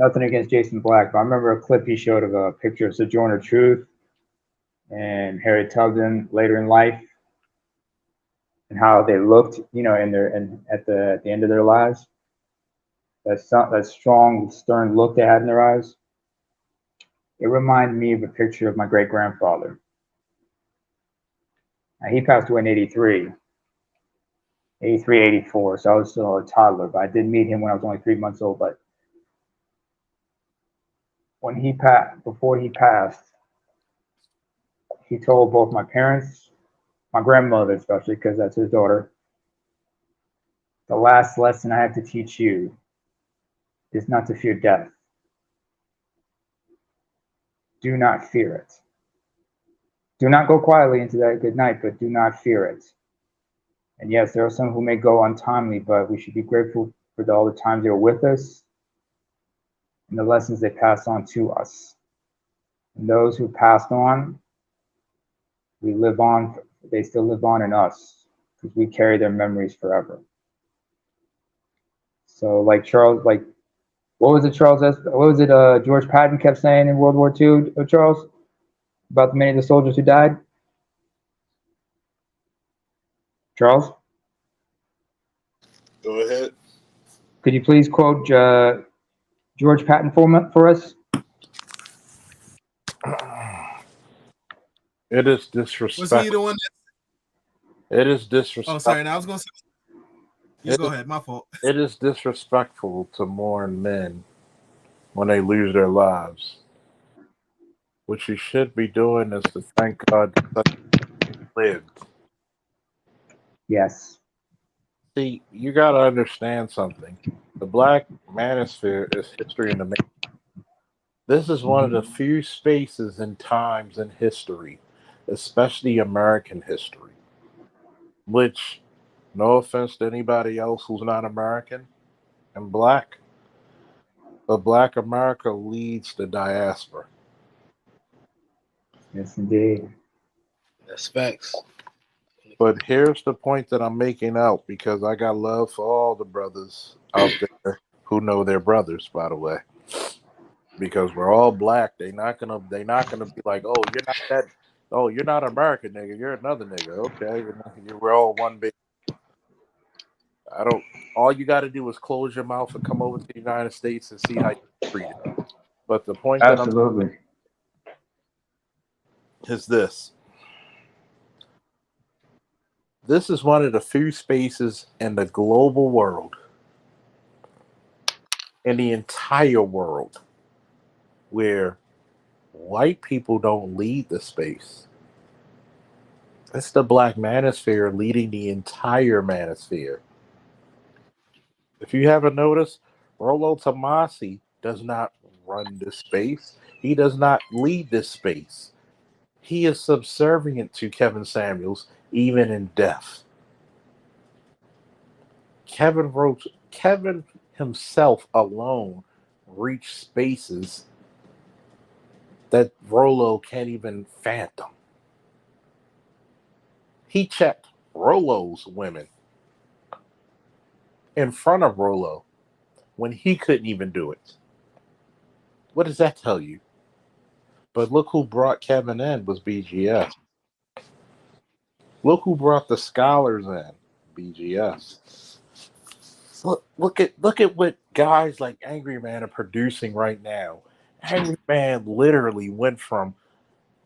nothing against Jason Black, but I remember a clip he showed of a picture of Sojourner Truth and Harriet Tubman later in life, and how they looked, in their and at the end of their lives. That strong, stern look they had in their eyes. It reminded me of a picture of my great grandfather. He passed away in 83, 83, 84, so I was still a toddler, but I did meet him when I was only 3 months old. But before he passed, he told both my parents, my grandmother especially, because that's his daughter, the last lesson I have to teach you is not to fear death. Do not fear it. Do not go quietly into that good night, but do not fear it. And yes, there are some who may go untimely, but we should be grateful for all the times they were with us and the lessons they passed on to us. And those who passed on, we live on, they still live on in us because we carry their memories forever. So like Charles, what was it George Patton kept saying in World War II, Charles, about the many of the soldiers who died? Charles, Go ahead. could you please quote George Patton for us? It is Was he the disrespectful. one? It is Oh, sorry. disrespectful. Now I was gonna say. You It go is, ahead. My fault. it is disrespectful to mourn men when they lose their lives. What you should be doing is to thank God that they lived. Yes. See, you got to understand something. The black manosphere is history in the making. This is one of the Mm-hmm. few spaces and times in history, especially American history, which, no offense to anybody else who's not American and black, But Black America leads the diaspora. Yes, indeed. That's facts. But here's the point that I'm making out because I got love for all the brothers out there who know their brothers, by the way. Because we're all black. They're not gonna be like, oh, you're not that oh, you're not American nigga, you're another nigga. Okay. We're all one big I don't all you gotta do is close your mouth and come over to the United States and see how you treat it. But the point that I'm Absolutely. is this. This is one of the few spaces in the global world, in the entire world, where white people don't lead the space. It's the black manosphere leading the entire manosphere. If you haven't noticed, Rollo Tomasi does not run this space. He does not lead this space. He is subservient to Kevin Samuels, even in death. Kevin himself alone reached spaces that Rollo can't even fathom. He checked Rollo's women in front of Rollo when he couldn't even do it. What does that tell you? But look who brought Kevin in was BGS. Look who brought the scholars in, BGS. Look at what guys like Angry Man are producing right now. Angry Man literally went from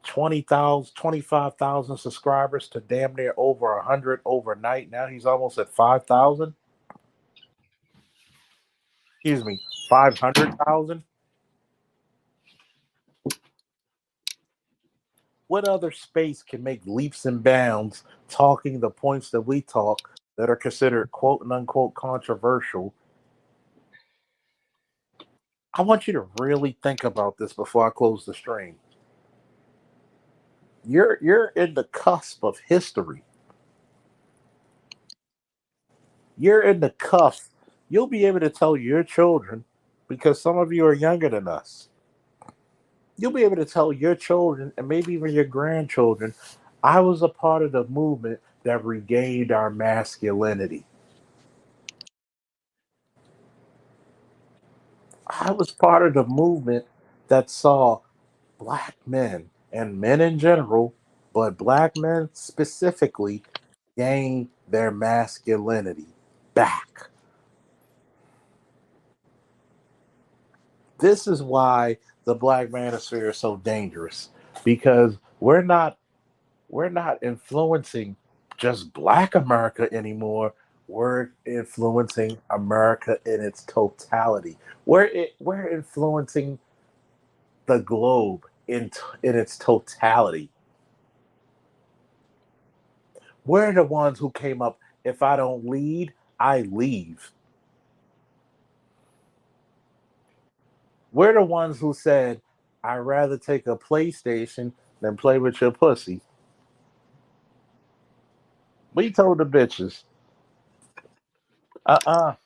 20,000, 25,000 subscribers to damn near over 100 overnight. Now he's almost at 5,000. Excuse me, 500,000. What other space can make leaps and bounds talking the points that we talk that are considered quote and unquote controversial? I want you to really think about this before I close the stream. You're in the cusp of history. You're in the cusp. You'll be able to tell your children, because some of you are younger than us. You'll be able to tell your children and maybe even your grandchildren, I was a part of the movement that regained our masculinity. I was part of the movement that saw black men and men in general, but black men specifically, gain their masculinity back. This is why the black manosphere is so dangerous because we're not influencing just black America anymore. We're influencing America in its totality. We're influencing the globe in its totality. We're the ones who came up. If I don't lead, I leave. We're the ones who said, I'd rather take a PlayStation than play with your pussy. We told the bitches, uh-uh.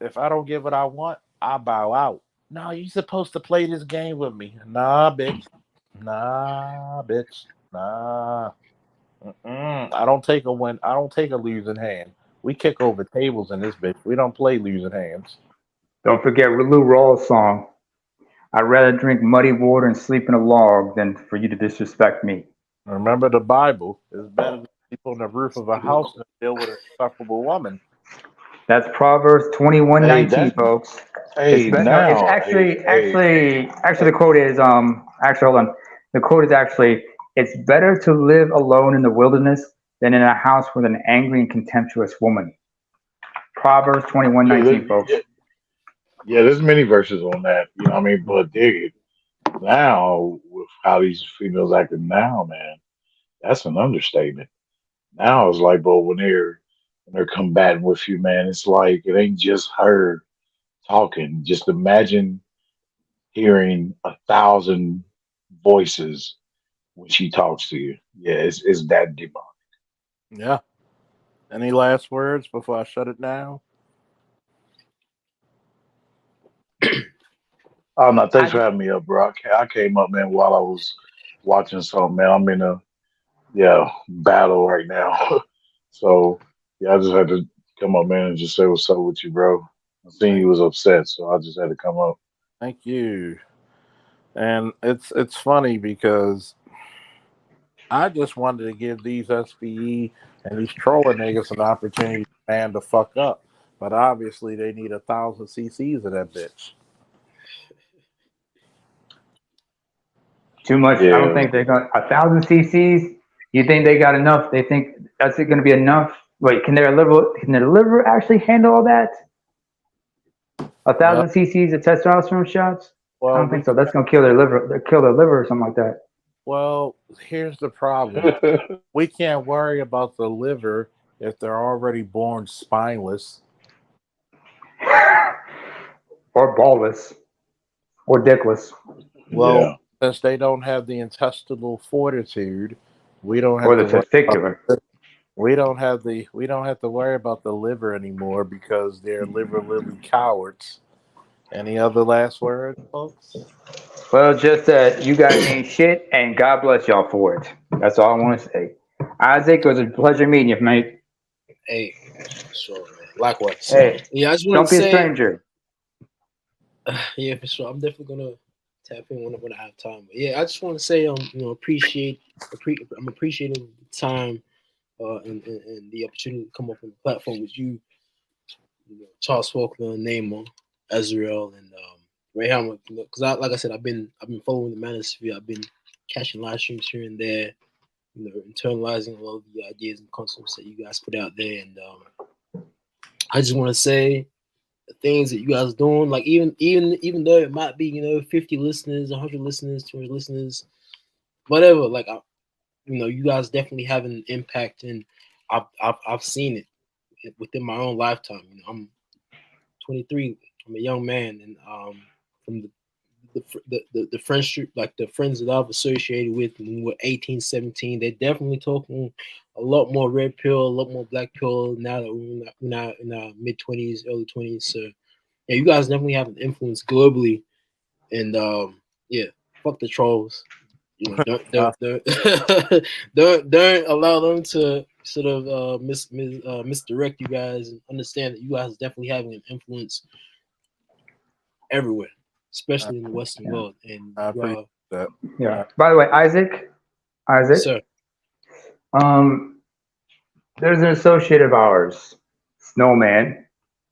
If I don't get what I want, I bow out. No, you supposed to play this game with me. Nah, bitch. Nah, bitch. Nah. Mm-mm. I don't take a win. I don't take a losing hand. We kick over tables in this bitch. We don't play losing hands. Don't forget Lou Rawls' song. I'd rather drink muddy water and sleep in a log than for you to disrespect me. Remember the Bible. It's better to sleep on the roof of a house than deal with an insufferable woman. That's Proverbs twenty-one Hey, nineteen, that's folks. It's hey no, it's now. actually the quote is actually hold on. The quote is actually it's better to live alone in the wilderness than in a house with an angry and contemptuous woman. Proverbs 21 Yeah, 19, folks. yeah. There's many verses on that. You know what I mean? But dig it now with how these females acting now, man. That's an understatement. Now it's like, but when they're combating with you, man, it's like it ain't just her talking. Just imagine hearing 1,000 voices when she talks to you. Yeah, it's that demonic. Yeah. Any last words before I shut it down? Oh no, thanks for having me up, bro. I came up, man, while I was watching something, man. I'm in a battle right now. So yeah, I just had to come up, man, and just say what's up with you, bro. I seen Thank, you was upset, so I just had to come up. thank you. And it's funny because I just wanted to give these SBE and these troller niggas an opportunity to man the fuck up. But obviously they need 1,000 cc's of that bitch. Too much. I don't Yeah. think they're going. 1,000 cc's. You think they got enough? They think that's going to be enough? Wait, can their liver? Can their liver actually handle all that? A Well, thousand cc's of testosterone shots? I well, don't think so. That's going to kill their liver. Kill their liver or something like that. well, here's the problem. We can't worry about the liver if they're already born spineless. Or ballless. Or dickless. Well, Yeah. since they don't have the intestinal fortitude, we don't Or have the to worry about testicular. we don't have to worry about the liver anymore because they're liver lily cowards. Any other last words, folks? Well, just that you guys ain't shit, and God bless y'all for it. That's all I want to say. Isaac, it was a pleasure meeting you, mate. Hey, for sure, man. Likewise. Hey, Yeah, I just wanted don't to be a say, stranger. yeah, for sure. I'm definitely gonna tap in when I have time. But yeah, I just want to say, I'm appreciating the time and the opportunity to come up on the platform with you, Charles Faulkner, Neymar, Azrael, and Ray Hammer. Because like I said, I've been following the manosphere. I've been catching live streams here and there. Internalizing a lot of the ideas and concepts that you guys put out there, and I just want to say the things that you guys are doing. Like even though it might be 50 listeners, 100 listeners, 200 listeners, whatever. Like you guys definitely have an impact, and I've seen it within my own lifetime. I'm 23. I'm a young man, and from the friendship, like the friends that I've associated with when we were 18, 17, they're definitely talking a lot more red pill, a lot more black pill now that we're in our mid 20s, early 20s. So yeah, you guys definitely have an influence globally, and yeah, fuck the trolls. Uh, Don't allow them to sort of misdirect you guys, and understand that you guys definitely having an influence everywhere, I, especially in the Western Yeah. world. And I appreciate that. Yeah. By the way, Isaac, sir, um, there's an associate of ours, Snowman,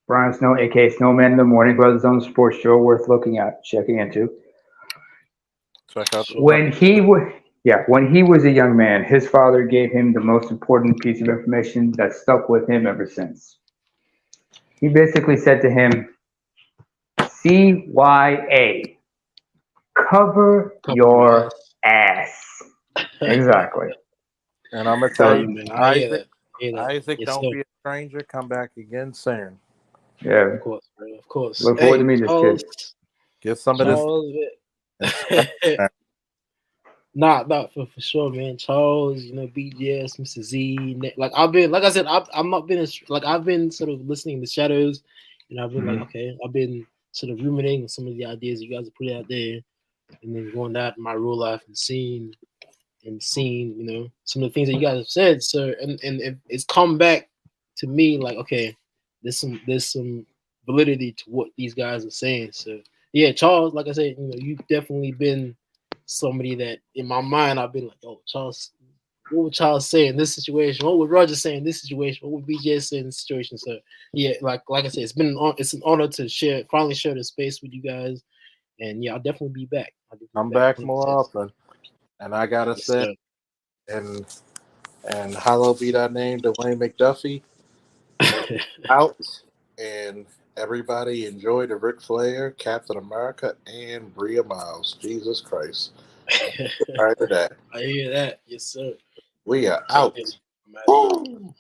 Brian Snow, aka Snowman in the Morning, who has his own sports show worth looking at, checking into. Check out the sure. When he was a young man, his father gave him the most important piece of information that stuck with him ever since. He basically said to him, CYA, cover Cover your your ass. ass. Exactly. and I'm gonna tell Hey you, So, man, I hear Isaac. that. I hear that. Isaac, Yes, don't sir. be a stranger. Come back again soon. yeah, Of course, bro. Of course. look forward to Hey, meeting this kid. Get some of this Charles. inspect. Nah, for sure, man. Charles, BGS, Mr. Z. Like like I said, I'm not been like I've been sort of listening in the shadows, and I've been like, Mhm. okay, I've been sort of ruminating on some of the ideas you guys have put out there, and then going out in my real life and seeing some of the things that you guys have said. So it's come back to me like, okay, there's some validity to what these guys are saying. So yeah, Charles, like I said, you've definitely been somebody that in my mind I've been like, oh, Charles, what would Charles say in this situation? What would Roger say in this situation? What would BJ say in this situation? So yeah, like I said, it's an honor to finally share the space with you guys. And yeah, I'll definitely be back. I'm back 100%. more often, and I gotta Yes, say, sir. and hallowed be thy name, Dwayne McDuffie. Out, and everybody enjoy the Ric Flair, Captain America, and Bria Miles. Jesus Christ! Prior to that, I hear that. Yes, sir. we are Check out. this. I'm out of here. Woo!